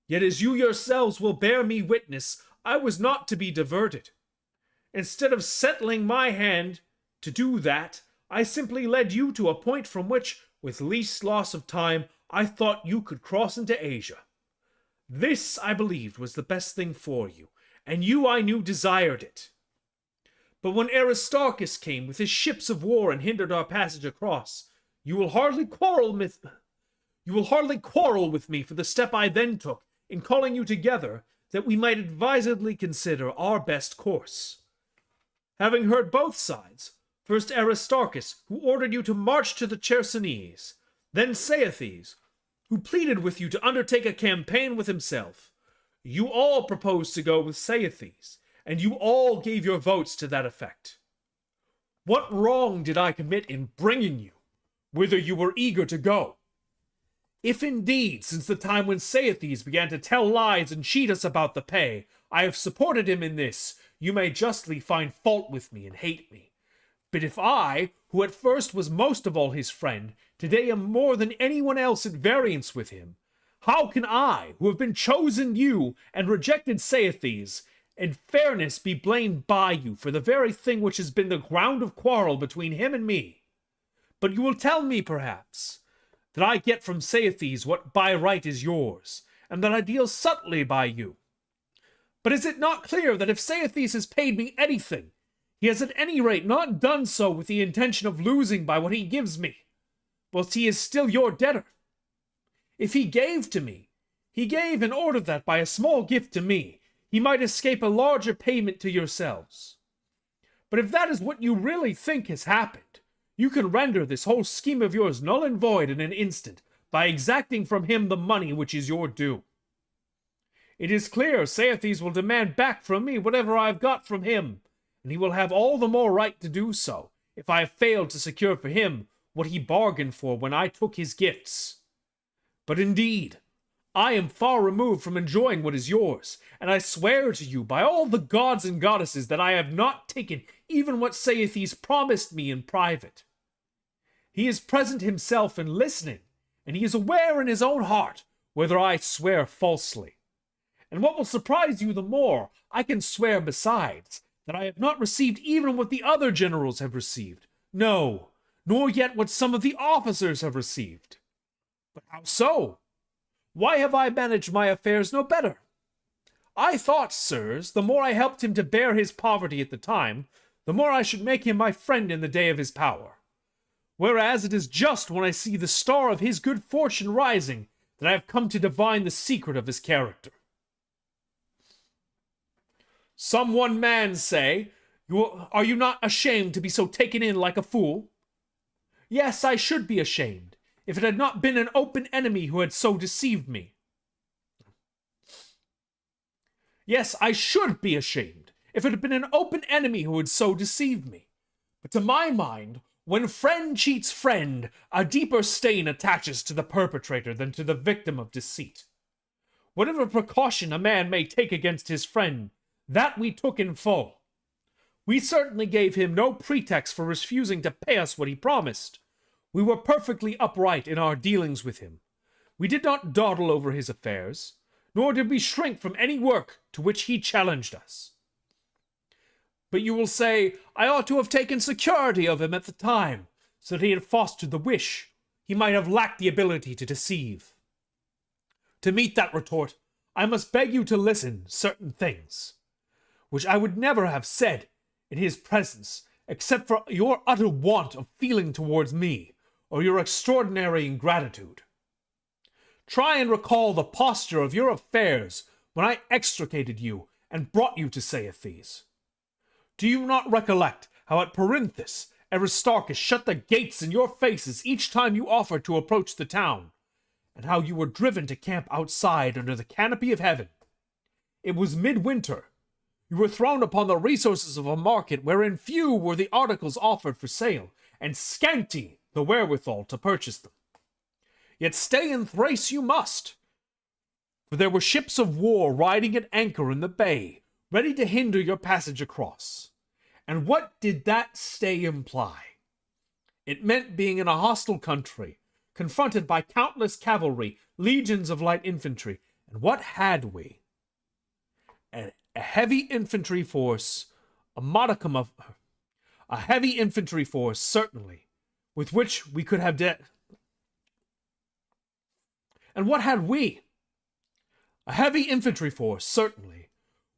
Yet as you yourselves will bear me witness, I was not to be diverted. Instead of settling my hand to do that, I simply led you to a point from which, with least loss of time, I thought you could cross into Asia. This, I believed, was the best thing for you, and you, I knew, desired it. But when Aristarchus came with his ships of war and hindered our passage across, you will hardly quarrel with me for the step I then took in calling you together, that we might advisedly consider our best course. Having heard both sides, first Aristarchus, who ordered you to march to the Chersonese, then Saethes, who pleaded with you to undertake a campaign with himself, you all proposed to go with Saethes, and you all gave your votes to that effect. What wrong did I commit in bringing you, whither you were eager to go? If indeed, since the time when Saethes began to tell lies and cheat us about the pay, I have supported him in this, you may justly find fault with me and hate me. But if I, who at first was most of all his friend, today am more than anyone else at variance with him, how can I, who have been chosen you and rejected Saethes, in fairness be blamed by you for the very thing which has been the ground of quarrel between him and me? But you will tell me, perhaps, that I get from Saethes what by right is yours, and that I deal subtly by you. But is it not clear that if Saethes has paid me anything, he has at any rate not done so with the intention of losing by what he gives me, whilst he is still your debtor? If he gave to me, he gave in order that by a small gift to me, he might escape a larger payment to yourselves. But if that is what you really think has happened, you can render this whole scheme of yours null and void in an instant by exacting from him the money which is your due. It is clear Saethes will demand back from me whatever I have got from him, and he will have all the more right to do so if I have failed to secure for him what he bargained for when I took his gifts. But indeed, I am far removed from enjoying what is yours, and I swear to you by all the gods and goddesses that I have not taken even what Saethes promised me in private. He is present himself and listening, and he is aware in his own heart whether I swear falsely. And what will surprise you the more, I can swear besides that I have not received even what the other generals have received, no, nor yet what some of the officers have received. But how so? Why have I managed my affairs no better? I thought, sirs, the more I helped him to bear his poverty at the time, the more I should make him my friend in the day of his power. Whereas it is just when I see the star of his good fortune rising that I have come to divine the secret of his character. Some one man say, are you not ashamed to be so taken in like a fool? Yes, I should be ashamed, if it had not been an open enemy who had so deceived me. Yes, I should be ashamed, if it had been an open enemy who had so deceived me. But to my mind, when friend cheats friend, a deeper stain attaches to the perpetrator than to the victim of deceit. Whatever precaution a man may take against his friend, that we took in full. We certainly gave him no pretext for refusing to pay us what he promised. We were perfectly upright in our dealings with him. We did not dawdle over his affairs, nor did we shrink from any work to which he challenged us. But you will say, I ought to have taken security of him at the time, so that he had fostered the wish. He might have lacked the ability to deceive. To meet that retort, I must beg you to listen certain things, which I would never have said in his presence, except for your utter want of feeling towards me, or your extraordinary ingratitude. Try and recall the posture of your affairs when I extricated you and brought you to Saethes. Do you not recollect how at Perinthus Aristarchus shut the gates in your faces each time you offered to approach the town, and how you were driven to camp outside under the canopy of heaven? It was midwinter. You were thrown upon the resources of a market wherein few were the articles offered for sale, and scanty the wherewithal to purchase them. Yet stay in Thrace you must, for there were ships of war riding at anchor in the bay, ready to hinder your passage across. And what did that stay imply? It meant being in a hostile country, confronted by countless cavalry, legions of light infantry. And what had we? A heavy infantry force, a heavy infantry force, certainly, with which we could have And what had we? A heavy infantry force, certainly,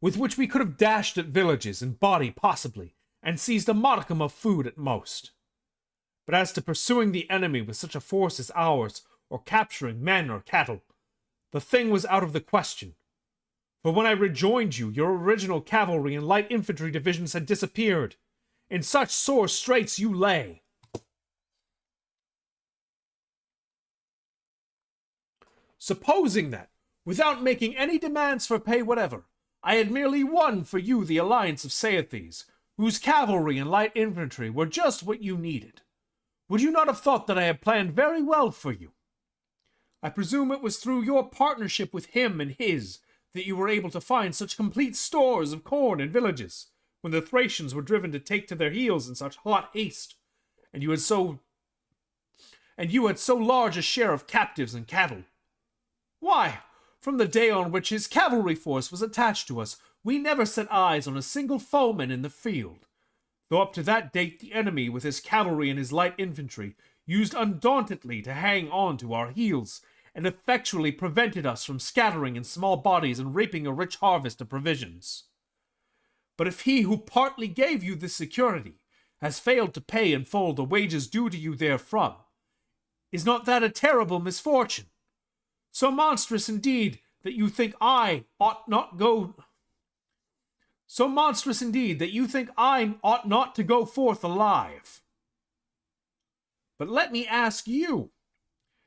with which we could have dashed at villages in body, possibly, and seized a modicum of food at most. But as to pursuing the enemy with such a force as ours, or capturing men or cattle, the thing was out of the question. For when I rejoined you, your original cavalry and light infantry divisions had disappeared. In such sore straits you lay. Supposing that, without making any demands for pay whatever, I had merely won for you the alliance of Saethes, whose cavalry and light infantry were just what you needed, would you not have thought that I had planned very well for you? I presume it was through your partnership with him and his that you were able to find such complete stores of corn and villages, when the Thracians were driven to take to their heels in such hot haste, and you had so large a share of captives and cattle. Why, from the day on which his cavalry force was attached to us, we never set eyes on a single foeman in the field, though up to that date the enemy, with his cavalry and his light infantry, used undauntedly to hang on to our heels, and effectually prevented us from scattering in small bodies and reaping a rich harvest of provisions. But if he who partly gave you this security has failed to pay in full the wages due to you therefrom, is not that a terrible misfortune? So monstrous indeed that you think I ought not to go forth alive. But let me ask you,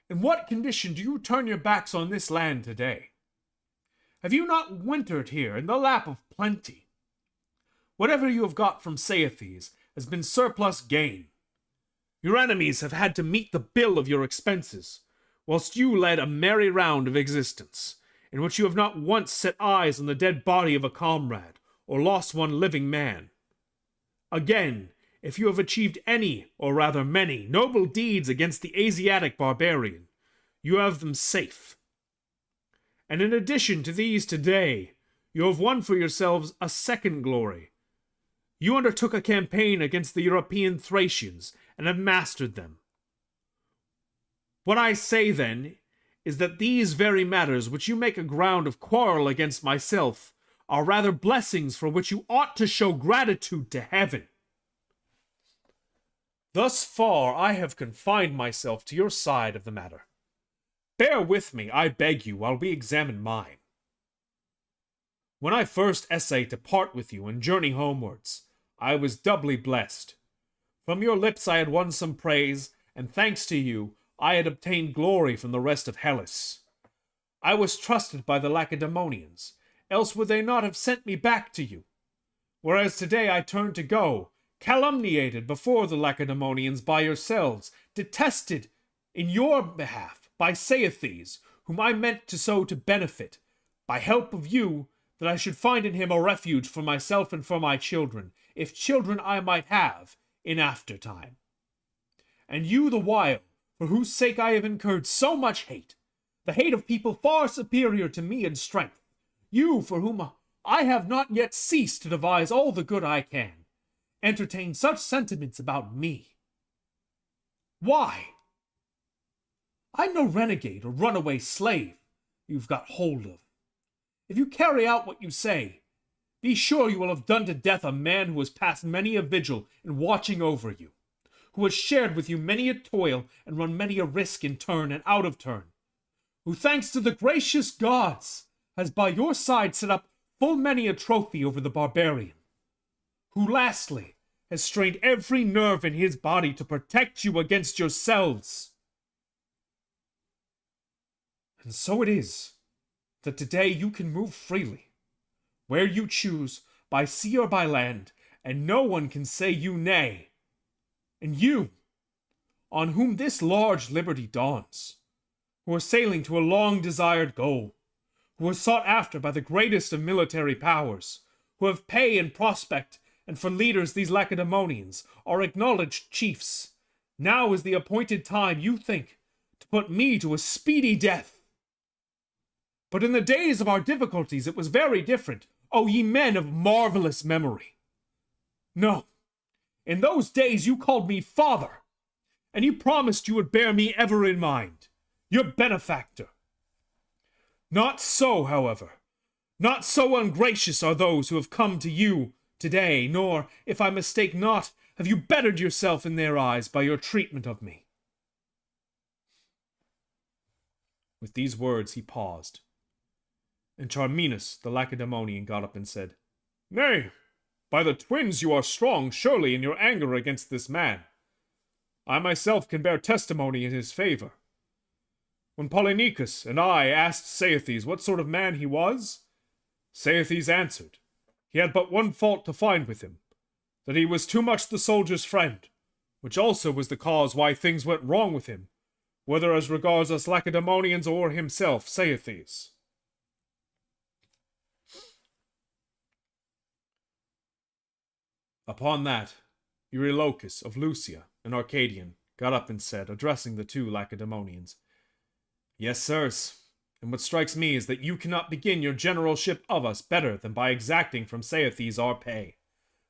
in what condition do you turn your backs on this land today? Have you not wintered here in the lap of plenty? Whatever you have got from Saethes has been surplus gain. Your enemies have had to meet the bill of your expenses, whilst you led a merry round of existence, in which you have not once set eyes on the dead body of a comrade, or lost one living man. Again, if you have achieved any, or rather many, noble deeds against the Asiatic barbarian, you have them safe. And in addition to these today, you have won for yourselves a second glory. You undertook a campaign against the European Thracians, and have mastered them. What I say, then, is that these very matters which you make a ground of quarrel against myself are rather blessings for which you ought to show gratitude to heaven. Thus far I have confined myself to your side of the matter. Bear with me, I beg you, while we examine mine. When I first essayed to part with you and journey homewards, I was doubly blessed. From your lips I had won some praise, and thanks to you, I had obtained glory from the rest of Hellas. I was trusted by the Lacedaemonians, else would they not have sent me back to you. Whereas today I turn to go, calumniated before the Lacedaemonians by yourselves, detested in your behalf by Saethes, whom I meant to benefit, by help of you, that I should find in him a refuge for myself and for my children, if children I might have in after time. And you the while, for whose sake I have incurred so much hate, the hate of people far superior to me in strength, you for whom I have not yet ceased to devise all the good I can, entertain such sentiments about me. Why? I'm no renegade or runaway slave you've got hold of. If you carry out what you say, be sure you will have done to death a man who has passed many a vigil in watching over you, who has shared with you many a toil and run many a risk in turn and out of turn, who, thanks to the gracious gods, has by your side set up full many a trophy over the barbarian, who lastly has strained every nerve in his body to protect you against yourselves. And so it is that today you can move freely, where you choose, by sea or by land, and no one can say you nay. And you, on whom this large liberty dawns, who are sailing to a long-desired goal, who are sought after by the greatest of military powers, who have pay and prospect, and for leaders these Lacedaemonians are acknowledged chiefs, now is the appointed time, you think, to put me to a speedy death. But in the days of our difficulties it was very different, O ye men of marvelous memory. No, in those days you called me father, and you promised you would bear me ever in mind, your benefactor. Not so, however. Not so ungracious are those who have come to you today, nor, if I mistake not, have you bettered yourself in their eyes by your treatment of me. With these words he paused, and Charminus the Lacedaemonian got up and said, Nay, by the twins you are strong, surely, in your anger against this man. I myself can bear testimony in his favor. When Polynicus and I asked Saethes what sort of man he was, Saethes answered, he had but one fault to find with him, that he was too much the soldier's friend, which also was the cause why things went wrong with him, whether as regards us Lacedaemonians or himself, Saethes. Upon that, Eurylochus of Lucia, an Arcadian, got up and said, addressing the two Lacedaemonians, Yes, sirs, and what strikes me is that you cannot begin your generalship of us better than by exacting from Saethes our pay.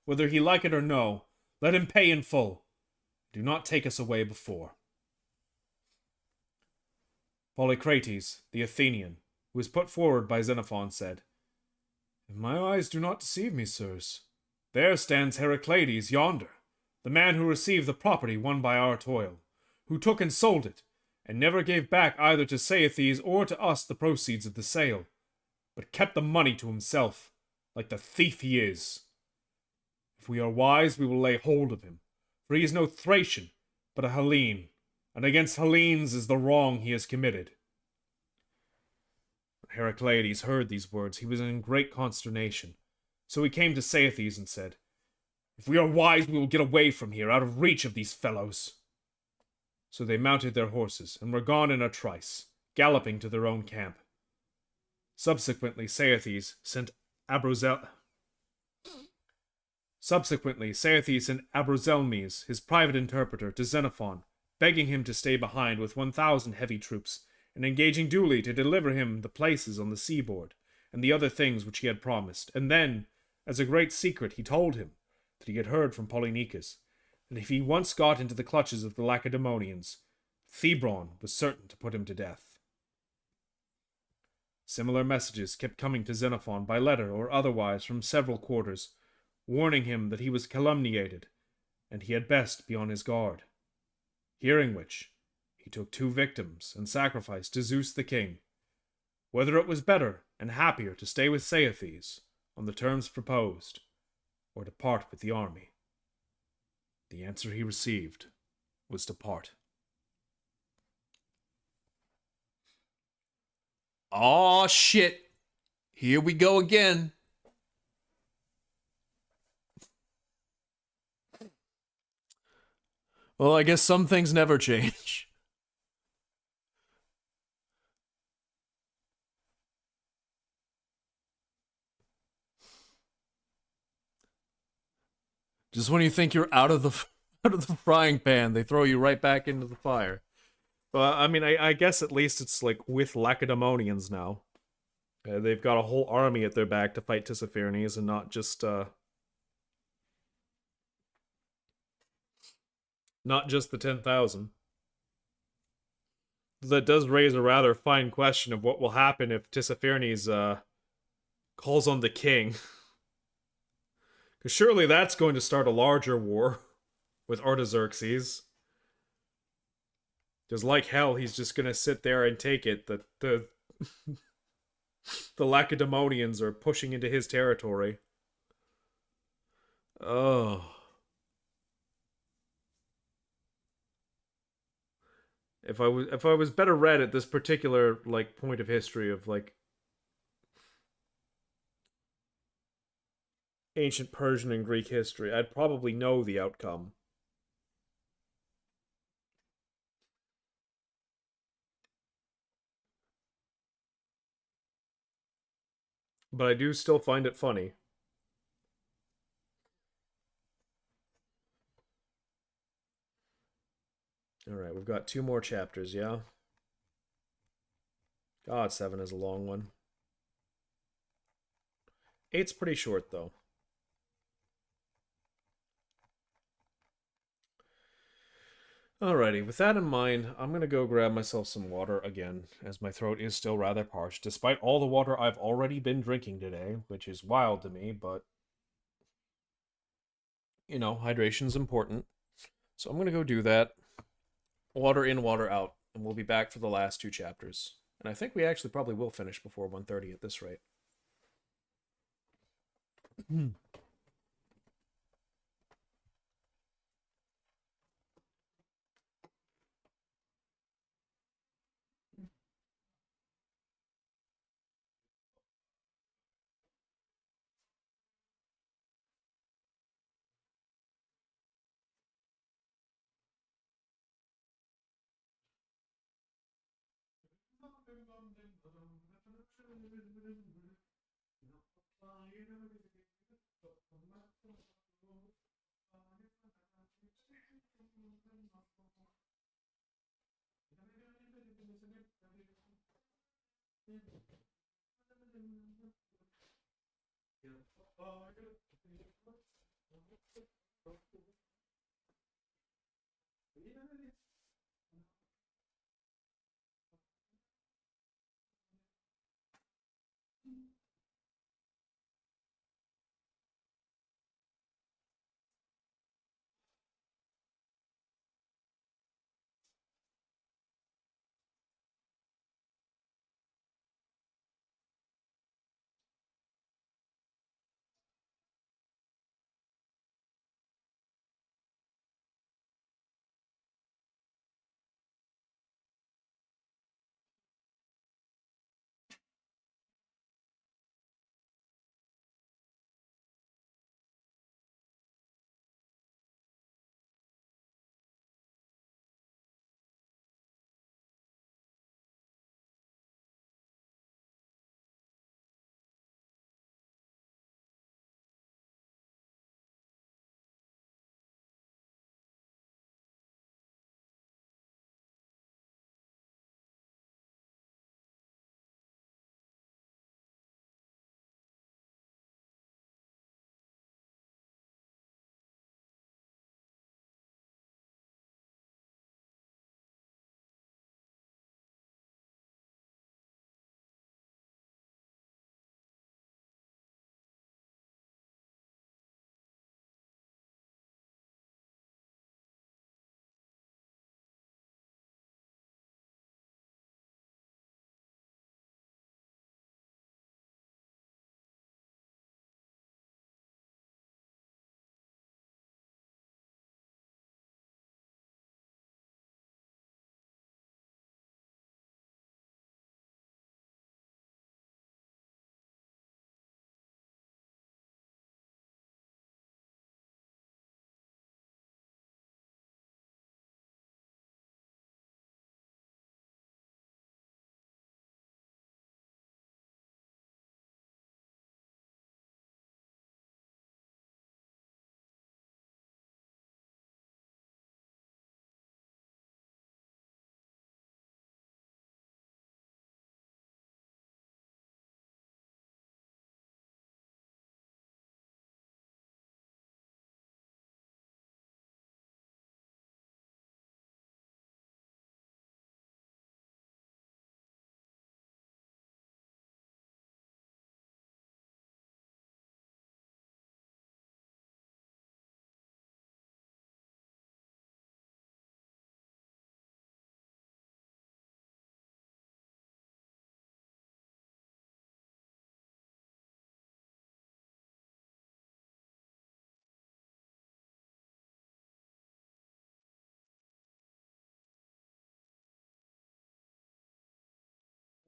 Whether he like it or no, let him pay in full. Do not take us away before. Polycrates, the Athenian, who was put forward by Xenophon, said, If my eyes do not deceive me, sirs, there stands Heracleides yonder, the man who received the property won by our toil, who took and sold it, and never gave back either to Saethes or to us the proceeds of the sale, but kept the money to himself, like the thief he is. If we are wise, we will lay hold of him, for he is no Thracian, but a Hellene, and against Hellenes is the wrong he has committed. When Heracleides heard these words, he was in great consternation. So he came to Saethes and said, If we are wise, we will get away from here, out of reach of these fellows. So they mounted their horses, and were gone in a trice, galloping to their own camp. Subsequently, Saethes sent Abrozelmes, his private interpreter, to Xenophon, begging him to stay behind with 1,000 heavy troops, and engaging duly to deliver him the places on the seaboard, and the other things which he had promised. And then, as a great secret, he told him that he had heard from Polynicus, that if he once got into the clutches of the Lacedaemonians, Thebron was certain to put him to death. Similar messages kept coming to Xenophon by letter or otherwise from several quarters, warning him that he was calumniated, and he had best be on his guard. Hearing which, he took 2 victims and sacrificed to Zeus the king, whether it was better and happier to stay with Saethes on the terms proposed, or to part with the army. The answer he received was to part. Aw, shit. Here we go again. Well, I guess some things never change. Just when you think you're out of the out of the frying pan, they throw you right back into the fire. Well, I mean, I guess at least it's like with Lacedaemonians now. They've got a whole army at their back to fight Tissaphernes, and not just the 10,000. That does raise a rather fine question of what will happen if Tissaphernes calls on the king. Because surely that's going to start a larger war with Artaxerxes. Because like hell, he's just going to sit there and take it. The Lacedaemonians are pushing into his territory. Oh. If I was better read at this particular like point of history of like ancient Persian and Greek history, I'd probably know the outcome. But I do still find it funny. All right, we've got 2 more chapters, yeah? God, 7 is a long one. 8's pretty short, though. Alrighty, with that in mind, I'm gonna go grab myself some water again, as my throat is still rather parched, despite all the water I've already been drinking today, which is wild to me, but you know, hydration's important. So I'm gonna go do that. Water in, water out, and we'll be back for the last 2 chapters. And I think we actually probably will finish before 1:30 at this rate.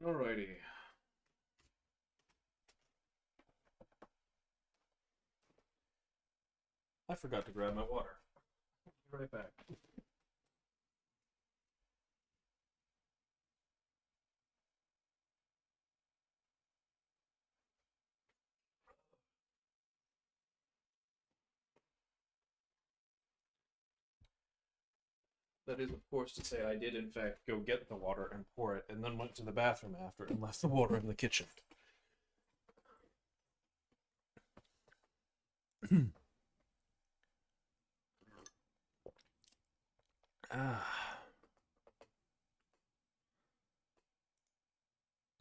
Alrighty. I forgot to grab my water. Be right back. That is, of course, to say I did, in fact, go get the water and pour it, and then went to the bathroom after and left the water in the kitchen.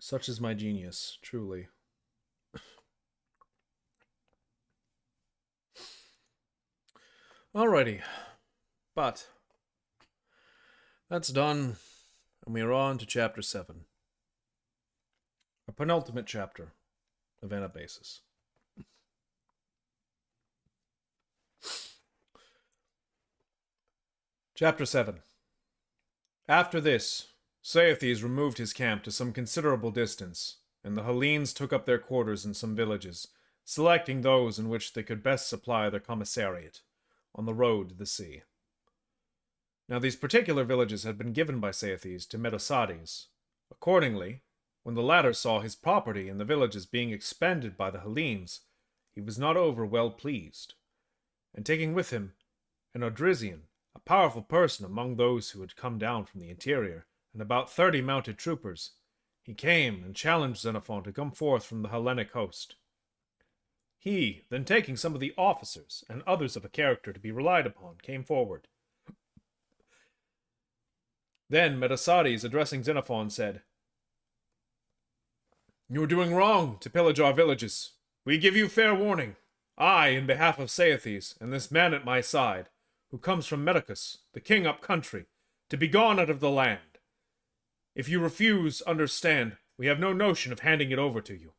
Such is my genius, truly. Alrighty. But that's done, and we are on to chapter 7. A penultimate chapter of Anabasis. Chapter 7. After this, Saethes removed his camp to some considerable distance, and the Hellenes took up their quarters in some villages, selecting those in which they could best supply their commissariat, on the road to the sea. Now these particular villages had been given by Saethes to Metasates. Accordingly, when the latter saw his property in the villages being expended by the Hellenes, he was not over well pleased, and taking with him an Odrysian, a powerful person among those who had come down from the interior, and about 30 mounted troopers, he came and challenged Xenophon to come forth from the Hellenic host. He, then taking some of the officers and others of a character to be relied upon, came forward. Then Metasates, addressing Xenophon, said, "You are doing wrong to pillage our villages. We give you fair warning. I, in behalf of Saethes, and this man at my side, who comes from Medicus, the king up country, to be gone out of the land. If you refuse, understand, we have no notion of handing it over to you.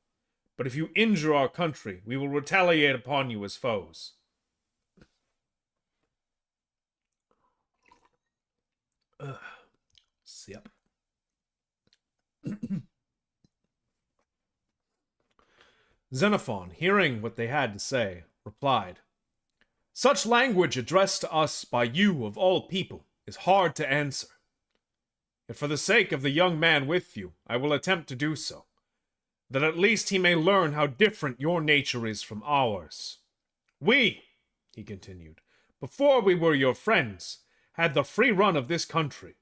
But if you injure our country, we will retaliate upon you as foes." Yep. Xenophon, hearing what they had to say, replied, "Such language addressed to us by you of all people is hard to answer. Yet for the sake of the young man with you, I will attempt to do so, that at least he may learn how different your nature is from ours. We," he continued, "before we were your friends, had the free run of this country,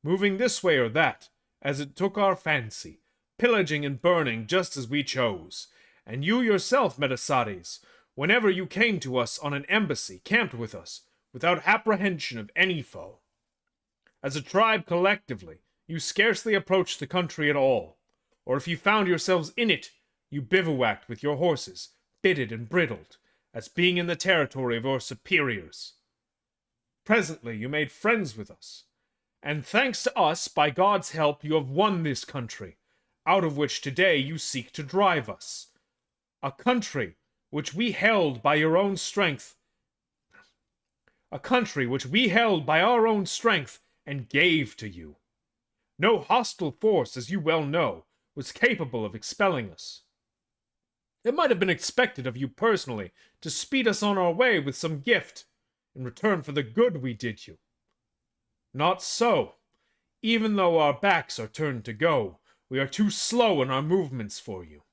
moving this way or that, as it took our fancy, pillaging and burning just as we chose, and you yourself, Metasates, whenever you came to us on an embassy, camped with us, without apprehension of any foe. As a tribe collectively, you scarcely approached the country at all, or if you found yourselves in it, you bivouacked with your horses, bitted and bridled, as being in the territory of your superiors. Presently you made friends with us, and thanks to us, by God's help, you have won this country, out of which today you seek to drive us. A country which we held by your own strength. A country which we held by our own strength and gave to you. No hostile force, as you well know, was capable of expelling us. It might have been expected of you personally to speed us on our way with some gift, in return for the good we did you. Not so. Even though our backs are turned to go, we are too slow in our movements for you.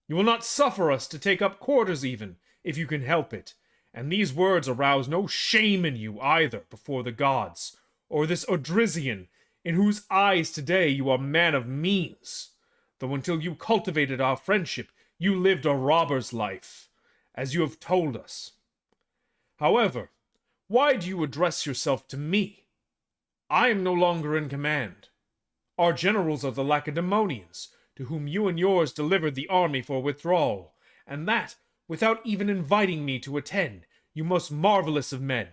You will not suffer us to take up quarters even, if you can help it, and these words arouse no shame in you either before the gods, or this Odrysian, in whose eyes today you are man of means, though until you cultivated our friendship, you lived a robber's life, as you have told us. However, why do you address yourself to me? I am no longer in command. Our generals are the Lacedaemonians, to whom you and yours delivered the army for withdrawal, and that, without even inviting me to attend, you most marvelous of men,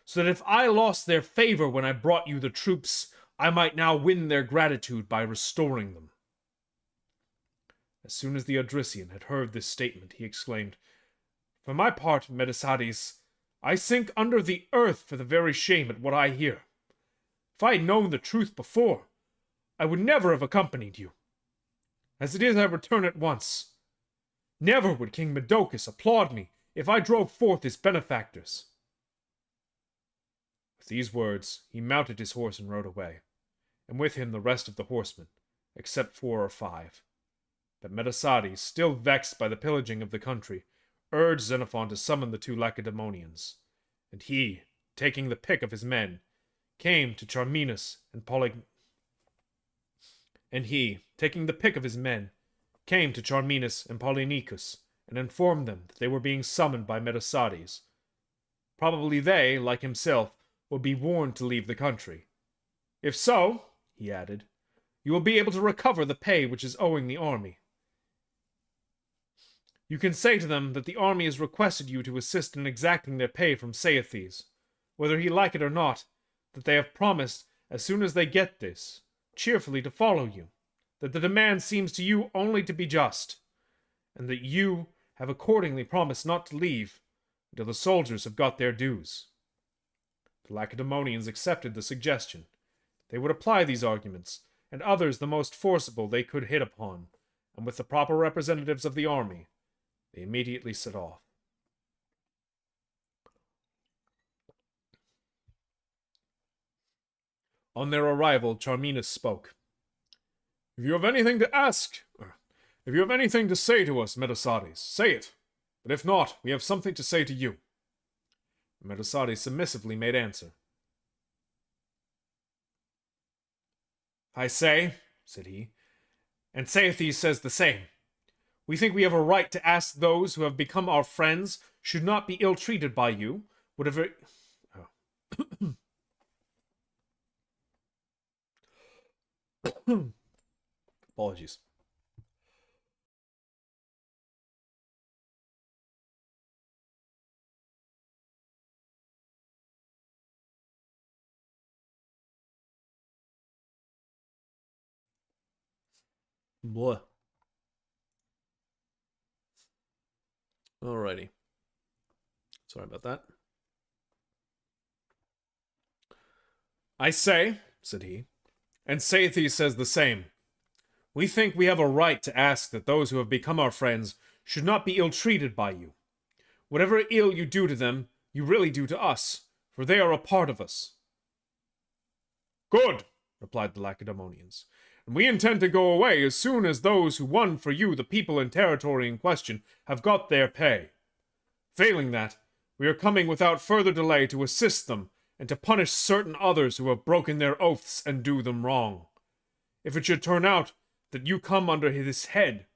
so that if I lost their favor when I brought you the troops, I might now win their gratitude by restoring them." As soon as the Odrysian had heard this statement, he exclaimed, "For my part, Metasates, I sink under the earth for the very shame at what I hear. If I had known the truth before, I would never have accompanied you. As it is, I return at once. Never would King Medocus applaud me if I drove forth his benefactors." With these words, he mounted his horse and rode away, and with him the rest of the horsemen, except 4 or 5. But Metasates, still vexed by the pillaging of the country, urged Xenophon to summon the 2 Lacedaemonians, and he, taking the pick of his men, came to Charminus and Polynicus, and informed them that they were being summoned by Metasates. Probably they, like himself, would be warned to leave the country. "If so," he added, "you will be able to recover the pay which is owing the army. You can say to them that the army has requested you to assist in exacting their pay from Saethes, whether he like it or not, that they have promised, as soon as they get this, cheerfully to follow you, that the demand seems to you only to be just, and that you have accordingly promised not to leave until the soldiers have got their dues." The Lacedaemonians accepted the suggestion. They would apply these arguments, and others the most forcible they could hit upon, and with the proper representatives of the army, they immediately set off. On their arrival, Charminus spoke. If you have anything to say to us, Metasates, say it. But if not, we have something to say to you." Metasates submissively made answer. "I say," said he, "and Saethes says the same. We think we have a right to ask those who have become our friends should not be ill-treated by you, whatever..." Apologies. Blah. Alrighty. Sorry about that. "I say," said he, "and Saethes says the same. We think we have a right to ask that those who have become our friends should not be ill-treated by you. Whatever ill you do to them, you really do to us, for they are a part of us." "Good," replied the Lacedaemonians, "and we intend to go away as soon as those who won for you the people and territory in question have got their pay. Failing that, we are coming without further delay to assist them and to punish certain others who have broken their oaths and do them wrong. If it should turn out that you come under this head,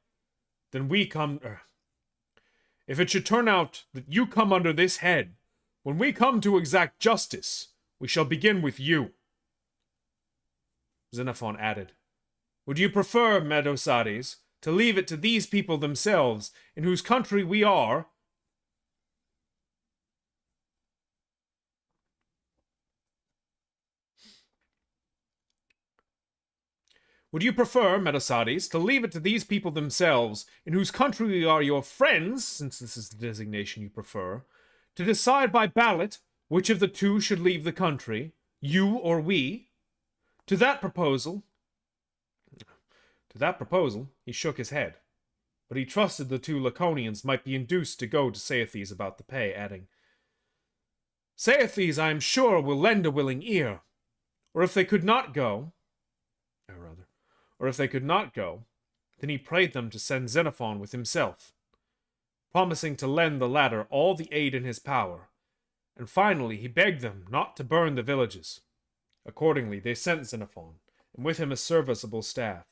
then we come... If it should turn out that you come under this head, when we come to exact justice, we shall begin with you." Xenophon added, "Would you prefer, Metasates, to leave it to these people themselves, in whose country we are..." "Would you prefer, Metasates, to leave it to these people themselves, in whose country we are your friends, since this is the designation you prefer, to decide by ballot which of the 2 should leave the country, you or we? To that proposal, he shook his head, but he trusted the 2 Laconians might be induced to go to Saethes about the pay, adding, "Saethes, I am sure, will lend a willing ear, or if they could not go, then he prayed them to send Xenophon with himself, promising to lend the latter all the aid in his power, and finally he begged them not to burn the villages. Accordingly, they sent Xenophon, and with him a serviceable staff.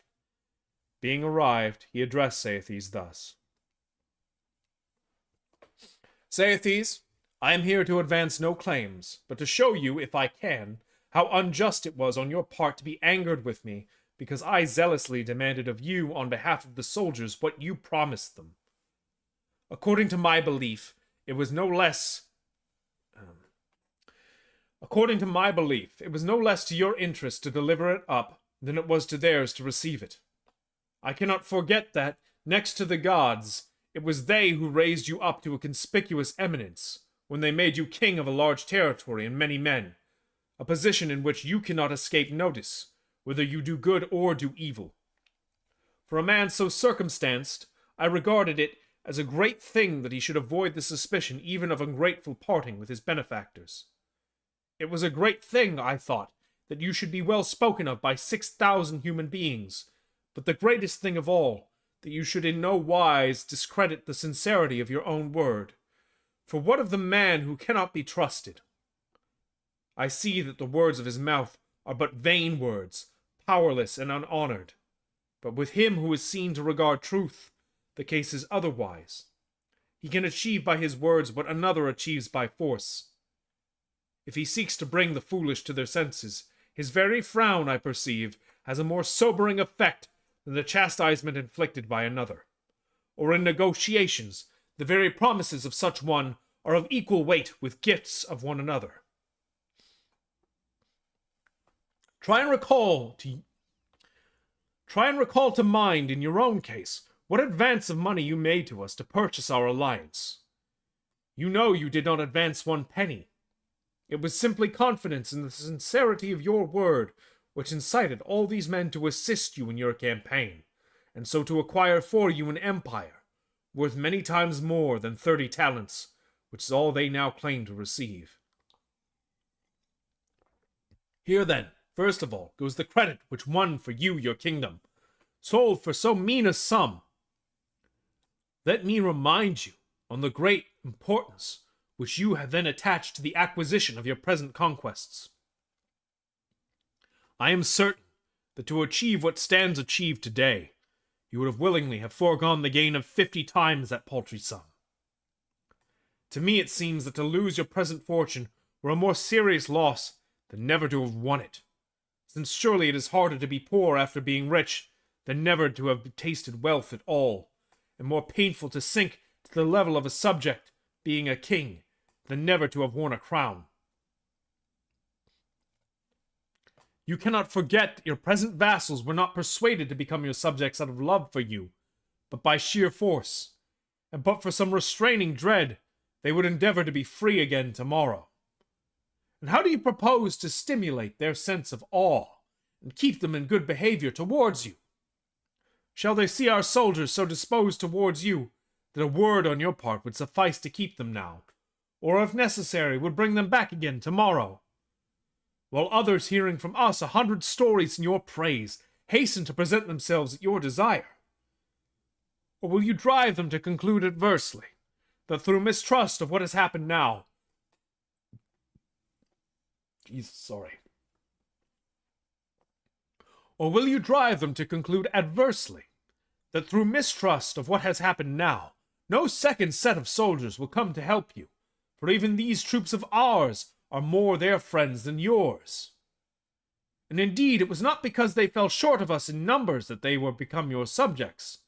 Being arrived, he addressed Saethes thus. Saethes, I am here to advance no claims, but to show you, if I can, how unjust it was on your part to be angered with me, because I zealously demanded of you on behalf of the soldiers what you promised them. According to my belief, it was no less to your interest to deliver it up than it was to theirs to receive it. I cannot forget that, next to the gods, it was they who raised you up to a conspicuous eminence, when they made you king of a large territory and many men, a position in which you cannot escape notice, whether you do good or do evil. For a man so circumstanced, I regarded it as a great thing that he should avoid the suspicion even of ungrateful parting with his benefactors. It was a great thing, I thought, that you should be well spoken of by 6,000 human beings, but the greatest thing of all, that you should in no wise discredit the sincerity of your own word. For what of the man who cannot be trusted? I see that the words of his mouth are but vain words, powerless and unhonored. But with him who is seen to regard truth, the case is otherwise. He can achieve by his words what another achieves by force. If he seeks to bring the foolish to their senses, his very frown, I perceive, has a more sobering effect than the chastisement inflicted by another. Or in negotiations, the very promises of such one are of equal weight with gifts of one another. Try and recall to mind in your own case what advance of money you made to us to purchase our alliance. You know you did not advance one penny. It was simply confidence in the sincerity of your word which incited all these men to assist you in your campaign, and so to acquire for you an empire, worth many times more than 30 talents, which is all they now claim to receive. Here then, first of all, goes the credit which won for you your kingdom, sold for so mean a sum. Let me remind you on the great importance which you have then attached to the acquisition of your present conquests. I am certain that to achieve what stands achieved today, you would have willingly have foregone the gain of 50 times that paltry sum. To me it seems that to lose your present fortune were a more serious loss than never to have won it, since surely it is harder to be poor after being rich than never to have tasted wealth at all, and more painful to sink to the level of a subject, being a king, than never to have worn a crown. You cannot forget that your present vassals were not persuaded to become your subjects out of love for you, but by sheer force, and but for some restraining dread, they would endeavor to be free again tomorrow. And how do you propose to stimulate their sense of awe, and keep them in good behavior towards you? Shall they see our soldiers so disposed towards you, that a word on your part would suffice to keep them now, or if necessary would bring them back again tomorrow? While others, hearing from us 100 stories in your praise, hasten to present themselves at your desire? Or will you drive them to conclude adversely, that through mistrust of what has happened now, Or will you drive them to conclude adversely, that through mistrust of what has happened now, no second set of soldiers will come to help you, for even these troops of ours are more their friends than yours? And indeed, it was not because they fell short of us in numbers that they were become your subjects,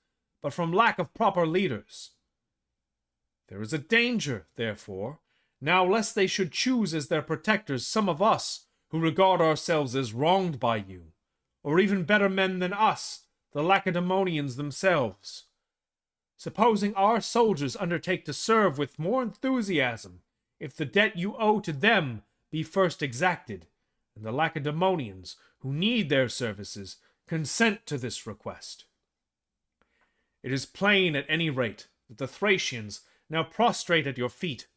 but from lack of proper leaders. There is a danger, therefore, now lest they should choose as their protectors some of us who regard ourselves as wronged by you, or even better men than us, the Lacedaemonians themselves. Supposing our soldiers undertake to serve with more enthusiasm, if the debt you owe to them be first exacted, and the Lacedaemonians, who need their services, consent to this request. It is plain, at any rate, that the Thracians, now prostrate at your feet,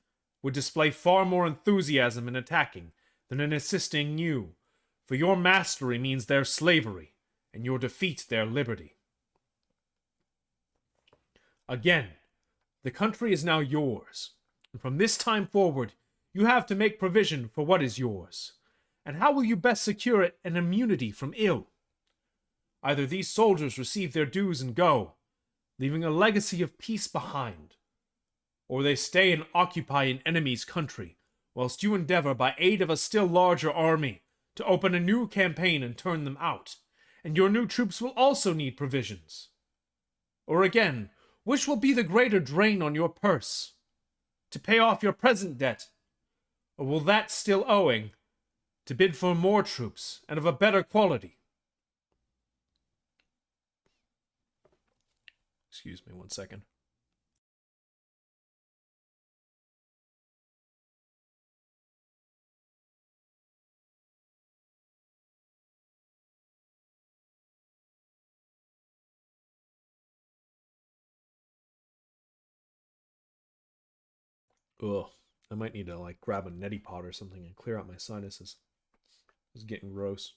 would display far more enthusiasm in attacking than in assisting you, for your mastery means their slavery, and your defeat their liberty. Again, the country is now yours, and from this time forward you have to make provision for what is yours. And how will you best secure it an immunity from ill? Either these soldiers receive their dues and go, leaving a legacy of peace behind, or they stay and occupy an enemy's country, whilst you endeavor by aid of a still larger army to open a new campaign and turn them out, and your new troops will also need provisions. Or again, which will be the greater drain on your purse? To pay off your present debt, or will that still owing, to bid for more troops and of a better quality? Excuse me 1 second. Ugh. I might need to, like, grab a neti pot or something and clear out my sinuses. It's getting gross.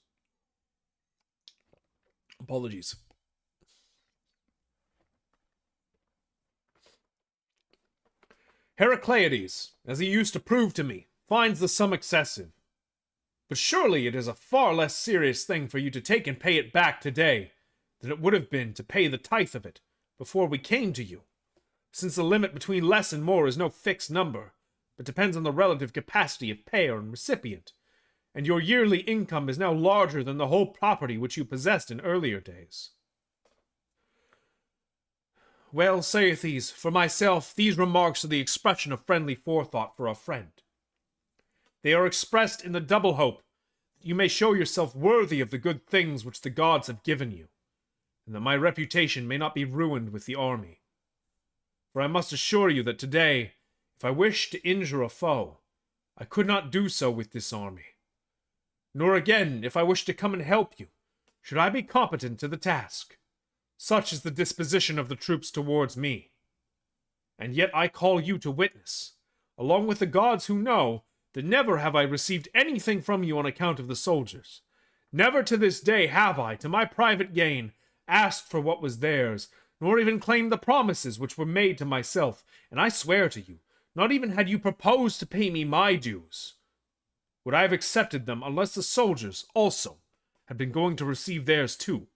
Apologies. Heracleides, as he used to prove to me, finds the sum excessive. But surely it is a far less serious thing for you to take and pay it back today than it would have been to pay the tithe of it before we came to you, since the limit between less and more is no fixed number, but depends on the relative capacity of payer and recipient, and your yearly income is now larger than the whole property which you possessed in earlier days. Well, Saethes, for myself, these remarks are the expression of friendly forethought for a friend. They are expressed in the double hope that you may show yourself worthy of the good things which the gods have given you, and that my reputation may not be ruined with the army. For I must assure you that today, if I wished to injure a foe, I could not do so with this army. Nor again, if I wished to come and help you, should I be competent to the task. Such is the disposition of the troops towards me. And yet I call you to witness, along with the gods who know, that never have I received anything from you on account of the soldiers. Never to this day have I, to my private gain, asked for what was theirs, nor even claimed the promises which were made to myself, and I swear to you, not even had you proposed to pay me my dues, would I have accepted them unless the soldiers, also, had been going to receive theirs too.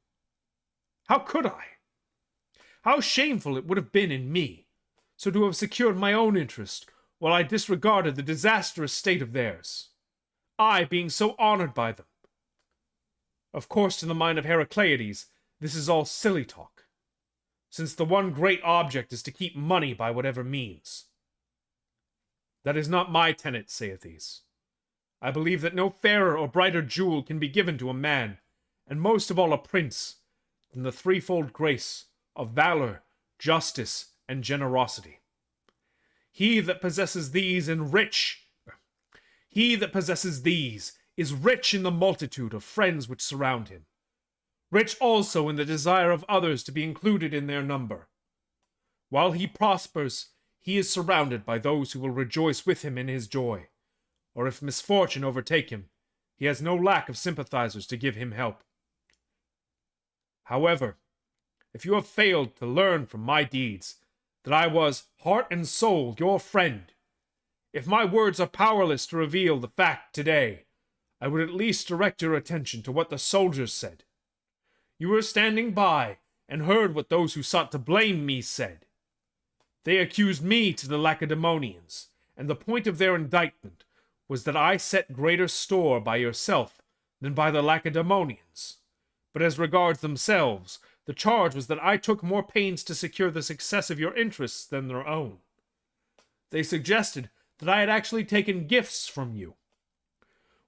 How could I? How shameful it would have been in me, so to have secured my own interest, while I disregarded the disastrous state of theirs, I being so honored by them. Of course, to the mind of Heracleides, this is all silly talk, since the one great object is to keep money by whatever means. That is not my tenet, Saethes. I believe that no fairer or brighter jewel can be given to a man, and most of all a prince, than the threefold grace of valor, justice, and generosity. He that possesses these is rich in the multitude of friends which surround him, rich also in the desire of others to be included in their number. While he prospers, he is surrounded by those who will rejoice with him in his joy, or if misfortune overtake him, he has no lack of sympathizers to give him help. However, if you have failed to learn from my deeds that I was, heart and soul, your friend, if my words are powerless to reveal the fact today, I would at least direct your attention to what the soldiers said. You were standing by and heard what those who sought to blame me said. They accused me to the Lacedaemonians, and the point of their indictment was that I set greater store by yourself than by the Lacedaemonians. But as regards themselves, the charge was that I took more pains to secure the success of your interests than their own. They suggested that I had actually taken gifts from you.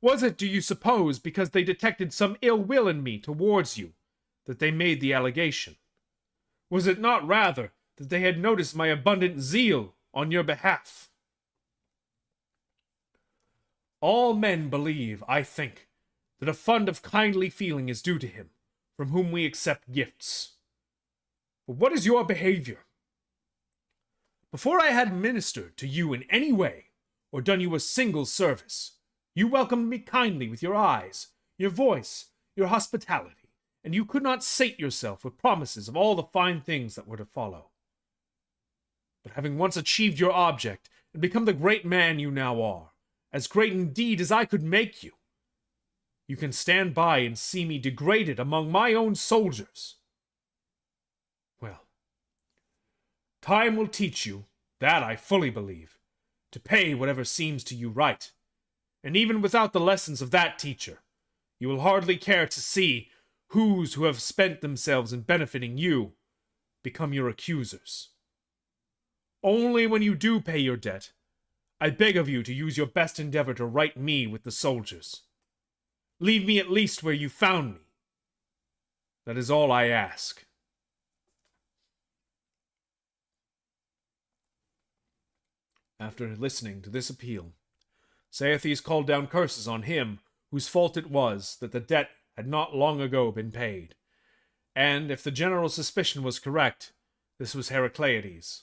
Was it, do you suppose, because they detected some ill will in me towards you, that they made the allegation? Was it not rather that they had noticed my abundant zeal on your behalf? All men believe, I think, that a fund of kindly feeling is due to him, from whom we accept gifts. But what is your behavior? Before I had ministered to you in any way, or done you a single service, you welcomed me kindly with your eyes, your voice, your hospitality, and you could not sate yourself with promises of all the fine things that were to follow. But having once achieved your object, and become the great man you now are, as great indeed as I could make you, you can stand by and see me degraded among my own soldiers. Well, time will teach you, that I fully believe, to pay whatever seems to you right. And even without the lessons of that teacher, you will hardly care to see who have spent themselves in benefiting you become your accusers. Only when you do pay your debt, I beg of you to use your best endeavor to right me with the soldiers. Leave me at least where you found me. That is all I ask. After listening to this appeal, Saethes called down curses on him whose fault it was that the debt had not long ago been paid, and if the general suspicion was correct, this was Heracleides.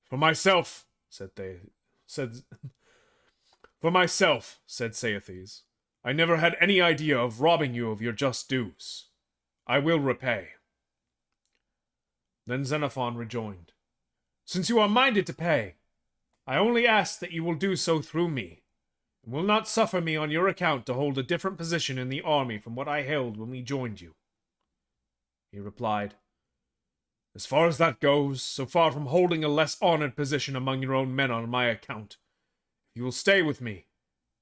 For myself, said For myself, said Saethes, I never had any idea of robbing you of your just dues. I will repay. Then Xenophon rejoined, Since you are minded to pay, I only ask that you will do so through me, and will not suffer me on your account to hold a different position in the army from what I held when we joined you. He replied, As far as that goes, so far from holding a less honored position among your own men on my account, if you will stay with me,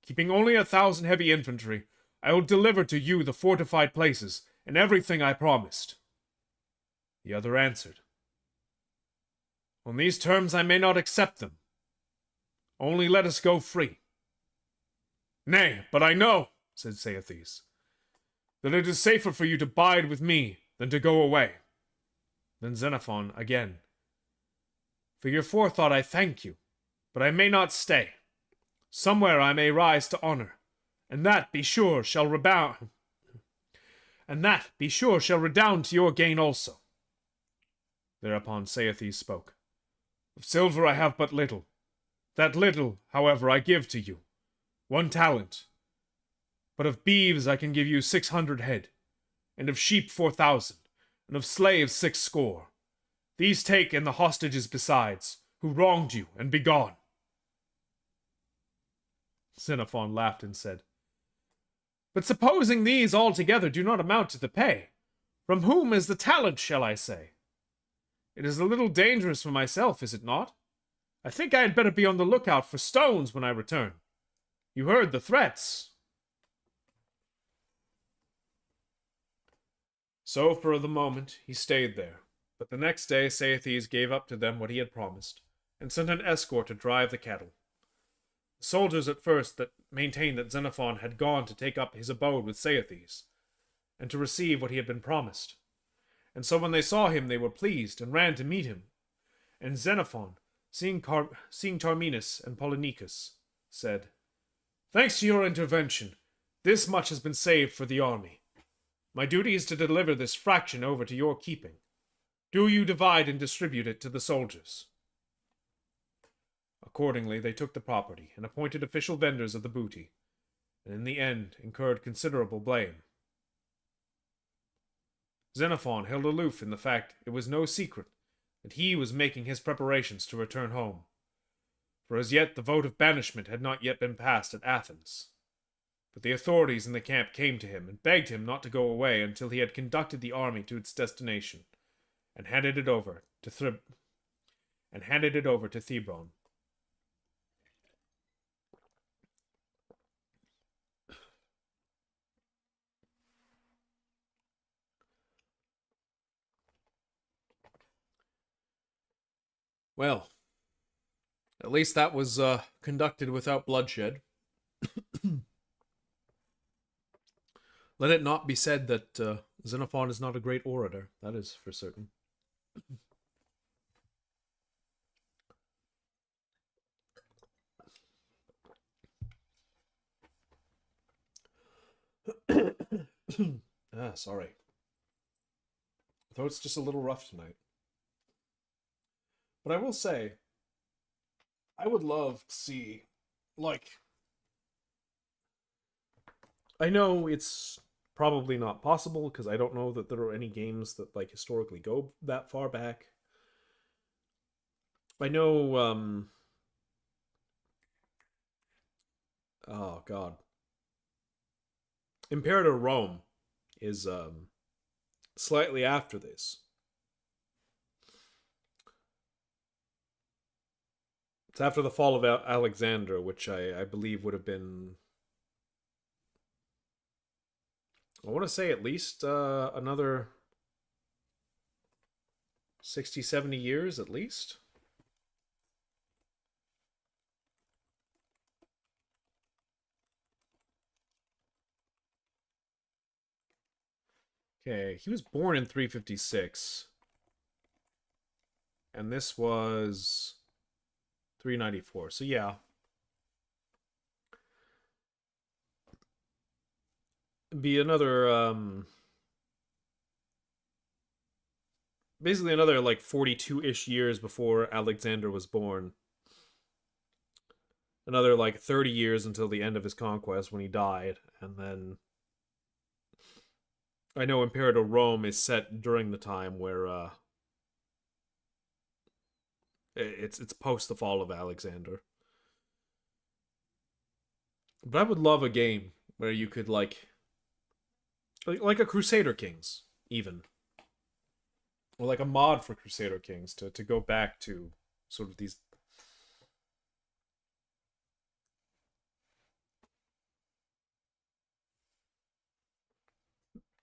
keeping only 1,000 heavy infantry, I will deliver to you the fortified places and everything I promised. The other answered, On these terms I may not accept them. Only let us go free. Nay, but I know, said Saethes, that it is safer for you to bide with me than to go away. Then Xenophon again, For your forethought I thank you, but I may not stay. Somewhere I may rise to honor, and that be sure shall redound to your gain also. Thereupon Saethes spoke. Of silver I have but little. That little, however, I give to you. 1 talent. But of beeves I can give you 600 head, and of sheep 4,000, and of slaves 60. These take and the hostages besides, who wronged you, and be gone. Xenophon laughed and said, But supposing these altogether do not amount to the pay, from whom is the talent, shall I say? It is a little dangerous for myself, is it not? I think I had better be on the lookout for stones when I return. You heard the threats. So for the moment he stayed there, but the next day Saethes gave up to them what he had promised, and sent an escort to drive the cattle. The soldiers at first that maintained that Xenophon had gone to take up his abode with Saethes, and to receive what he had been promised. And so when they saw him they were pleased, and ran to meet him. And Xenophon, seeing Tarminus and Polynicus, said, Thanks to your intervention, this much has been saved for the army. My duty is to deliver this fraction over to your keeping. Do you divide and distribute it to the soldiers. Accordingly, they took the property, and appointed official vendors of the booty, and in the end incurred considerable blame. Xenophon held aloof in the fact it was no secret that he was making his preparations to return home, for as yet the vote of banishment had not yet been passed at Athens. But the authorities in the camp came to him and begged him not to go away until he had conducted the army to its destination, and handed it over to Thebron. Well, at least that was conducted without bloodshed. Let it not be said that Xenophon is not a great orator. That is for certain. Sorry. Throat's just a little rough tonight. But I will say, I would love to see, I know it's probably not possible, because I don't know that there are any games that, historically go that far back. I know, oh god. Imperator Rome is, slightly after this. It's after the fall of Alexander, which I believe would have been, I want to say at least another 60, 70 years at least. Okay, he was born in 356. And this was 394. So yeah. Be another basically another 42-ish years before Alexander was born. another like 30 years until the end of his conquest when he died, and then I know Imperial Rome is set during the time where it's post the fall of Alexander. But I would love a game where you could like a Crusader Kings even, or like a mod for Crusader Kings to go back to sort of these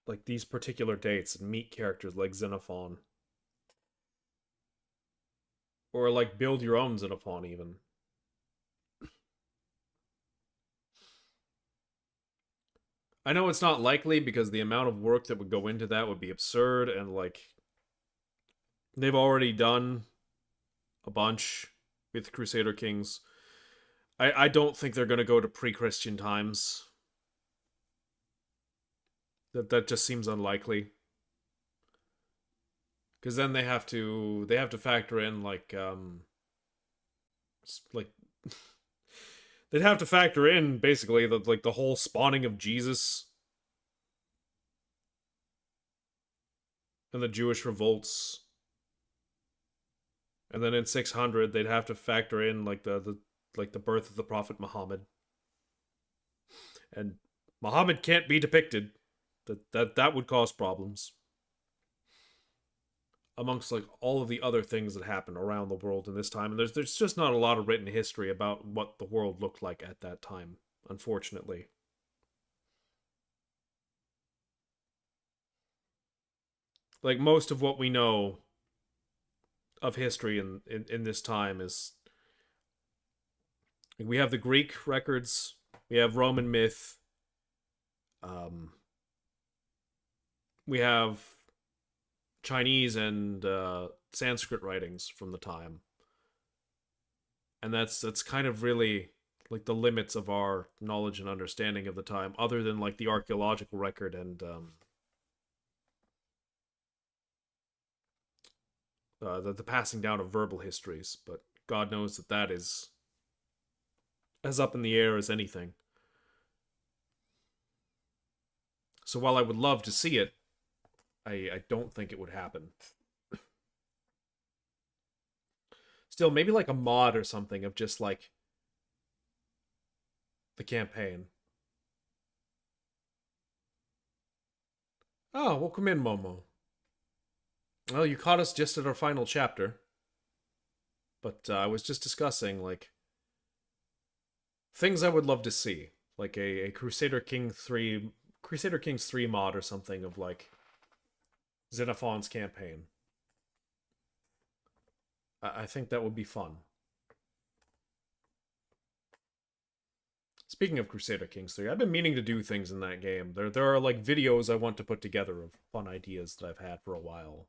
like these particular dates and meet characters like Xenophon, or like build your own Xenophon even. I know it's not likely because the amount of work that would go into that would be absurd, and like they've already done a bunch with Crusader Kings. I don't think they're going to go to pre-Christian times. That just seems unlikely. Because then they have to factor in like they'd have to factor in basically the whole spawning of Jesus and the Jewish revolts. And then in 600 they'd have to factor in like the birth of the prophet Muhammad. And Muhammad can't be depicted. That would cause problems amongst like all of the other things that happen around the world in this time. And there's just not a lot of written history about what the world looked like at that time, unfortunately. Like most of what we know of history in this time is like, we have the Greek records, we have Roman myth, um, we have Chinese and Sanskrit writings from the time, and that's kind of really like the limits of our knowledge and understanding of the time, other than like the archaeological record and the passing down of verbal histories. But God knows that is as up in the air as anything. So while I would love to see it, I don't think it would happen. Still, maybe like a mod or something of just like the campaign. Oh, welcome in, Momo. Well, you caught us just at our final chapter, but I was just discussing like things I would love to see, like a Crusader Kings 3 mod or something of like Xenophon's campaign. I think that would be fun. Speaking of Crusader Kings 3, I've been meaning to do things in that game. There are like videos I want to put together of fun ideas that I've had for a while.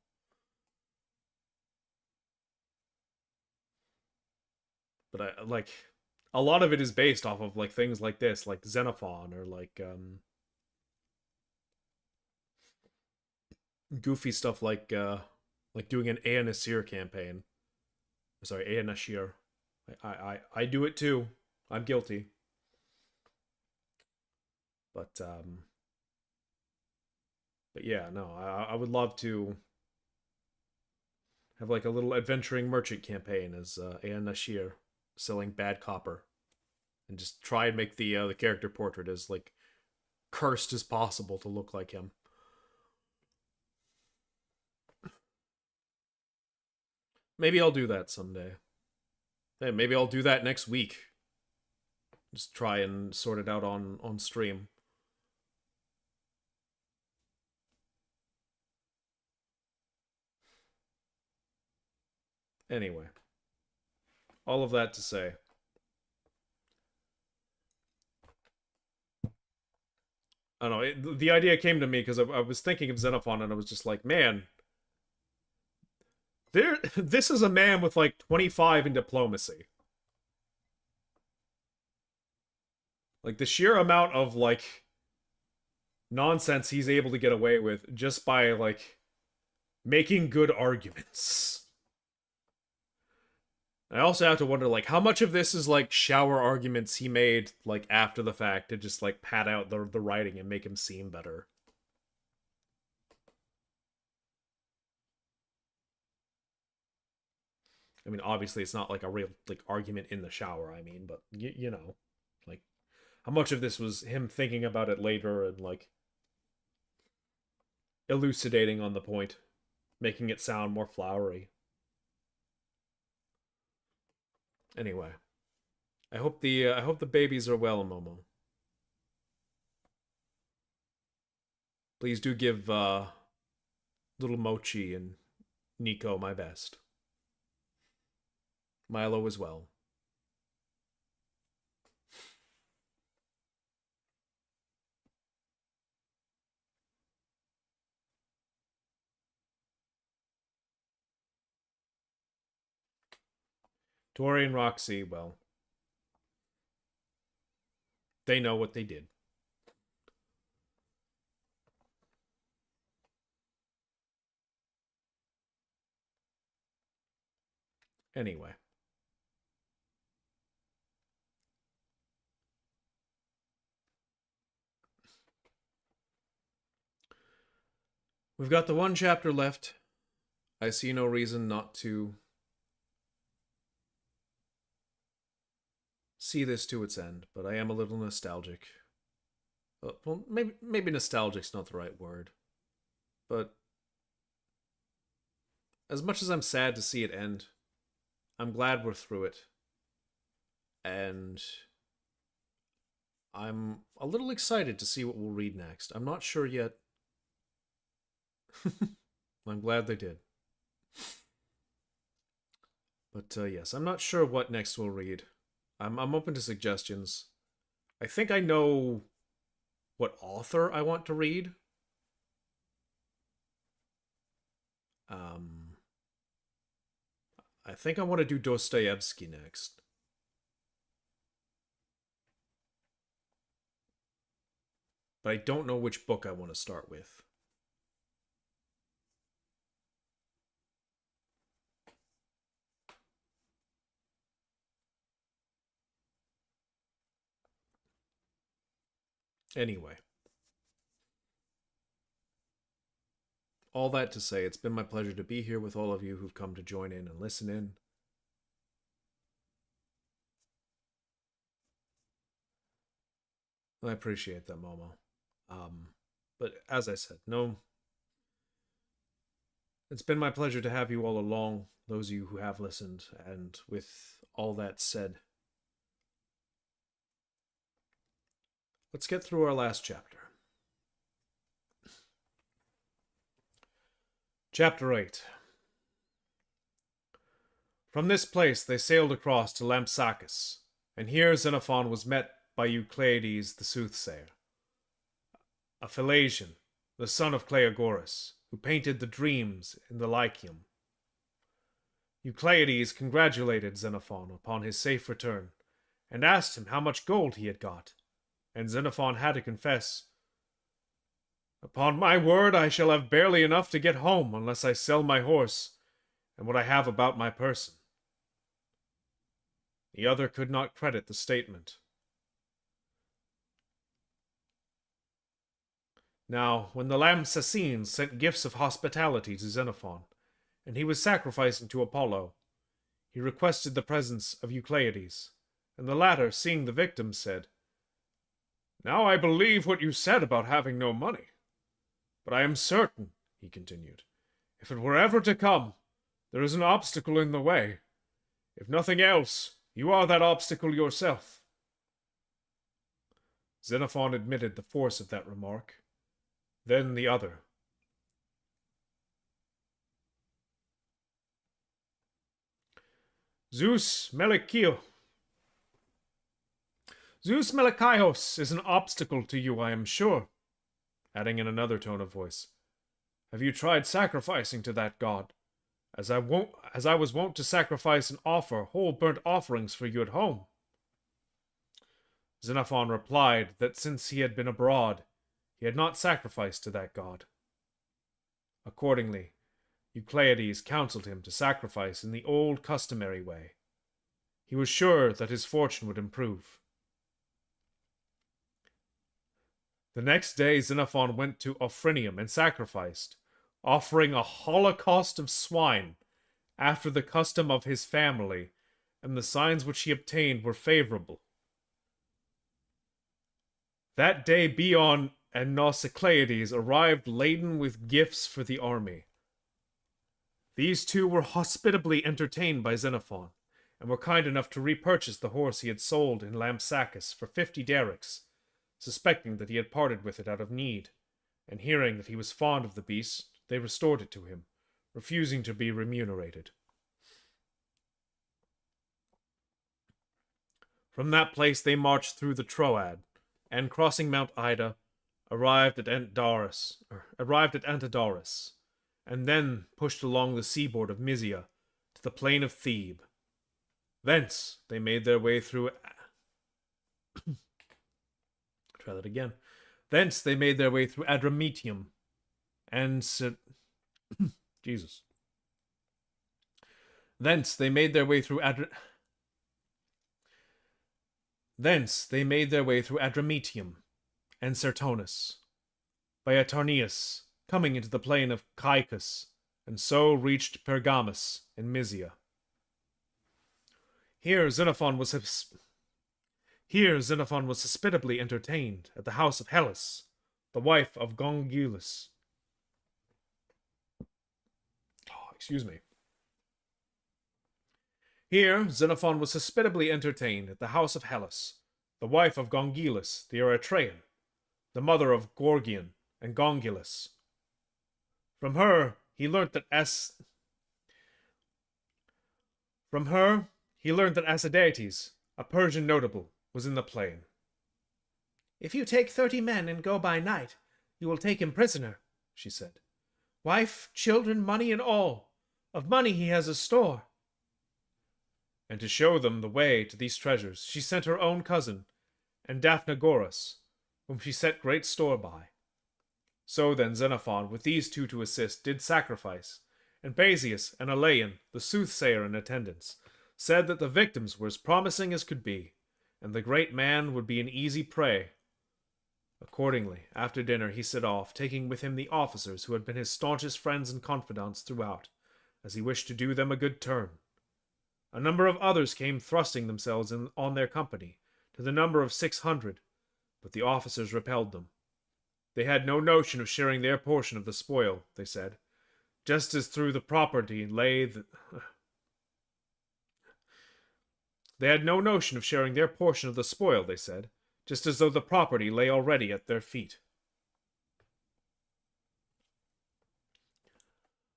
But I like a lot of it is based off of like things like this, like Xenophon, or goofy stuff like doing an Anasir campaign. Sorry, Anashir. I do it too. I'm guilty. But but yeah, no, I would love to have like a little adventuring merchant campaign as Anashir selling bad copper, and just try and make the character portrait as like cursed as possible to look like him. Maybe I'll do that someday. Hey, maybe I'll do that next week. Just try and sort it out on stream. Anyway, all of that to say, I don't know. The idea came to me because I was thinking of Xenophon, and I was just like, man, this is a man with like 25 in diplomacy. Like the sheer amount of like nonsense he's able to get away with just by like making good arguments. I also have to wonder, like, how much of this is like shower arguments he made like after the fact to just like pad out the writing and make him seem better. I mean, obviously, it's not like a real like argument in the shower. I mean, but you know, like, how much of this was him thinking about it later and like elucidating on the point, making it sound more flowery. Anyway, I hope the babies are well, Momo. Please do give little Mochi and Nico my best. Milo as well. Tori and Roxy, well, they know what they did. Anyway. We've got the one chapter left. I see no reason not to see this to its end, but I am a little nostalgic. Well, maybe nostalgic's not the right word, but as much as I'm sad to see it end, I'm glad we're through it, and I'm a little excited to see what we'll read next. I'm not sure yet. I'm glad they did. But yes, I'm not sure what next we'll read. I'm open to suggestions. I think I know what author I want to read. I think I want to do Dostoevsky next. But I don't know which book I want to start with. Anyway. All that to say, it's been my pleasure to be here with all of you who've come to join in and listen in. I appreciate that, Momo. But as I said, no. It's been my pleasure to have you all along, those of you who have listened, and with all that said, let's get through our last chapter. Chapter 8. From this place they sailed across to Lampsacus, and here Xenophon was met by Eucleides the soothsayer, a Philasian, the son of Cleogoras, who painted the dreams in the Lycium. Eucleides congratulated Xenophon upon his safe return, and asked him how much gold he had got, and Xenophon had to confess, "Upon my word, I shall have barely enough to get home unless I sell my horse and what I have about my person." The other could not credit the statement. Now, when the Lampsacines sent gifts of hospitality to Xenophon, and he was sacrificing to Apollo, he requested the presence of Eucleides, and the latter, seeing the victim, said, "Now I believe what you said about having no money. But I am certain," he continued, "if it were ever to come, there is an obstacle in the way. If nothing else, you are that obstacle yourself." Xenophon admitted the force of that remark. Then the other. Zeus Melikio. Zeus Melikaios is an obstacle to you, I am sure. Adding in another tone of voice, "Have you tried sacrificing to that god? As I was wont to sacrifice and offer whole burnt offerings for you at home." Xenophon replied that since he had been abroad, he had not sacrificed to that god. Accordingly, Eucleides counseled him to sacrifice in the old customary way, he was sure that his fortune would improve. The next day, Xenophon went to Ophrinium and sacrificed, offering a holocaust of swine after the custom of his family, and the signs which he obtained were favorable. That day, Bion and Nausiclades arrived laden with gifts for the army. These two were hospitably entertained by Xenophon, and were kind enough to repurchase the horse he had sold in Lampsacus for 50 darics, suspecting that he had parted with it out of need, and hearing that he was fond of the beast, they restored it to him, refusing to be remunerated. From that place they marched through the Troad, and crossing Mount Ida, arrived at Antidaris, and then pushed along the seaboard of Mysia to the plain of Thebe. Thence they made their way through Thence they made their way through Adramyttium and Jesus. Thence they made their way through Adramyttium and Sertonus, by Atarneus, coming into the plain of Caicus, and so reached Pergamus in Mysia. Here Xenophon was hospitably entertained at the house of Hellas, the wife of Gongylus. Here Xenophon was hospitably entertained at the house of Hellas, the wife of Gongylus the Erythraean, the mother of Gorgion and Gongylus. From her he learnt that Acidates, a Persian notable, was in the plain. "If you take 30 men and go by night, you will take him prisoner," she said. "Wife, children, money, and all. Of money he has a store." And to show them the way to these treasures, she sent her own cousin, and Daphnagoras, whom she set great store by. So then Xenophon, with these two to assist, did sacrifice, and Basius and Alaeon, the soothsayer in attendance, said that the victims were as promising as could be, and the great man would be an easy prey. Accordingly, after dinner he set off, taking with him the officers who had been his staunchest friends and confidants throughout, as he wished to do them a good turn. A number of others came thrusting themselves on their company, to the number of 600, but the officers repelled them. They had no notion of sharing their portion of the spoil, they said, just as through the property lay They had no notion of sharing their portion of the spoil, they said, just as though the property lay already at their feet.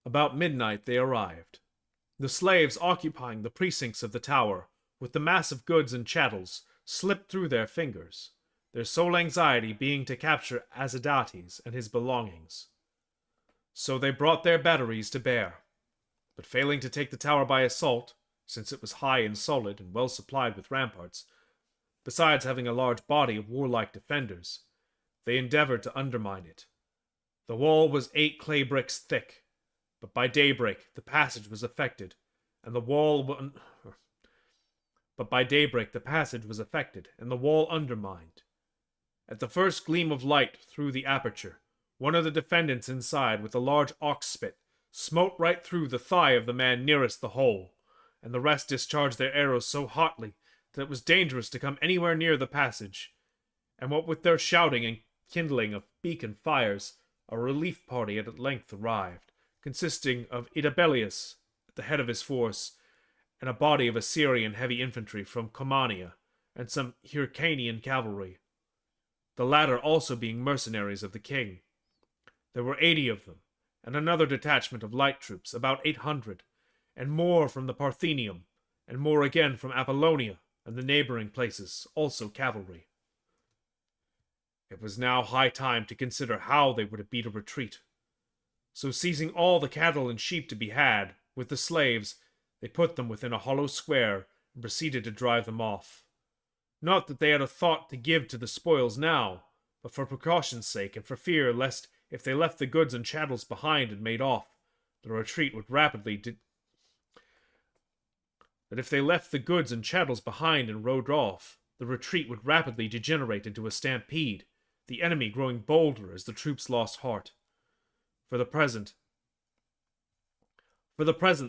About midnight they arrived, the slaves occupying the precincts of the tower, with the mass of goods and chattels slipped through their fingers, their sole anxiety being to capture Acidates and his belongings. So they brought their batteries to bear, but failing to take the tower by assault, since it was high and solid and well supplied with ramparts, besides having a large body of warlike defenders, they endeavored to undermine it. The wall was 8 clay bricks thick, but by daybreak the passage was effected, and the wall undermined. At the first gleam of light through the aperture, one of the defendants inside, with a large ox spit, smote right through the thigh of the man nearest the hole, and the rest discharged their arrows so hotly that it was dangerous to come anywhere near the passage, and what with their shouting and kindling of beacon fires, a relief party had at length arrived, consisting of Idabelius at the head of his force, and a body of Assyrian heavy infantry from Comania, and some Hyrcanian cavalry, the latter also being mercenaries of the king. There were 80 of them, and another detachment of light troops, about 800, and more from the Parthenium, and more again from Apollonia and the neighboring places, also cavalry. It was now high time to consider how they were to beat a retreat. So seizing all the cattle and sheep to be had, with the slaves, they put them within a hollow square, and proceeded to drive them off. Not that they had a thought to give to the spoils now, but for precaution's sake, and for fear lest, if they left the goods and chattels behind and made off, the retreat would rapidly that if they left the goods and chattels behind and rode off, the retreat would rapidly degenerate into a stampede, the enemy growing bolder as the troops lost heart. For the present,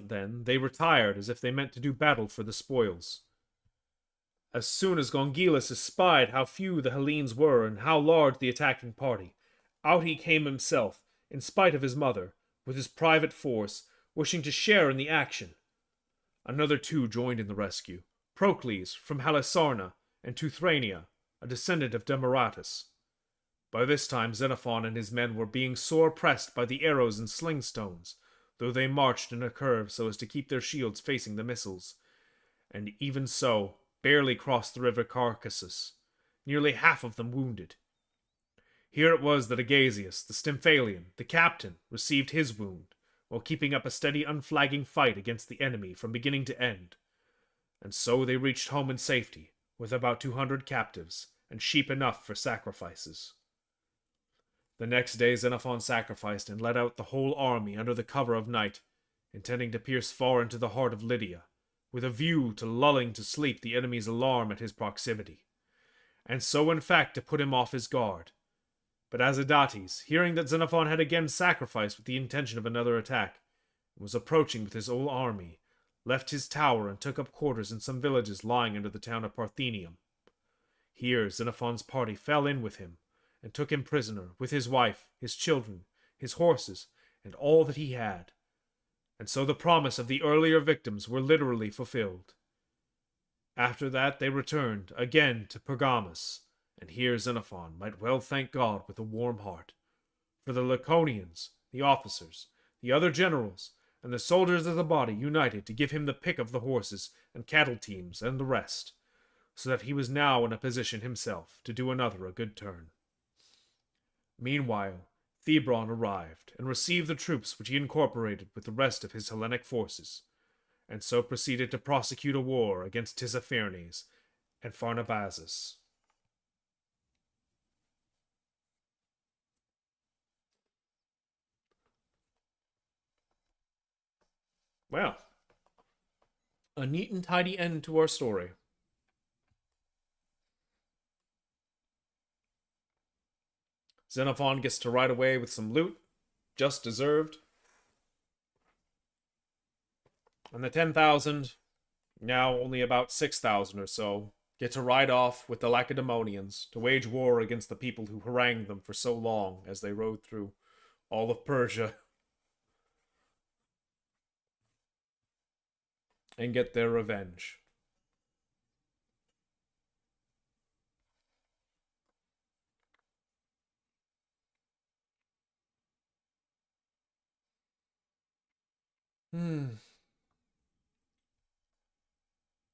then, they retired as if they meant to do battle for the spoils. As soon as Gongilas espied how few the Hellenes were and how large the attacking party, out he came himself, in spite of his mother, with his private force, wishing to share in the action. Another two joined in the rescue, Procles from Halisarna, and Teuthrania, a descendant of Demaratus. By this time Xenophon and his men were being sore pressed by the arrows and sling stones, though they marched in a curve so as to keep their shields facing the missiles, and even so barely crossed the river Caucasus, nearly half of them wounded. Here it was that Agasius, the Stymphalian, the captain, received his wound, while keeping up a steady unflagging fight against the enemy from beginning to end. And so they reached home in safety, with about 200 captives, and sheep enough for sacrifices. The next day Xenophon sacrificed and led out the whole army under the cover of night, intending to pierce far into the heart of Lydia, with a view to lulling to sleep the enemy's alarm at his proximity, and so in fact to put him off his guard. But Azidates, hearing that Xenophon had again sacrificed with the intention of another attack, and was approaching with his whole army, left his tower and took up quarters in some villages lying under the town of Parthenium. Here Xenophon's party fell in with him, and took him prisoner, with his wife, his children, his horses, and all that he had. And so the promise of the earlier victims were literally fulfilled. After that they returned again to Pergamus, and here Xenophon might well thank God with a warm heart. For the Laconians, the officers, the other generals, and the soldiers of the body united to give him the pick of the horses and cattle teams and the rest, so that he was now in a position himself to do another a good turn. Meanwhile, Thebron arrived and received the troops which he incorporated with the rest of his Hellenic forces, and so proceeded to prosecute a war against Tissaphernes and Pharnabazus. Well, a neat and tidy end to our story. Xenophon gets to ride away with some loot, just deserved. And the 10,000, now only about 6,000 or so, get to ride off with the Lacedaemonians to wage war against the people who harangued them for so long as they rode through all of Persia and get their revenge.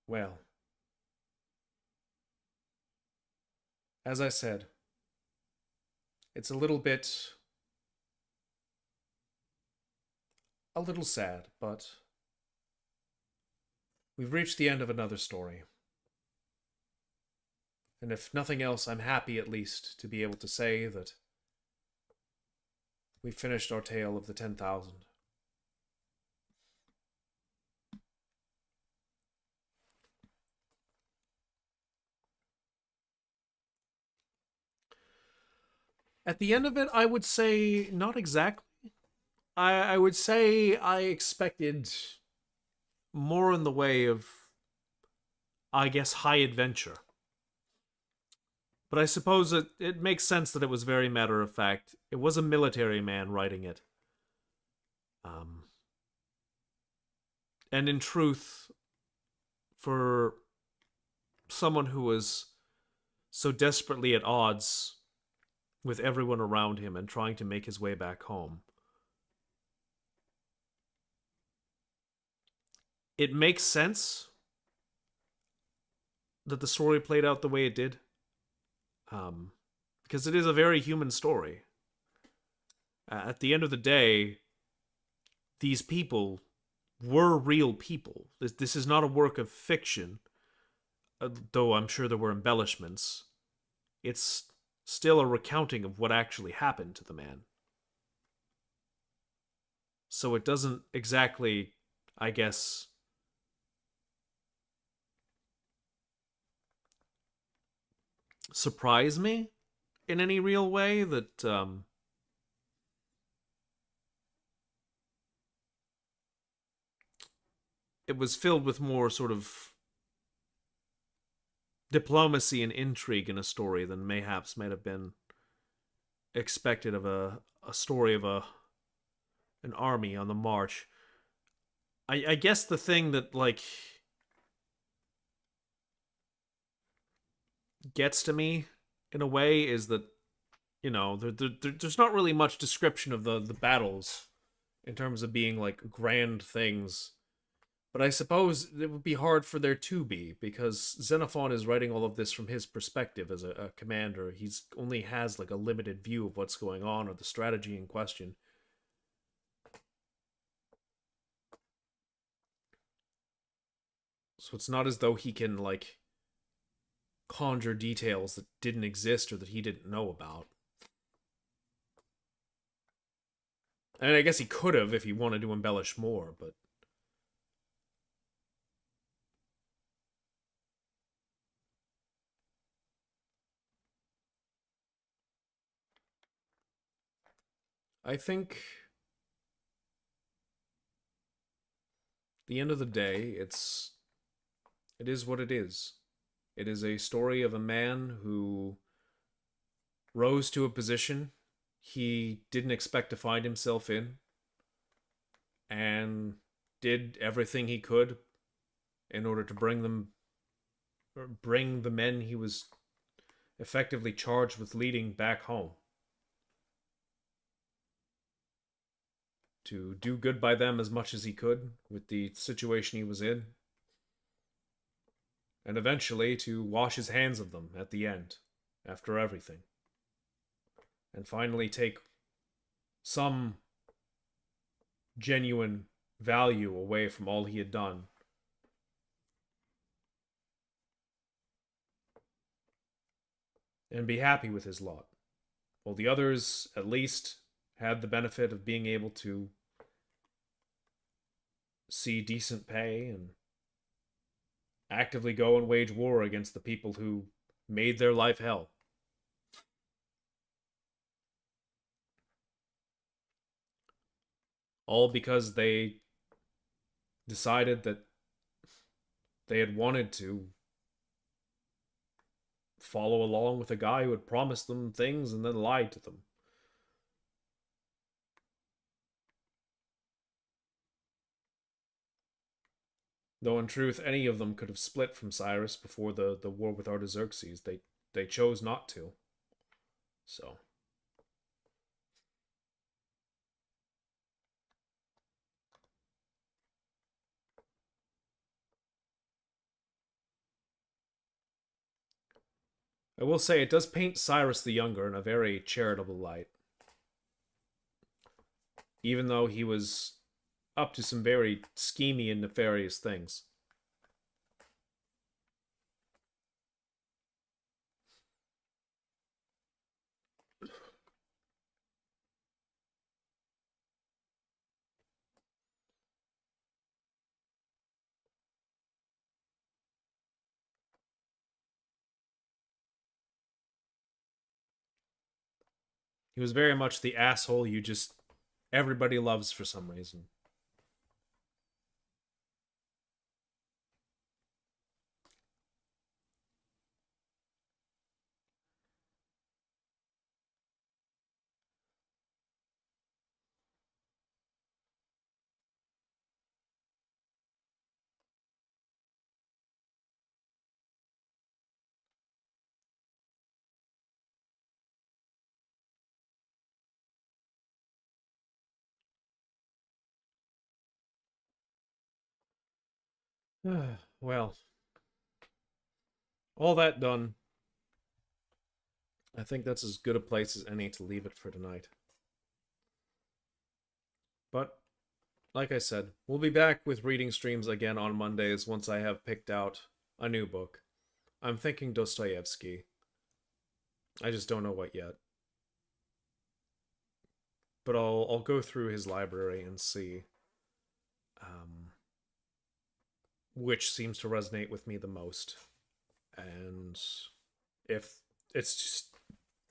Well, as I said, it's a little sad, but we've reached the end of another story. And if nothing else, I'm happy at least to be able to say that we finished our tale of the 10,000. At the end of it, I would say not exactly. I would say I expected more in the way of, I guess, high adventure. But I suppose it makes sense that it was very matter of fact. It was a military man writing it. And in truth, for someone who was so desperately at odds with everyone around him and trying to make his way back home, it makes sense that the story played out the way it did. Because it is a very human story. At the end of the day, these people were real people. This is not a work of fiction, though I'm sure there were embellishments. It's still a recounting of what actually happened to the man. So it doesn't exactly, I guess, surprise me in any real way. That it was filled with more sort of diplomacy and intrigue in a story than mayhaps might have been expected of a story of an army on the march. I guess the thing that like gets to me in a way is that there's not really much description of the battles in terms of being like grand things. But I suppose it would be hard for there to be because Xenophon is writing all of this from his perspective as a commander. He's only has like a limited view of what's going on or the strategy in question. So it's not as though he can like conjure details that didn't exist or that he didn't know about. And I guess he could have if he wanted to embellish more, but I think the end of the day, it is what it is. It is a story of a man who rose to a position he didn't expect to find himself in and did everything he could in order to bring the men he was effectively charged with leading back home, to do good by them as much as he could with the situation he was in, and eventually to wash his hands of them at the end, after everything, and finally take some genuine value away from all he had done. And be happy with his lot. While the others, at least, had the benefit of being able to see decent pay and actively go and wage war against the people who made their life hell. All because they decided that they had wanted to follow along with a guy who had promised them things and then lied to them. Though in truth, any of them could have split from Cyrus before the war with Artaxerxes. They chose not to. So I will say it does paint Cyrus the Younger in a very charitable light. Even though he was up to some very schemy and nefarious things. He was very much the asshole you just everybody loves for some reason. Well, all that done, I think that's as good a place as any to leave it for tonight. But, like I said, we'll be back with reading streams again on Mondays once I have picked out a new book. I'm thinking Dostoevsky. I just don't know what yet. But I'll go through his library and see which seems to resonate with me the most. And if it's just,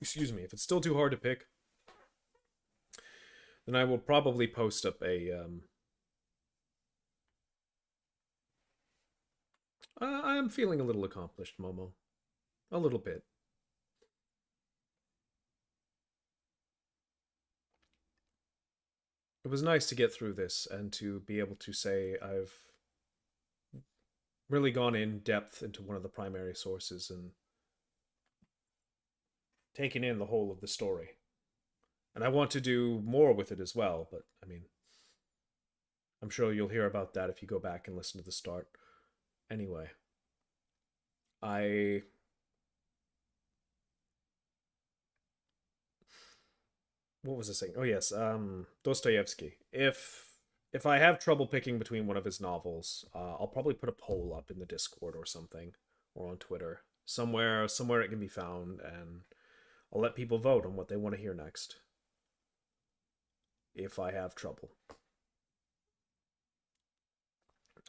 excuse me, if it's still too hard to pick, then I will probably post up a I am feeling a little accomplished, Momo. A little bit. It was nice to get through this and to be able to say I've really gone in depth into one of the primary sources and taken in the whole of the story. And I want to do more with it as well, but I mean, I'm sure you'll hear about that if you go back and listen to the start. Anyway, I what was I saying? Oh yes, Dostoevsky. If I have trouble picking between one of his novels, I'll probably put a poll up in the Discord or something, or on Twitter, somewhere it can be found, and I'll let people vote on what they want to hear next. If I have trouble.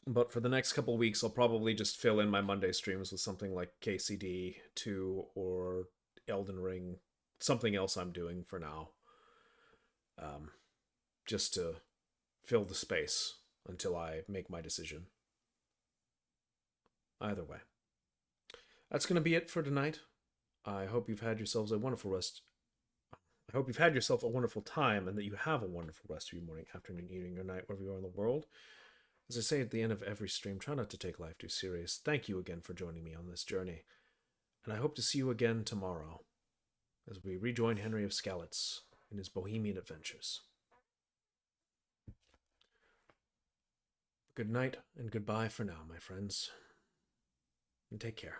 But for the next couple weeks, I'll probably just fill in my Monday streams with something like KCD 2 or Elden Ring, something else I'm doing for now. Um, just to fill the space until I make my decision. Either way. That's going to be it for tonight. I hope you've had yourselves a wonderful rest. I hope you've had yourself a wonderful time and that you have a wonderful rest of your morning, afternoon, evening, or night, wherever you are in the world. As I say at the end of every stream, try not to take life too serious. Thank you again for joining me on this journey. And I hope to see you again tomorrow as we rejoin Henry of Skalitz in his bohemian adventures. Good night and goodbye for now, my friends. And take care.